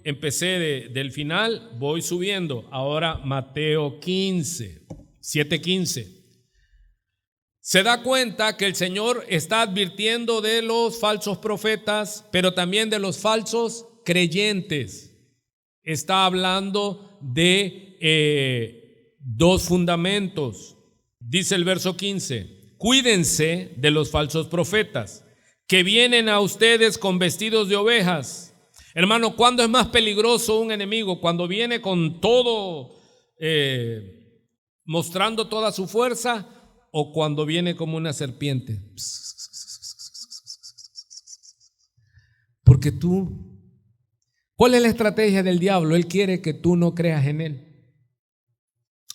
empecé del final, voy subiendo. Ahora Mateo 15, 7:15. Se da cuenta que el Señor está advirtiendo de los falsos profetas, pero también de los falsos creyentes. Está hablando de 2 fundamentos. Dice el verso 15: cuídense de los falsos profetas que vienen a ustedes con vestidos de ovejas. Hermano, ¿cuándo es más peligroso un enemigo? ¿Cuando viene con todo, mostrando toda su fuerza, o cuando viene como una serpiente? Porque ¿cuál es la estrategia del diablo? Él quiere que tú no creas en él.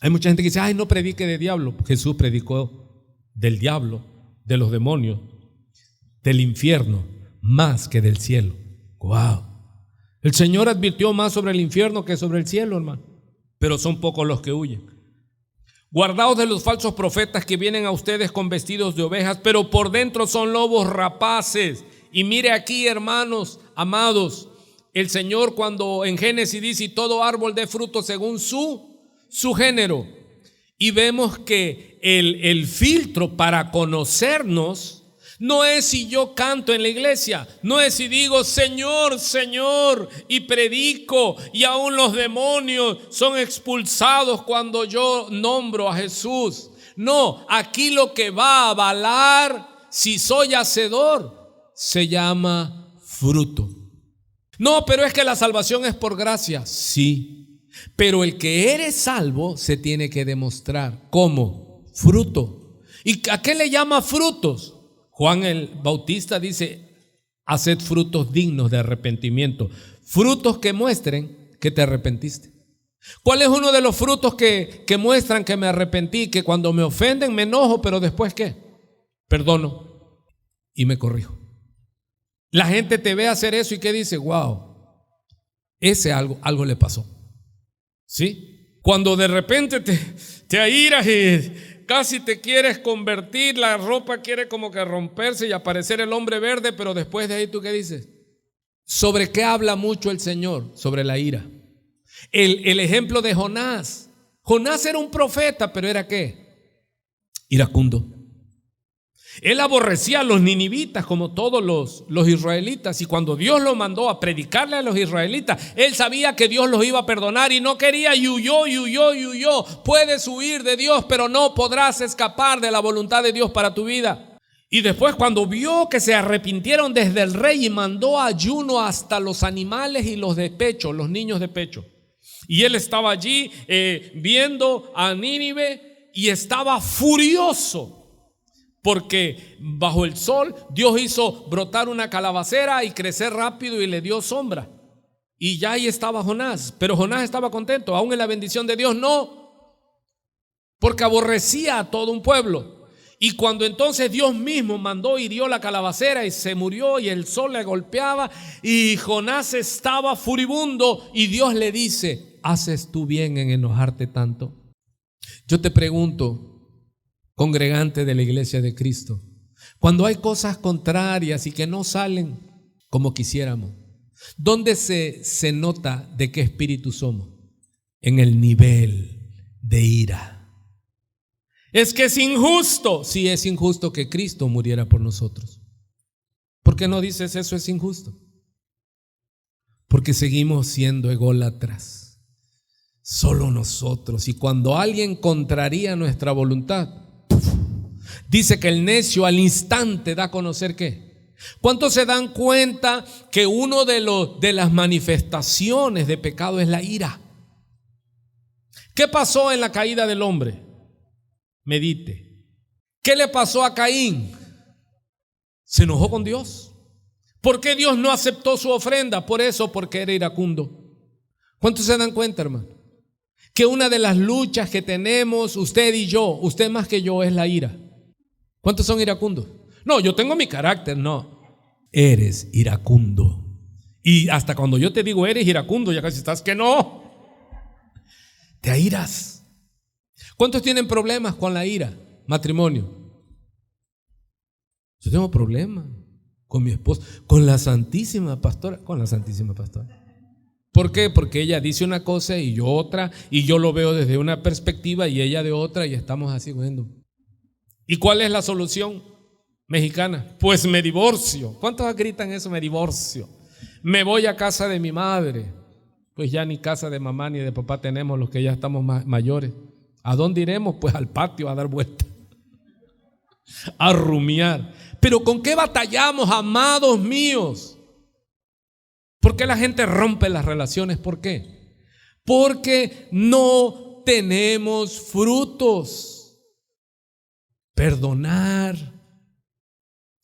Hay mucha gente que dice, ay, no predique de diablo. Jesús predicó del diablo, de los demonios, del infierno, más que del cielo. Wow. El Señor advirtió más sobre el infierno que sobre el cielo, hermano. Pero son pocos los que huyen. Guardaos de los falsos profetas que vienen a ustedes con vestidos de ovejas, pero por dentro son lobos rapaces. Y mire aquí, hermanos, amados, el Señor cuando en Génesis dice, y todo árbol dé fruto según su género. Y vemos que el filtro para conocernos no es si yo canto en la iglesia, no es si digo Señor, Señor y predico y aún los demonios son expulsados cuando yo nombro a Jesús. No, aquí lo que va a avalar si soy hacedor se llama fruto. No, pero es que la salvación es por gracia. Sí, pero el que eres salvo se tiene que demostrar como fruto. ¿Y a qué le llama frutos? Juan el Bautista dice, haced frutos dignos de arrepentimiento. Frutos que muestren que te arrepentiste? ¿Cuál es uno de los frutos que muestran que me arrepentí? Que cuando me ofenden me enojo, pero después ¿qué? Perdono y me corrijo. La gente te ve hacer eso y ¿qué dice? Wow, ese algo le pasó. ¿Sí? Cuando de repente te airas y casi te quieres convertir, la ropa quiere como que romperse y aparecer el hombre verde, pero después de ahí ¿tú qué dices? ¿Sobre qué habla mucho el Señor? Sobre la ira. El ejemplo de Jonás. Jonás era un profeta, pero ¿era qué? Iracundo. Él aborrecía a los ninivitas como todos los israelitas, y cuando Dios lo mandó a predicarle a los israelitas, él sabía que Dios los iba a perdonar y no quería, y huyó. Puedes huir de Dios, pero no podrás escapar de la voluntad de Dios para tu vida. Y después, cuando vio que se arrepintieron desde el rey, y mandó ayuno hasta los animales y los de pecho, los niños de pecho. Y él estaba allí viendo a Nínive y estaba furioso. Porque bajo el sol Dios hizo brotar una calabacera y crecer rápido y le dio sombra. Y ya ahí estaba Jonás. Pero Jonás estaba contento, aún en la bendición de Dios no. Porque aborrecía a todo un pueblo. Y cuando entonces Dios mismo mandó, hirió la calabacera y se murió y el sol le golpeaba y Jonás estaba furibundo, y Dios le dice: ¿haces tú bien en enojarte tanto? Yo te pregunto, congregante de la Iglesia de Cristo, cuando hay cosas contrarias y que no salen como quisiéramos, ¿dónde se nota de qué espíritu somos? En el nivel de ira. Es que es injusto. Sí, es injusto que Cristo muriera por nosotros. ¿Por qué no dices eso es injusto? Porque seguimos siendo ególatras, solo nosotros. Y cuando alguien contraría nuestra voluntad, dice que el necio al instante da a conocer ¿qué? ¿Cuántos se dan cuenta que uno de las manifestaciones de pecado es la ira? ¿Qué pasó en la caída del hombre? Medite. ¿Qué le pasó a Caín? Se enojó con Dios. ¿Por qué Dios no aceptó su ofrenda? Por eso, porque era iracundo. ¿Cuántos se dan cuenta, hermano? Que una de las luchas que tenemos usted y yo, usted más que yo, es la ira. ¿Cuántos son iracundos? No, yo tengo mi carácter. No, eres iracundo. Y hasta cuando yo te digo eres iracundo, ya casi estás que no. Te airas. ¿Cuántos tienen problemas con la ira? Matrimonio. Yo tengo problemas con mi esposa, con la Santísima Pastora. ¿Por qué? Porque ella dice una cosa y yo otra, y yo lo veo desde una perspectiva y ella de otra, y estamos así viendo. ¿Y cuál es la solución mexicana? Pues me divorcio. ¿Cuántos gritan eso? Me divorcio. Me voy a casa de mi madre. Pues ya ni casa de mamá ni de papá tenemos los que ya estamos mayores. ¿A dónde iremos? Pues al patio a dar vueltas, a rumiar. Pero ¿con qué batallamos, amados míos? ¿Por qué la gente rompe las relaciones? ¿Por qué? Porque no tenemos frutos. Perdonar.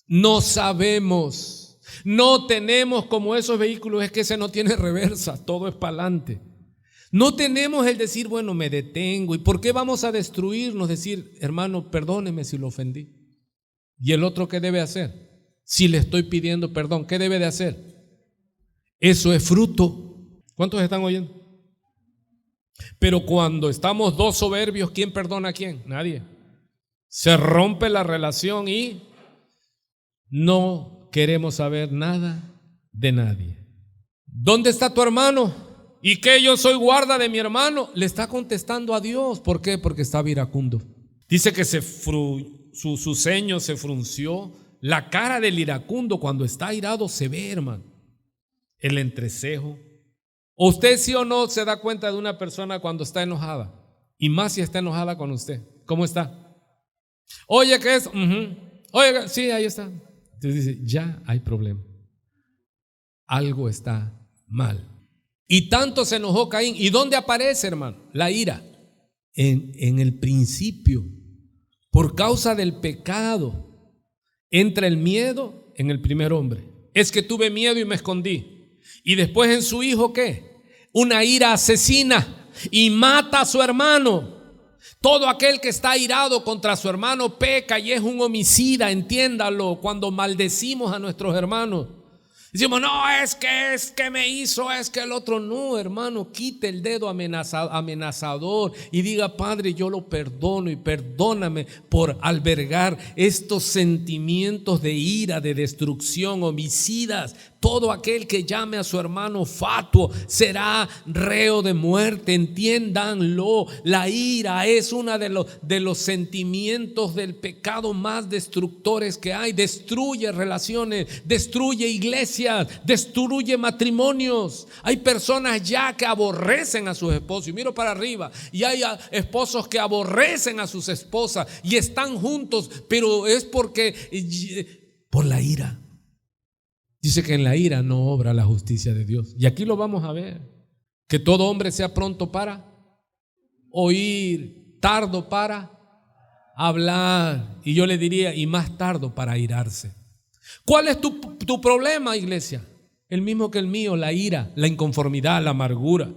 No sabemos. No tenemos como esos vehículos, es que ese no tiene reversa, todo es para adelante. No tenemos el decir, bueno, me detengo. ¿Y por qué vamos a destruirnos? Decir, hermano, perdóneme si lo ofendí. ¿Y el otro qué debe hacer? Si le estoy pidiendo perdón, ¿qué debe de hacer? Eso es fruto. ¿Cuántos están oyendo? Pero cuando estamos dos soberbios, ¿quién perdona a quién? Nadie. Se rompe la relación y no queremos saber nada de nadie. ¿Dónde está tu hermano? ¿Y qué? Yo soy guarda de mi hermano. Le está contestando a Dios. ¿Por qué? Porque estaba iracundo. Dice que su ceño se frunció. La cara del iracundo cuando está irado se ve, hermano. El entrecejo. ¿O usted sí o no se da cuenta de una persona cuando está enojada? Y más si está enojada con usted. ¿Cómo está? Oye, ¿qué es? Oye, sí, ahí está. Entonces dice, ya hay problema. Algo está mal. Y tanto se enojó Caín. ¿Y dónde aparece, hermano? La ira. En el principio. Por causa del pecado. Entra el miedo en el primer hombre. Es que tuve miedo y me escondí. Y después en su hijo, ¿qué? una ira asesina y mata a su hermano. Todo aquel que está airado contra su hermano peca y es un homicida, entiéndalo. Cuando maldecimos a nuestros hermanos, decimos, no, es que me hizo, es que el otro. No, hermano, quite el dedo amenazador y diga, Padre, yo lo perdono y perdóname por albergar estos sentimientos de ira, de destrucción, homicidas. Todo aquel que llame a su hermano fatuo será reo de muerte, entiéndanlo. La ira es uno de los sentimientos del pecado más destructores que hay. Destruye relaciones, destruye iglesias, destruye matrimonios. Hay personas ya que aborrecen a sus esposos, y miro para arriba, y hay esposos que aborrecen a sus esposas y están juntos, pero es por la ira. Dice que en la ira no obra la justicia de Dios. Y aquí lo vamos a ver. Que todo hombre sea pronto para oír, tardo para hablar. Y yo le diría, y más tardo para airarse. ¿Cuál es tu problema, iglesia? El mismo que el mío, la ira, la inconformidad, la amargura.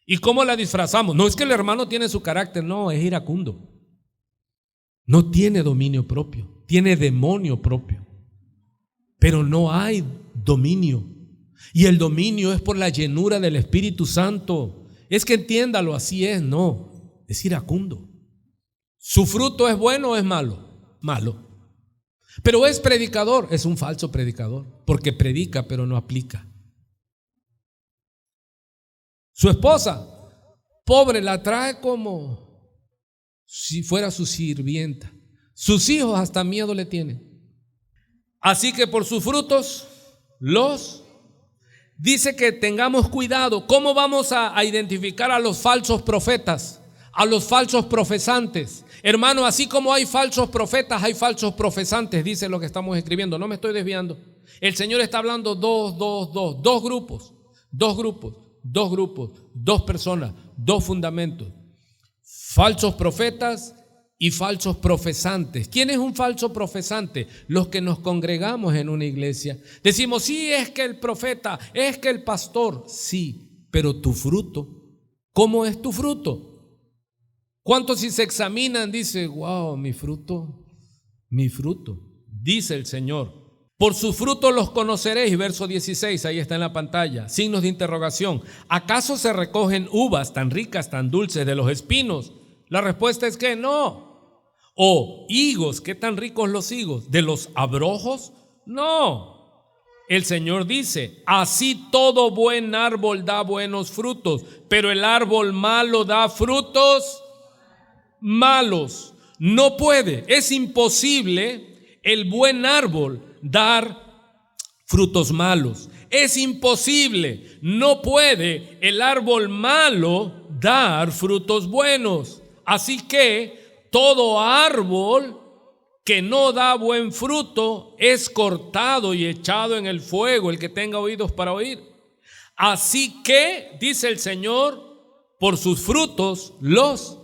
¿Y cómo la disfrazamos? No es que el hermano tiene su carácter, no, es iracundo. No tiene dominio propio, tiene demonio propio. Pero no hay dominio. Y el dominio es por la llenura del Espíritu Santo. Es que entiéndalo, así es, no. Es iracundo. ¿Su fruto es bueno o es malo? Malo. Pero es predicador, es un falso predicador, porque predica pero no aplica. Su esposa, pobre, la trae como si fuera su sirvienta. Sus hijos hasta miedo le tienen. Así que por sus frutos dice que tengamos cuidado. ¿Cómo vamos a identificar a los falsos profetas, a los falsos profesantes? Hermano, así como hay falsos profetas, hay falsos profesantes, dice lo que estamos escribiendo. No me estoy desviando. El Señor está hablando dos grupos, dos personas, dos fundamentos. Falsos profetas y falsos profesantes. ¿Quién es un falso profesante? Los que nos congregamos en una iglesia. Decimos, sí, es que el profeta, es que el pastor. Sí, pero tu fruto, ¿cómo es tu fruto? ¿Cuántos si se examinan dice, wow, mi fruto, dice el Señor? Por su fruto los conoceréis, verso 16, ahí está en la pantalla, signos de interrogación. ¿Acaso se recogen uvas tan ricas, tan dulces de los espinos? La respuesta es que no. ¿O higos? ¿Qué tan ricos los higos? ¿De los abrojos? No. El Señor dice, así todo buen árbol da buenos frutos, pero el árbol malo da frutos malos. No puede, es imposible el buen árbol dar frutos malos. Es imposible, no puede el árbol malo dar frutos buenos. Así que todo árbol que no da buen fruto es cortado y echado en el fuego. El que tenga oídos para oír. Así que, dice el Señor, por sus frutos los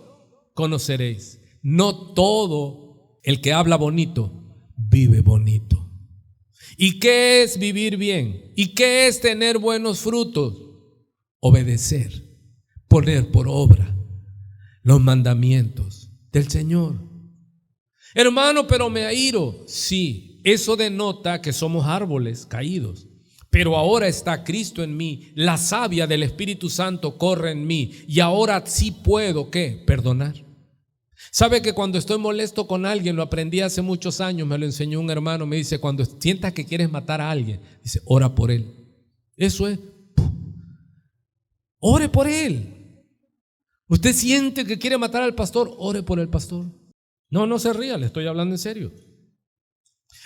conoceréis. No todo el que habla bonito vive bonito. ¿Y qué es vivir bien? ¿Y qué es tener buenos frutos? Obedecer, poner por obra los mandamientos del Señor. Hermano, pero me airo. Sí, eso denota que somos árboles caídos. Pero ahora está Cristo en mí, la savia del Espíritu Santo corre en mí y ahora sí puedo, ¿qué? Perdonar. ¿Sabe que cuando estoy molesto con alguien, lo aprendí hace muchos años, me lo enseñó un hermano, me dice, cuando sientas que quieres matar a alguien, dice, ora por él. Eso es, ore por él. Usted siente que quiere matar al pastor, ore por el pastor. No se ría, le estoy hablando en serio.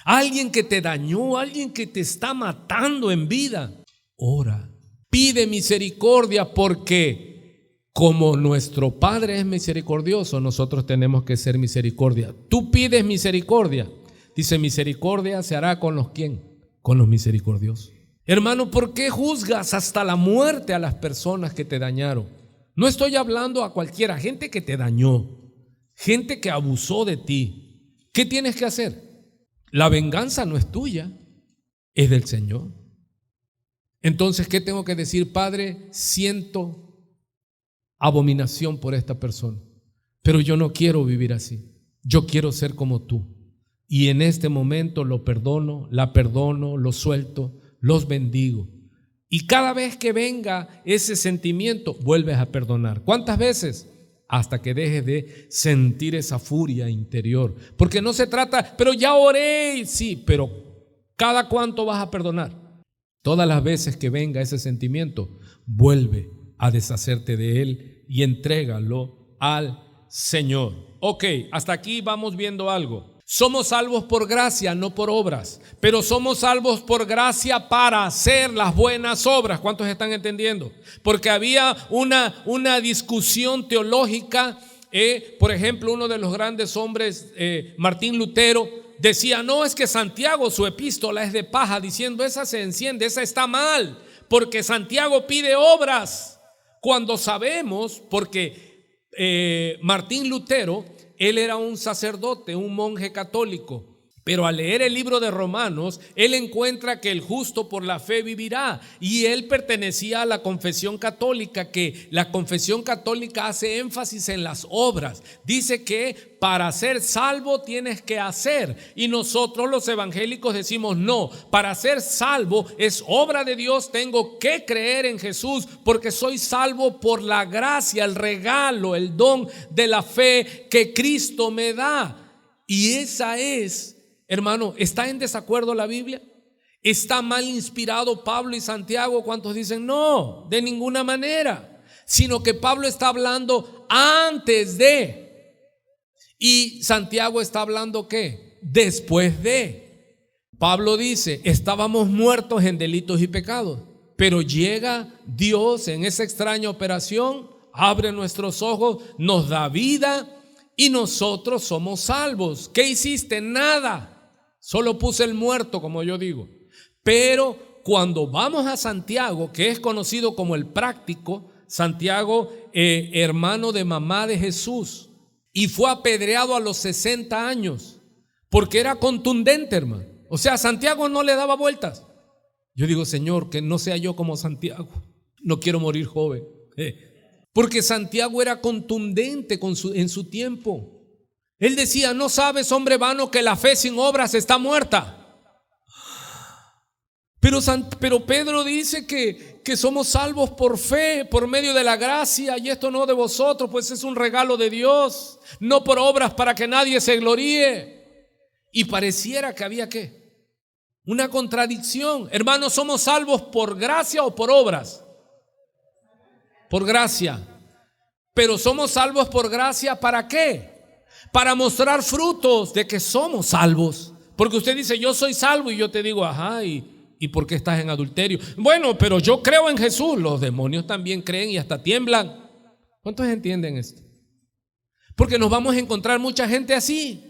Alguien que te dañó, alguien que te está matando en vida, ora. Pide misericordia porque como nuestro Padre es misericordioso, nosotros tenemos que ser misericordia. Tú pides misericordia. Dice, misericordia se hará con los ¿quién? Con los misericordiosos. Hermano, ¿por qué juzgas hasta la muerte a las personas que te dañaron? No estoy hablando a cualquiera, gente que te dañó, gente que abusó de ti. ¿Qué tienes que hacer? La venganza no es tuya, es del Señor. Entonces, ¿qué tengo que decir? Padre, siento abominación por esta persona, pero yo no quiero vivir así. Yo quiero ser como tú. Y en este momento lo perdono, la perdono, lo suelto, los bendigo. Y cada vez que venga ese sentimiento, vuelves a perdonar. ¿Cuántas veces? Hasta que dejes de sentir esa furia interior. Porque no se trata, pero ya oré, sí, pero ¿cada cuánto vas a perdonar? Todas las veces que venga ese sentimiento, vuelve a deshacerte de él y entrégalo al Señor. Ok, hasta aquí vamos viendo algo. Somos salvos por gracia, no por obras, pero somos salvos por gracia para hacer las buenas obras. ¿Cuántos están entendiendo? Porque había una discusión teológica. Por ejemplo, uno de los grandes hombres, Martín Lutero, decía, no, es que Santiago, su epístola es de paja, diciendo, esa se enciende, esa está mal, porque Santiago pide obras, cuando sabemos, porque Martín Lutero, él era un sacerdote, un monje católico, pero al leer el libro de Romanos, él encuentra que el justo por la fe vivirá, y él pertenecía a la confesión católica, que la confesión católica hace énfasis en las obras. Dice que para ser salvo tienes que hacer, y nosotros los evangélicos decimos no, para ser salvo es obra de Dios, tengo que creer en Jesús porque soy salvo por la gracia, el regalo, el don de la fe que Cristo me da. Y esa es, hermano, ¿está en desacuerdo la Biblia? ¿Está mal inspirado Pablo y Santiago? ¿Cuántos dicen no? De ninguna manera, sino que Pablo está hablando antes de, y Santiago está hablando ¿qué? Después de. Pablo dice, estábamos muertos en delitos y pecados, pero llega Dios en esa extraña operación, abre nuestros ojos, nos da vida y nosotros somos salvos. ¿Qué hiciste? Nada. Solo puse el muerto, como yo digo. Pero cuando vamos a Santiago, que es conocido como el práctico, Santiago, hermano de mamá de Jesús, y fue apedreado a los 60 años, porque era contundente, hermano. O sea, Santiago no le daba vueltas. Yo digo, Señor, que no sea yo como Santiago. No quiero morir joven. Porque Santiago era contundente en su tiempo. Él decía, no sabes, hombre vano, que la fe sin obras está muerta. Pero Pedro dice que somos salvos por fe, por medio de la gracia, y esto no de vosotros, pues es un regalo de Dios, no por obras para que nadie se gloríe. Y pareciera que había ¿qué? Una contradicción. Hermanos, ¿somos salvos por gracia o por obras? Por gracia. Pero somos salvos por gracia, ¿para qué? Para mostrar frutos de que somos salvos. Porque usted dice, yo soy salvo, y yo te digo, ajá, ¿y por qué estás en adulterio? Bueno, pero yo creo en Jesús. Los demonios también creen y hasta tiemblan. ¿Cuántos entienden esto? Porque nos vamos a encontrar mucha gente así.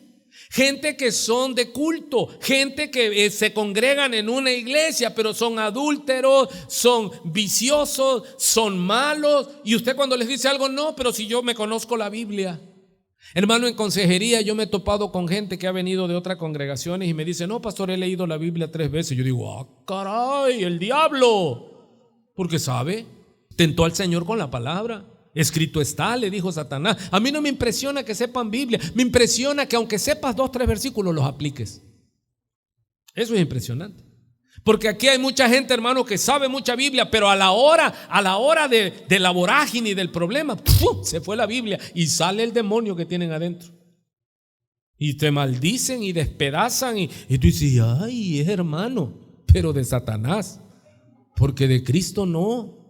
Gente que son de culto, gente que se congregan en una iglesia, pero son adúlteros, son viciosos, son malos. Y usted cuando les dice algo, no, pero si yo me conozco la Biblia. Hermano, en consejería yo me he topado con gente que ha venido de otras congregaciones y me dice, no, pastor, he leído la Biblia 3 veces. Yo digo, ah, caray, el diablo. Porque sabe, tentó al Señor con la palabra. Escrito está, le dijo Satanás. A mí no me impresiona que sepan Biblia, me impresiona que aunque sepas 2, 3 versículos los apliques. Eso es impresionante. Porque aquí hay mucha gente, hermano, que sabe mucha Biblia, pero a la hora de la vorágine y del problema, ¡pum!, se fue la Biblia y sale el demonio que tienen adentro. Y te maldicen y despedazan y tú dices, ay, es hermano, pero de Satanás, porque de Cristo no.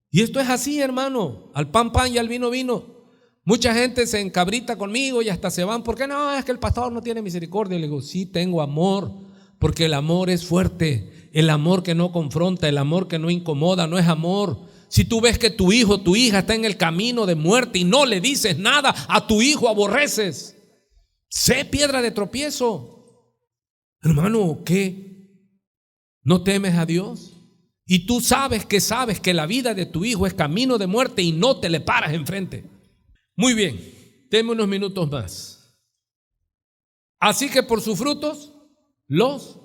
Y esto es así, hermano, al pan pan y al vino vino. Mucha gente se encabrita conmigo y hasta se van, ¿por qué no? Es que el pastor no tiene misericordia. Le digo, sí, tengo amor, porque el amor es fuerte, el amor que no confronta, el amor que no incomoda, no es amor. Si tú ves que tu hijo, tu hija está en el camino de muerte y no le dices nada, a tu hijo aborreces, sé piedra de tropiezo. Hermano, ¿qué? ¿No temes a Dios? Y tú sabes que la vida de tu hijo es camino de muerte y no te le paras enfrente. Muy bien, deme unos minutos más. Así que por sus frutos los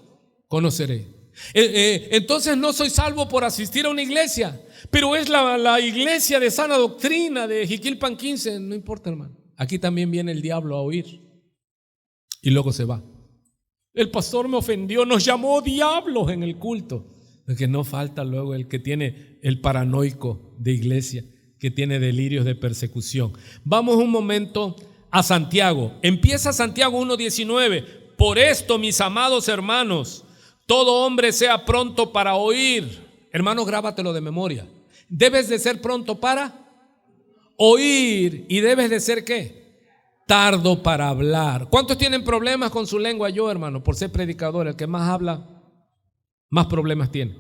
conoceré. Entonces no soy salvo por asistir a una iglesia, pero es la iglesia de sana doctrina de Jiquilpan 15. No importa, hermano. Aquí también viene el diablo a oír y luego se va. El pastor me ofendió, nos llamó diablos en el culto. Porque no falta luego el que tiene el paranoico de iglesia, que tiene delirios de persecución. Vamos un momento a Santiago. Empieza Santiago 1:19. Por esto, mis amados hermanos, todo hombre sea pronto para oír. Hermano, grábatelo de memoria. Debes de ser pronto para oír y debes de ser ¿qué? Tardo para hablar. ¿Cuántos tienen problemas con su lengua? Yo, hermano, por ser predicador, el que más habla, más problemas tiene.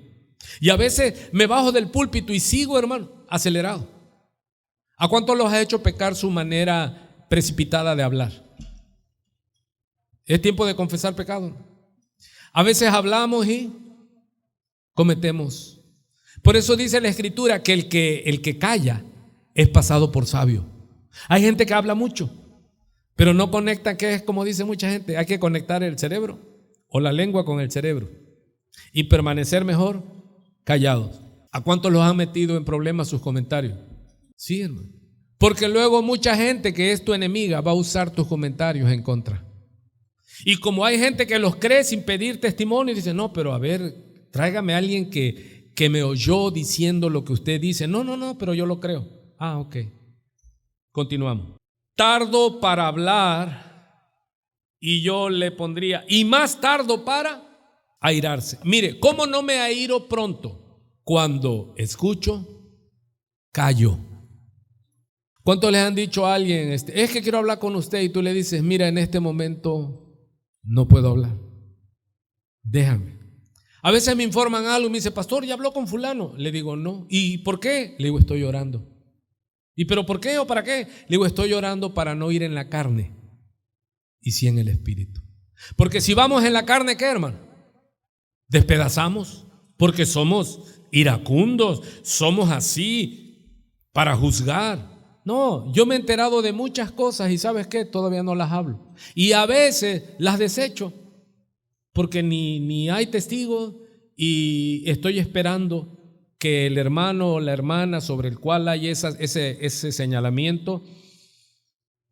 Y a veces me bajo del púlpito y sigo, hermano, acelerado. ¿A cuántos los ha hecho pecar su manera precipitada de hablar? Es tiempo de confesar pecado. A veces hablamos y cometemos. Por eso dice la Escritura que el que calla es pasado por sabio. Hay gente que habla mucho, pero no conecta, que es como dice mucha gente, hay que conectar el cerebro o la lengua con el cerebro y permanecer mejor callados. ¿A cuántos los han metido en problemas sus comentarios? Sí, hermano. Porque luego mucha gente que es tu enemiga va a usar tus comentarios en contra. Y como hay gente que los cree sin pedir testimonio, dice, no, pero a ver, tráigame a alguien que me oyó diciendo lo que usted dice. No, pero yo lo creo. Ah, ok. Continuamos. Tardo para hablar, y yo le pondría, y más tardo para airarse. Mire, ¿cómo no me airo pronto? Cuando escucho, callo. ¿Cuántos les han dicho a alguien, es que quiero hablar con usted, y tú le dices, mira, en este momento no puedo hablar, déjame? A veces me informan algo y me dice, pastor, ¿ya habló con fulano? Le digo, no. ¿Y por qué? Le digo, estoy llorando. ¿Y pero por qué o para qué? Le digo, estoy llorando para no ir en la carne, y sí en el espíritu. Porque si vamos en la carne, ¿qué, hermano? Despedazamos, porque somos iracundos, somos así para juzgar. No, yo me he enterado de muchas cosas y ¿sabes qué? Todavía no las hablo. Y a veces las desecho porque ni hay testigos y estoy esperando que el hermano o la hermana sobre el cual hay ese señalamiento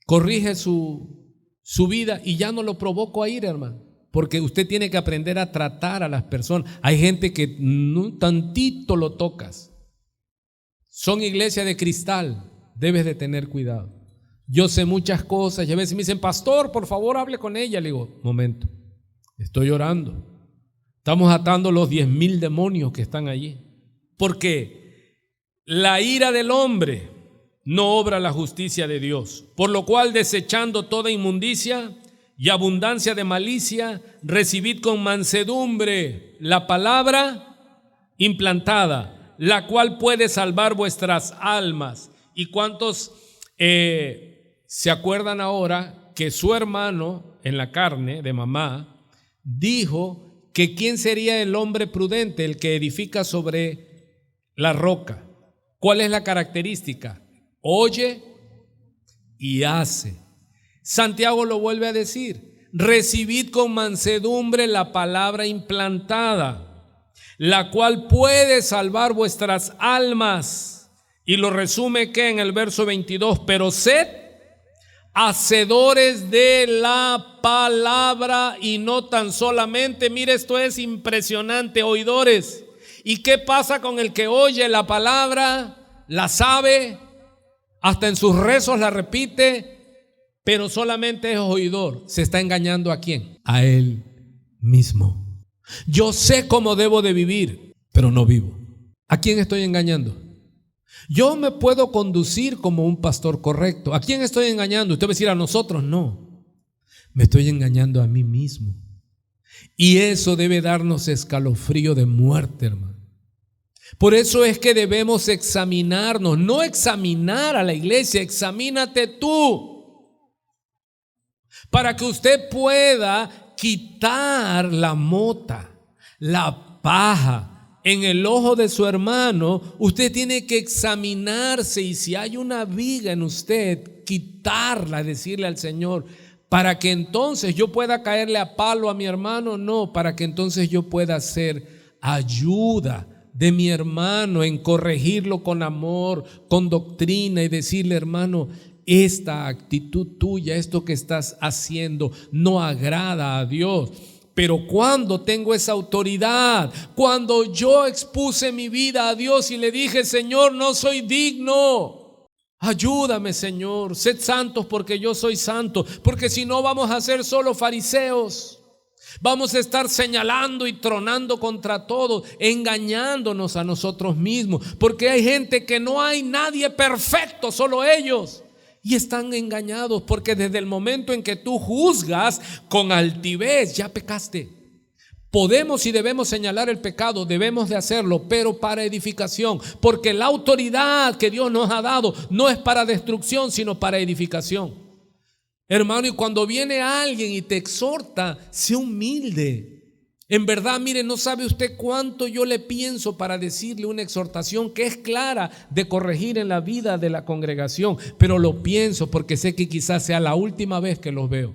corrige su vida y ya no lo provoco a ir, hermano. Porque usted tiene que aprender a tratar a las personas. Hay gente que no, tantito lo tocas. Son iglesias de cristal. Debes de tener cuidado. Yo sé muchas cosas y a veces me dicen, pastor, por favor hable con ella. Le digo, momento, estoy orando. Estamos atando los 10,000 demonios que están allí. Porque la ira del hombre no obra la justicia de Dios. Por lo cual, desechando toda inmundicia y abundancia de malicia, recibid con mansedumbre la palabra implantada, la cual puede salvar vuestras almas. ¿Y cuántos se acuerdan ahora que su hermano en la carne de mamá dijo que quién sería el hombre prudente, el que edifica sobre la roca? ¿Cuál es la característica? Oye y hace. Santiago lo vuelve a decir, recibid con mansedumbre la palabra implantada, la cual puede salvar vuestras almas. Y lo resume que en el verso 22, pero sed hacedores de la palabra y no tan solamente, mire, esto es impresionante, oidores. ¿Y qué pasa con el que oye la palabra, la sabe, hasta en sus rezos la repite, pero solamente es oidor? Se está engañando ¿a quién? A él mismo. Yo sé cómo debo de vivir, pero no vivo. ¿A quién estoy engañando? Yo me puedo conducir como un pastor correcto. ¿A quién estoy engañando? Usted va a decir, a nosotros. No, me estoy engañando a mí mismo. Y eso debe darnos escalofrío de muerte, hermano. Por eso es que debemos examinarnos, no examinar a la iglesia, examínate tú, para que usted pueda quitar la mota, la paja en el ojo de su hermano. Usted tiene que examinarse, y si hay una viga en usted, quitarla, decirle al Señor, para que entonces yo pueda caerle a palo a mi hermano. No, para que entonces yo pueda ser ayuda de mi hermano en corregirlo con amor, con doctrina y decirle: hermano, esta actitud tuya, esto que estás haciendo no agrada a Dios. Pero cuando tengo esa autoridad, cuando yo expuse mi vida a Dios y le dije: Señor, no soy digno, ayúdame, Señor, sed santos porque yo soy santo, porque si no vamos a ser solo fariseos, vamos a estar señalando y tronando contra todos, engañándonos a nosotros mismos, porque hay gente que no hay nadie perfecto, solo ellos. Y están engañados porque desde el momento en que tú juzgas con altivez, ya pecaste. Podemos y debemos señalar el pecado, debemos de hacerlo, pero para edificación, porque la autoridad que Dios nos ha dado no es para destrucción, sino para edificación. Hermano, y cuando viene alguien y te exhorta, sé humilde. En verdad, mire, no sabe usted cuánto yo le pienso para decirle una exhortación que es clara de corregir en la vida de la congregación, pero lo pienso porque sé que quizás sea la última vez que los veo.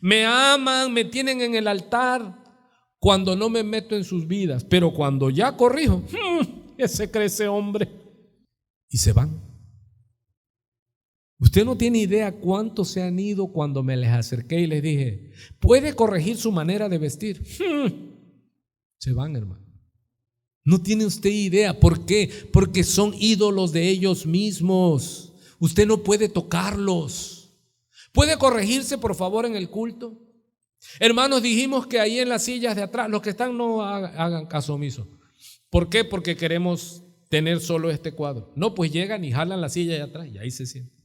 Me aman, me tienen en el altar cuando no me meto en sus vidas, pero cuando ya corrijo, ese crece hombre, y se van. Usted no tiene idea cuántos se han ido cuando me les acerqué y les dije: ¿puede corregir su manera de vestir? Se van, hermano. No tiene usted idea. ¿Por qué? Porque son ídolos de ellos mismos. Usted no puede tocarlos. ¿Puede corregirse, por favor, en el culto? Hermanos, dijimos que ahí en las sillas de atrás, los que están no hagan caso omiso. ¿Por qué? Porque queremos tener solo este cuadro. No, pues llegan y jalan la silla de atrás y ahí se sientan.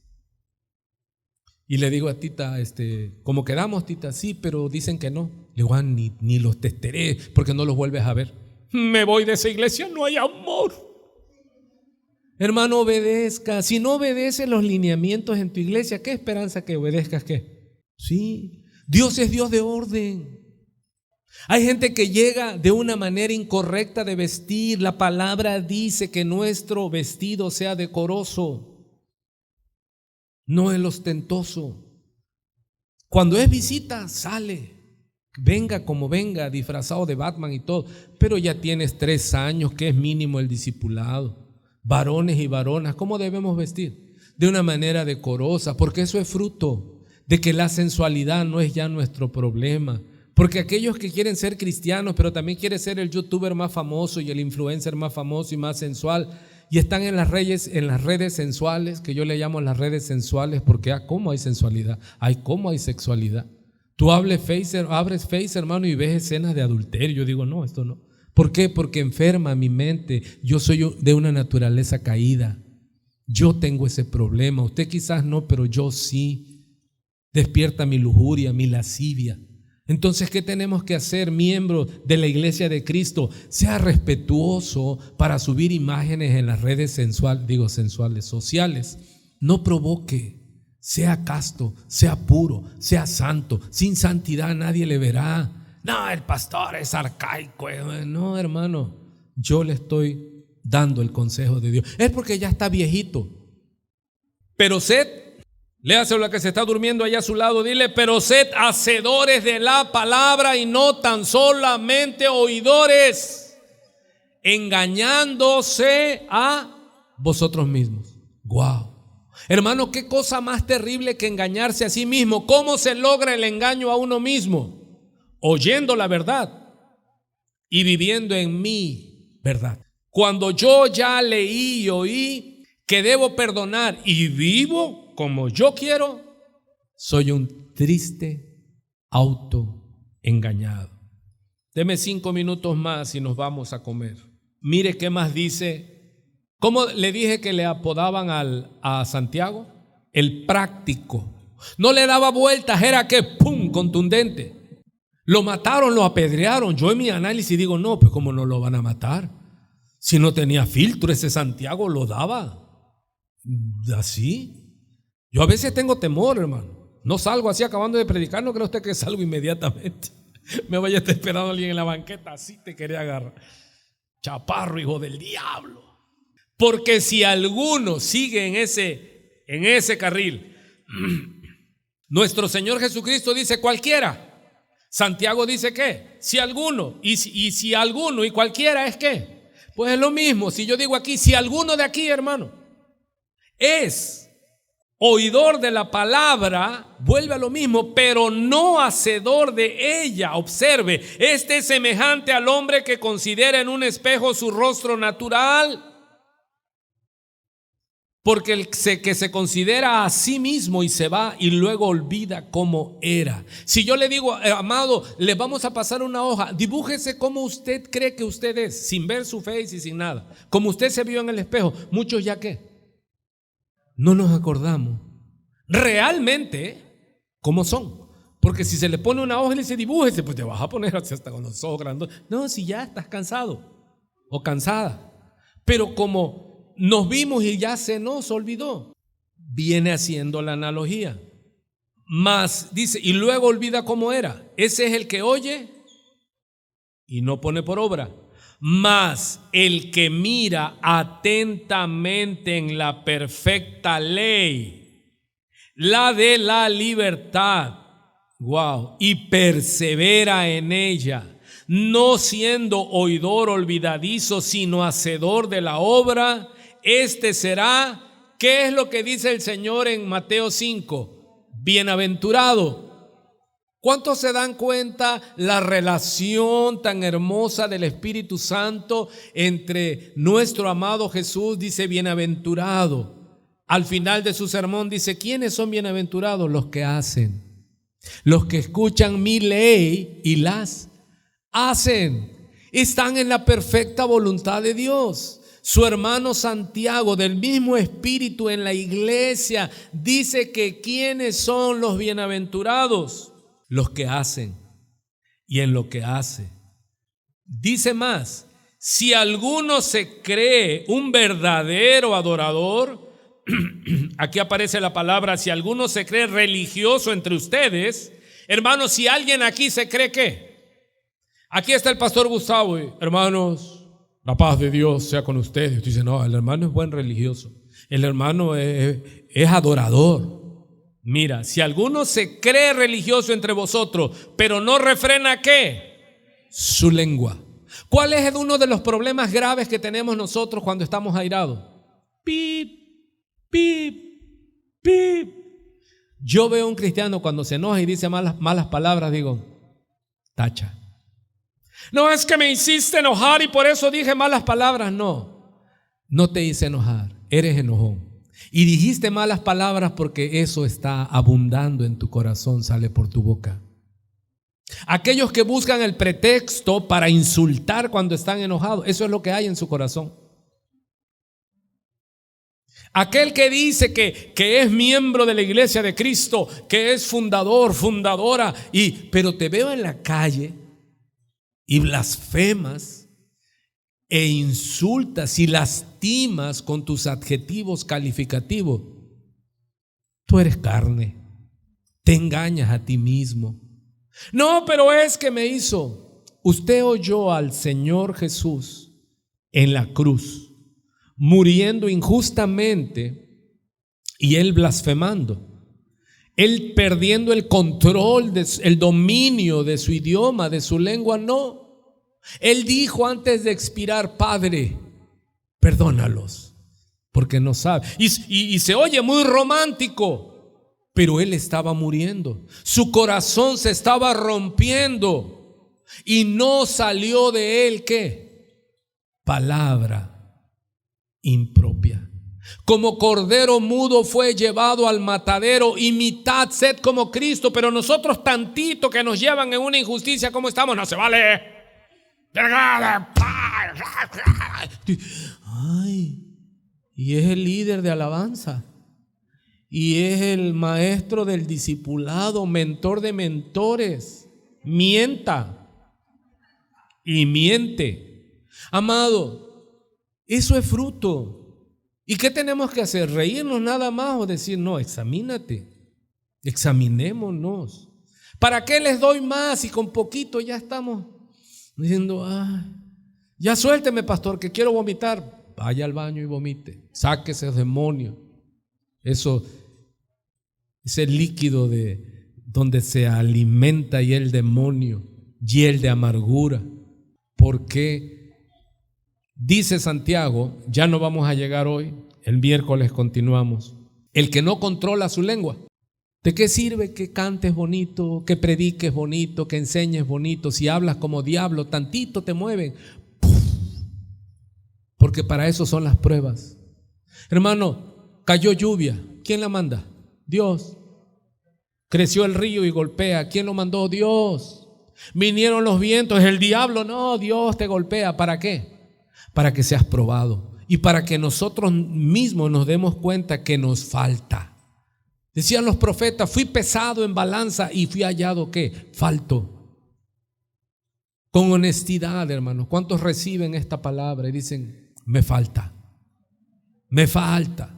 Y le digo a Tita, ¿cómo quedamos, Tita? Sí, pero dicen que no. Le digo: ni los testaré porque no los vuelves a ver. Me voy de esa iglesia, no hay amor. Hermano, obedezca. Si no obedeces los lineamientos en tu iglesia, ¿qué esperanza que obedezcas qué? Sí, Dios es Dios de orden. Hay gente que llega de una manera incorrecta de vestir. La palabra dice que nuestro vestido sea decoroso, no el ostentoso. Cuando es visita, sale, venga como venga, disfrazado de Batman y todo, pero ya tienes 3 años, que es mínimo el discipulado. Varones y varonas, ¿cómo debemos vestir? De una manera decorosa, porque eso es fruto de que la sensualidad no es ya nuestro problema. Porque aquellos que quieren ser cristianos, pero también quieren ser el youtuber más famoso y el influencer más famoso y más sensual, y están en las redes sensuales, que yo le llamo las redes sensuales, porque ¿cómo hay sensualidad? ¿Cómo hay sexualidad? Tú abres Face, hermano, y ves escenas de adulterio. Yo digo: no, esto no. ¿Por qué? Porque enferma mi mente. Yo soy de una naturaleza caída. Yo tengo ese problema. Usted quizás no, pero yo sí. Despierta mi lujuria, mi lascivia. Entonces, ¿qué tenemos que hacer, miembros de la iglesia de Cristo? Sea respetuoso para subir imágenes en las redes sensuales, sociales. No provoque. Sea casto, sea puro, sea santo. Sin santidad nadie le verá. No, el pastor es arcaico. No, hermano, yo le estoy dando el consejo de Dios. Es porque ya está viejito. Pero léase la que se está durmiendo allá a su lado, dile: pero sed hacedores de la palabra y no tan solamente oidores, engañándose a vosotros mismos. Wow. Hermano, qué cosa más terrible que engañarse a sí mismo. ¿Cómo se logra el engaño a uno mismo? Oyendo la verdad y viviendo en mi verdad. Cuando yo ya leí y oí que debo perdonar y vivo como yo quiero, soy un triste autoengañado. Deme 5 minutos más y nos vamos a comer. Mire qué más dice. ¿Cómo le dije que le apodaban a Santiago? El práctico. No le daba vueltas, era que ¡pum!, contundente. Lo mataron, lo apedrearon. Yo en mi análisis digo: no, pues ¿cómo no lo van a matar? Si no tenía filtro, ese Santiago lo daba así. Yo a veces tengo temor, hermano. No salgo así acabando de predicar. No cree usted que salgo inmediatamente. Me vaya a estar esperando alguien en la banqueta, así te quería agarrar. Chaparro, hijo del diablo. Porque si alguno sigue en ese carril, nuestro Señor Jesucristo dice: cualquiera, Santiago dice que si alguno, y si alguno y cualquiera es que, pues es lo mismo. Si yo digo aquí, si alguno de aquí, hermano, es oidor de la palabra, vuelve a lo mismo, pero no hacedor de ella. Observe, este es semejante al hombre que considera en un espejo su rostro natural, porque el que se considera a sí mismo y se va y luego olvida cómo era. Si yo le digo, amado, le vamos a pasar una hoja, dibújese cómo usted cree que usted es, sin ver su face y sin nada, como usted se vio en el espejo. Muchos ya que no nos acordamos realmente cómo son, porque si se le pone una hoja y le dice dibújese, pues te vas a poner así hasta con los ojos grandes. No, si ya estás cansado o cansada, pero como nos vimos y ya se nos olvidó, viene haciendo la analogía. Mas dice, y luego olvida cómo era. Ese es el que oye y no pone por obra. Mas el que mira atentamente en la perfecta ley, la de la libertad, y persevera en ella, no siendo oidor olvidadizo, sino hacedor de la obra, este será, ¿qué es lo que dice el Señor en Mateo 5? Bienaventurado. ¿Cuántos se dan cuenta la relación tan hermosa del Espíritu Santo entre nuestro amado Jesús? Dice bienaventurado. Al final de su sermón dice, ¿quiénes son bienaventurados? Los que hacen, los que escuchan mi ley y las hacen. Están en la perfecta voluntad de Dios. Su hermano Santiago, del mismo espíritu en la iglesia, dice que ¿quiénes son los bienaventurados? Los que hacen y en lo que hace. Dice más, si alguno se cree un verdadero adorador, aquí aparece la palabra, si alguno se cree religioso entre ustedes, hermanos, si alguien aquí se cree ¿qué? Aquí está el pastor Gustavo y, hermanos, la paz de Dios sea con ustedes. Usted dice, no, el hermano es buen religioso, el hermano es adorador. Mira, si alguno se cree religioso entre vosotros, pero no refrena ¿qué? Su lengua. ¿Cuál es uno de los problemas graves que tenemos nosotros cuando estamos airados? Pip, pip, pip. Yo veo a un cristiano cuando se enoja y dice malas palabras, digo, tacha. No es que me hiciste enojar y por eso dije malas palabras. No te hice enojar, eres enojón. Y dijiste malas palabras porque eso está abundando en tu corazón, sale por tu boca. Aquellos que buscan el pretexto para insultar cuando están enojados, eso es lo que hay en su corazón. Aquel que dice que es miembro de la iglesia de Cristo, que es fundadora, pero te veo en la calle y blasfemas e insultas y lastimas con tus adjetivos calificativos, tú eres carne, te engañas a ti mismo. No, pero es que me hizo. Usted oyó al Señor Jesús en la cruz, muriendo injustamente y él blasfemando, él perdiendo el control, el dominio de su idioma, de su lengua. No. Él dijo antes de expirar, Padre, perdónalos, porque no saben. Y se oye muy romántico, pero él estaba muriendo. Su corazón se estaba rompiendo y no salió de él, ¿qué? Palabra impropia. Como cordero mudo fue llevado al matadero, imitad, sed como Cristo. Pero nosotros tantito que nos llevan en una injusticia, ¿cómo estamos? No se vale. Ay, y es el líder de alabanza y es el maestro del discipulado, mentor de mentores. Mienta y miente. Amado, eso es fruto. ¿Y qué tenemos que hacer? ¿Reírnos nada más o decir no? Examínate, examinémonos. ¿Para qué les doy más y con poquito ya estamos diciendo, ya suélteme, pastor, que quiero vomitar? Vaya al baño y vomite, sáquese ese demonio, ese líquido de donde se alimenta y el demonio, hiel de amargura. Porque dice Santiago, ya no vamos a llegar hoy, el miércoles continuamos, el que no controla su lengua. ¿De qué sirve que cantes bonito, que prediques bonito, que enseñes bonito? Si hablas como diablo, tantito te mueven. ¡Puf! Porque para eso son las pruebas. Hermano, cayó lluvia. ¿Quién la manda? Dios. Creció el río y golpea. ¿Quién lo mandó? Dios. Vinieron los vientos. ¿El diablo? No, Dios te golpea. ¿Para qué? Para que seas probado y para que nosotros mismos nos demos cuenta que nos falta. Decían los profetas, fui pesado en balanza y fui hallado, ¿qué? Falto. Con honestidad, hermanos. ¿Cuántos reciben esta palabra y dicen, me falta? Me falta.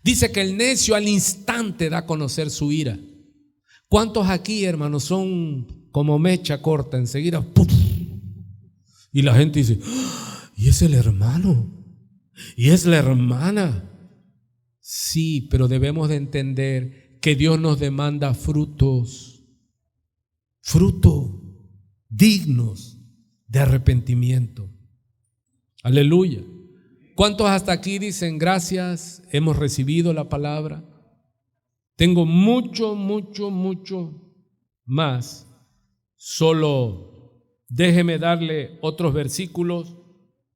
Dice que el necio al instante da a conocer su ira. ¿Cuántos aquí, hermanos, son como mecha corta? Enseguida, ¡pum! Y la gente dice, ¿y es el hermano? ¿Y es la hermana? Sí, pero debemos de entender que Dios nos demanda frutos dignos de arrepentimiento. Aleluya. ¿Cuántos hasta aquí dicen gracias? Hemos recibido la palabra. Tengo mucho más. Solo déjeme darle otros versículos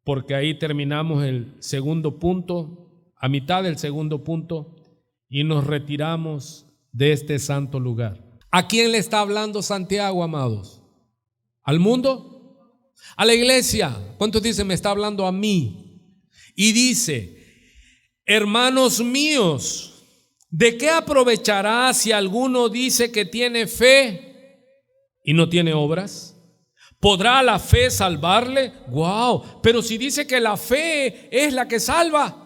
porque ahí terminamos el segundo punto. A mitad del segundo punto y nos retiramos de este santo lugar. ¿A quién le está hablando Santiago, amados? ¿Al mundo? ¿A la iglesia? ¿Cuántos dicen me está hablando a mí? Y dice, hermanos míos, ¿de qué aprovechará si alguno dice que tiene fe y no tiene obras? ¿Podrá la fe salvarle? ¡Wow! Pero si dice que la fe es la que salva.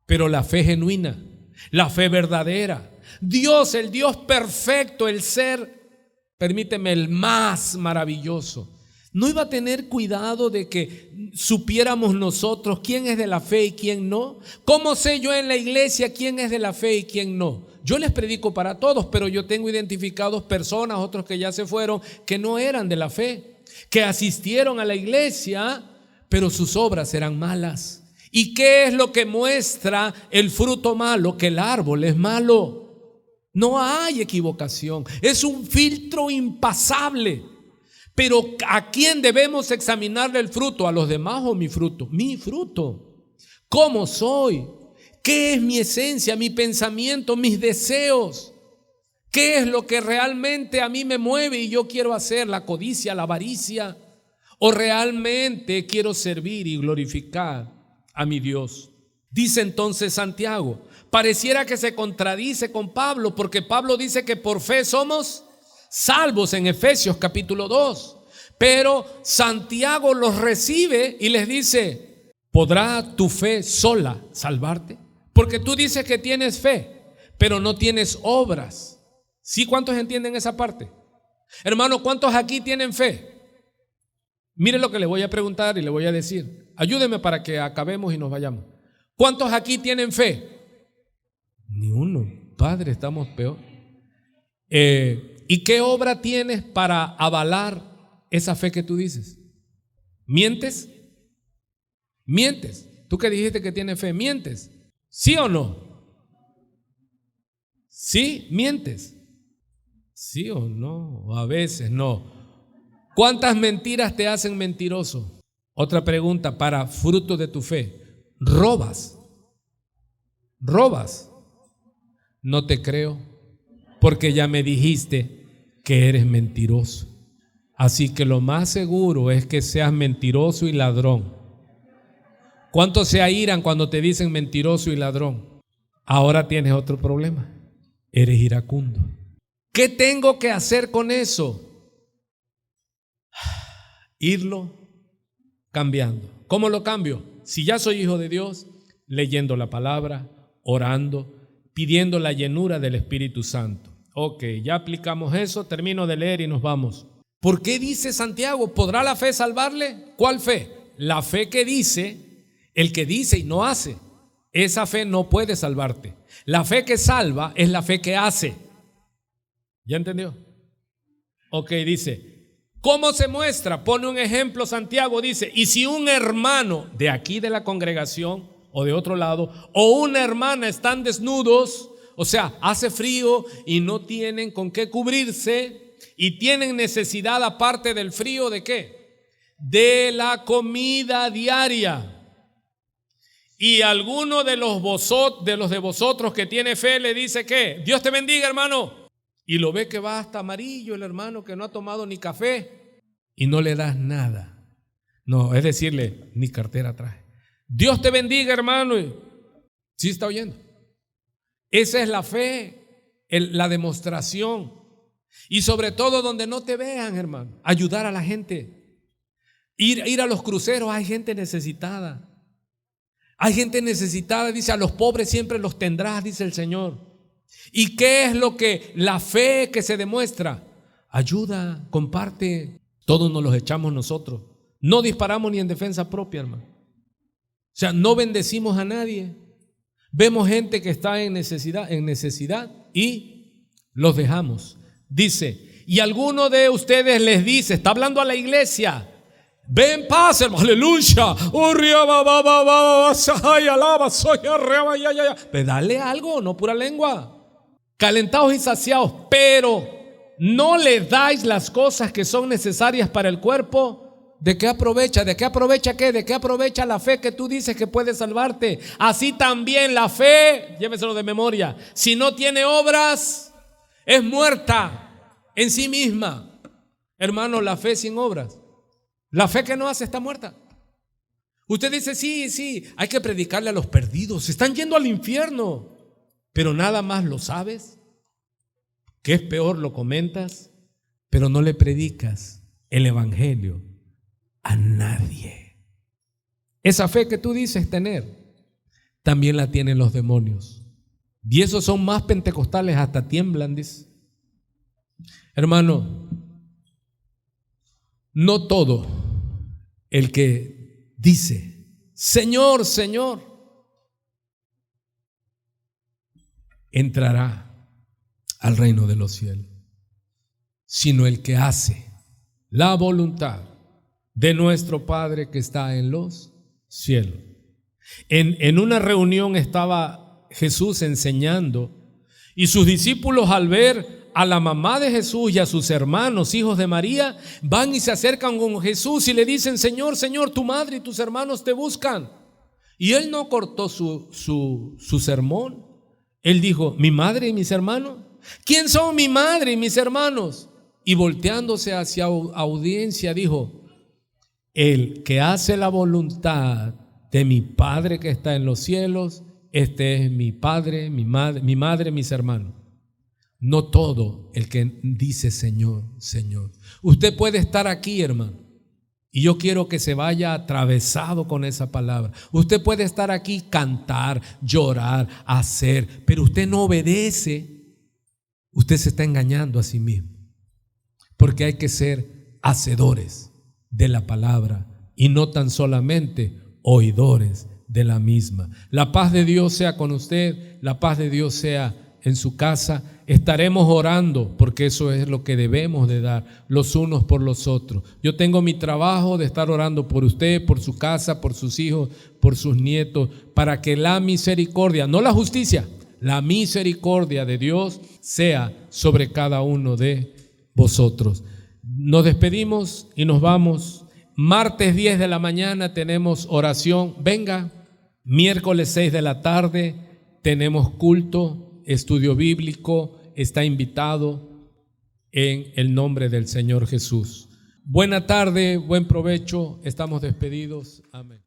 Pero la fe genuina, la fe verdadera, Dios, el Dios perfecto, el ser, permíteme, el más maravilloso, ¿no iba a tener cuidado de que supiéramos nosotros quién es de la fe y quién no? ¿Cómo sé yo en la iglesia quién es de la fe y quién no? Yo les predico para todos, pero yo tengo identificados personas, otros que ya se fueron, que no eran de la fe, que asistieron a la iglesia, pero sus obras eran malas. ¿Y qué es lo que muestra el fruto malo? Que el árbol es malo. No hay equivocación. Es un filtro impasable. Pero ¿a quién debemos examinarle el fruto? ¿A los demás o mi fruto? Mi fruto. ¿Cómo soy? ¿Qué es mi esencia, mi pensamiento, mis deseos? ¿Qué es lo que realmente a mí me mueve y yo quiero hacer? ¿La codicia, la avaricia? ¿O realmente quiero servir y glorificar a mi Dios? Dice entonces Santiago, pareciera que se contradice con Pablo, porque Pablo dice que por fe somos salvos en Efesios capítulo 2, pero Santiago los recibe y les dice, ¿podrá tu fe sola salvarte? Porque tú dices que tienes fe, pero no tienes obras. ¿Sí? ¿Cuántos entienden esa parte? Hermano, ¿cuántos aquí tienen fe? Mire lo que le voy a preguntar y le voy a decir. Ayúdeme para que acabemos y nos vayamos. ¿Cuántos aquí tienen fe? Ni uno. Padre, estamos peor. ¿Y qué obra tienes para avalar esa fe que tú dices? ¿Mientes? ¿Mientes? Tú que dijiste que tienes fe, ¿mientes? ¿Sí o no? ¿Sí? ¿Mientes? ¿Sí o no? O a veces no. ¿Cuántas mentiras te hacen mentiroso? Otra pregunta para fruto de tu fe. ¿Robas? ¿Robas? No te creo, porque ya me dijiste que eres mentiroso. Así que lo más seguro es que seas mentiroso y ladrón. ¿Cuántos se airan cuando te dicen mentiroso y ladrón? Ahora tienes otro problema. Eres iracundo. ¿Qué tengo que hacer con eso? Irlo cambiando. ¿Cómo lo cambio? Si ya soy hijo de Dios, leyendo la palabra, orando, pidiendo la llenura del Espíritu Santo. Ok, ya aplicamos eso, termino de leer y nos vamos. ¿Por qué dice Santiago? ¿Podrá la fe salvarle? ¿Cuál fe? La fe que dice, el que dice y no hace. Esa fe no puede salvarte. La fe que salva es la fe que hace. ¿Ya entendió? Ok, dice, ¿cómo se muestra? Pone un ejemplo Santiago, dice, y si un hermano de aquí de la congregación o de otro lado, o una hermana están desnudos, o sea, hace frío y no tienen con qué cubrirse y tienen necesidad aparte del frío, ¿de qué? De la comida diaria. Y alguno de los de vosotros que tiene fe le dice que Dios te bendiga, hermano. Y lo ve que va hasta amarillo el hermano que no ha tomado ni café y no le das nada. No, es decirle, ni cartera trae. Dios te bendiga, hermano. ¿Sí está oyendo? Esa es la fe, la demostración. Y sobre todo donde no te vean, hermano, ayudar a la gente. Ir a los cruceros, hay gente necesitada. Hay gente necesitada, dice, a los pobres siempre los tendrás, dice el Señor. ¿Y qué es lo que la fe que se demuestra? Ayuda, comparte. Todos nos los echamos nosotros. No disparamos ni en defensa propia, hermano. O sea, no bendecimos a nadie. Vemos gente que está en necesidad y los dejamos. Dice, y alguno de ustedes les dice, está hablando a la iglesia, ven, paz, hermano, aleluya. Pues dale algo, no pura lengua. Calentados y saciados, pero no le dais las cosas que son necesarias para el cuerpo. ¿De qué aprovecha? ¿De qué aprovecha qué? ¿De qué aprovecha la fe que tú dices que puede salvarte? Así también la fe, lléveselo de memoria, si no tiene obras, es muerta en sí misma. Hermano, la fe sin obras, la fe que no hace está muerta. Usted dice, sí, hay que predicarle a los perdidos, se están yendo al infierno, pero nada más lo sabes. ¿Qué es peor? Lo comentas, pero no le predicas el evangelio a nadie. Esa fe que tú dices tener, también la tienen los demonios. Y esos son más pentecostales, hasta tiemblan, dice. Hermano, no todo el que dice, Señor, Señor, entrará al reino de los cielos, sino el que hace la voluntad de nuestro Padre que está en los cielos. En una reunión estaba Jesús enseñando y sus discípulos, al ver a la mamá de Jesús y a sus hermanos, hijos de María, van y se acercan con Jesús y le dicen, Señor, Señor, tu madre y tus hermanos te buscan. Y él no cortó su sermón. Él dijo, ¿mi madre y mis hermanos? ¿Quién son mi madre y mis hermanos? Y volteándose hacia audiencia dijo, el que hace la voluntad de mi Padre que está en los cielos, este es mi Padre, mi madre, mis hermanos. No todo el que dice Señor, Señor. Usted puede estar aquí, hermano, y yo quiero que se vaya atravesado con esa palabra. Usted puede estar aquí, cantar, llorar, hacer, pero usted no obedece. Usted se está engañando a sí mismo, porque hay que ser hacedores de la palabra y no tan solamente oidores de la misma. La paz de Dios sea con usted, la paz de Dios sea en su casa. Estaremos orando porque eso es lo que debemos de dar los unos por los otros. Yo tengo mi trabajo de estar orando por usted, por su casa, por sus hijos, por sus nietos, para que la misericordia, no la justicia, la misericordia de Dios sea sobre cada uno de vosotros. Nos despedimos y nos vamos. Martes 10 de la mañana tenemos oración. Venga. Miércoles 6 de la tarde tenemos culto, estudio bíblico. Está invitado en el nombre del Señor Jesús. Buena tarde, buen provecho. Estamos despedidos. Amén.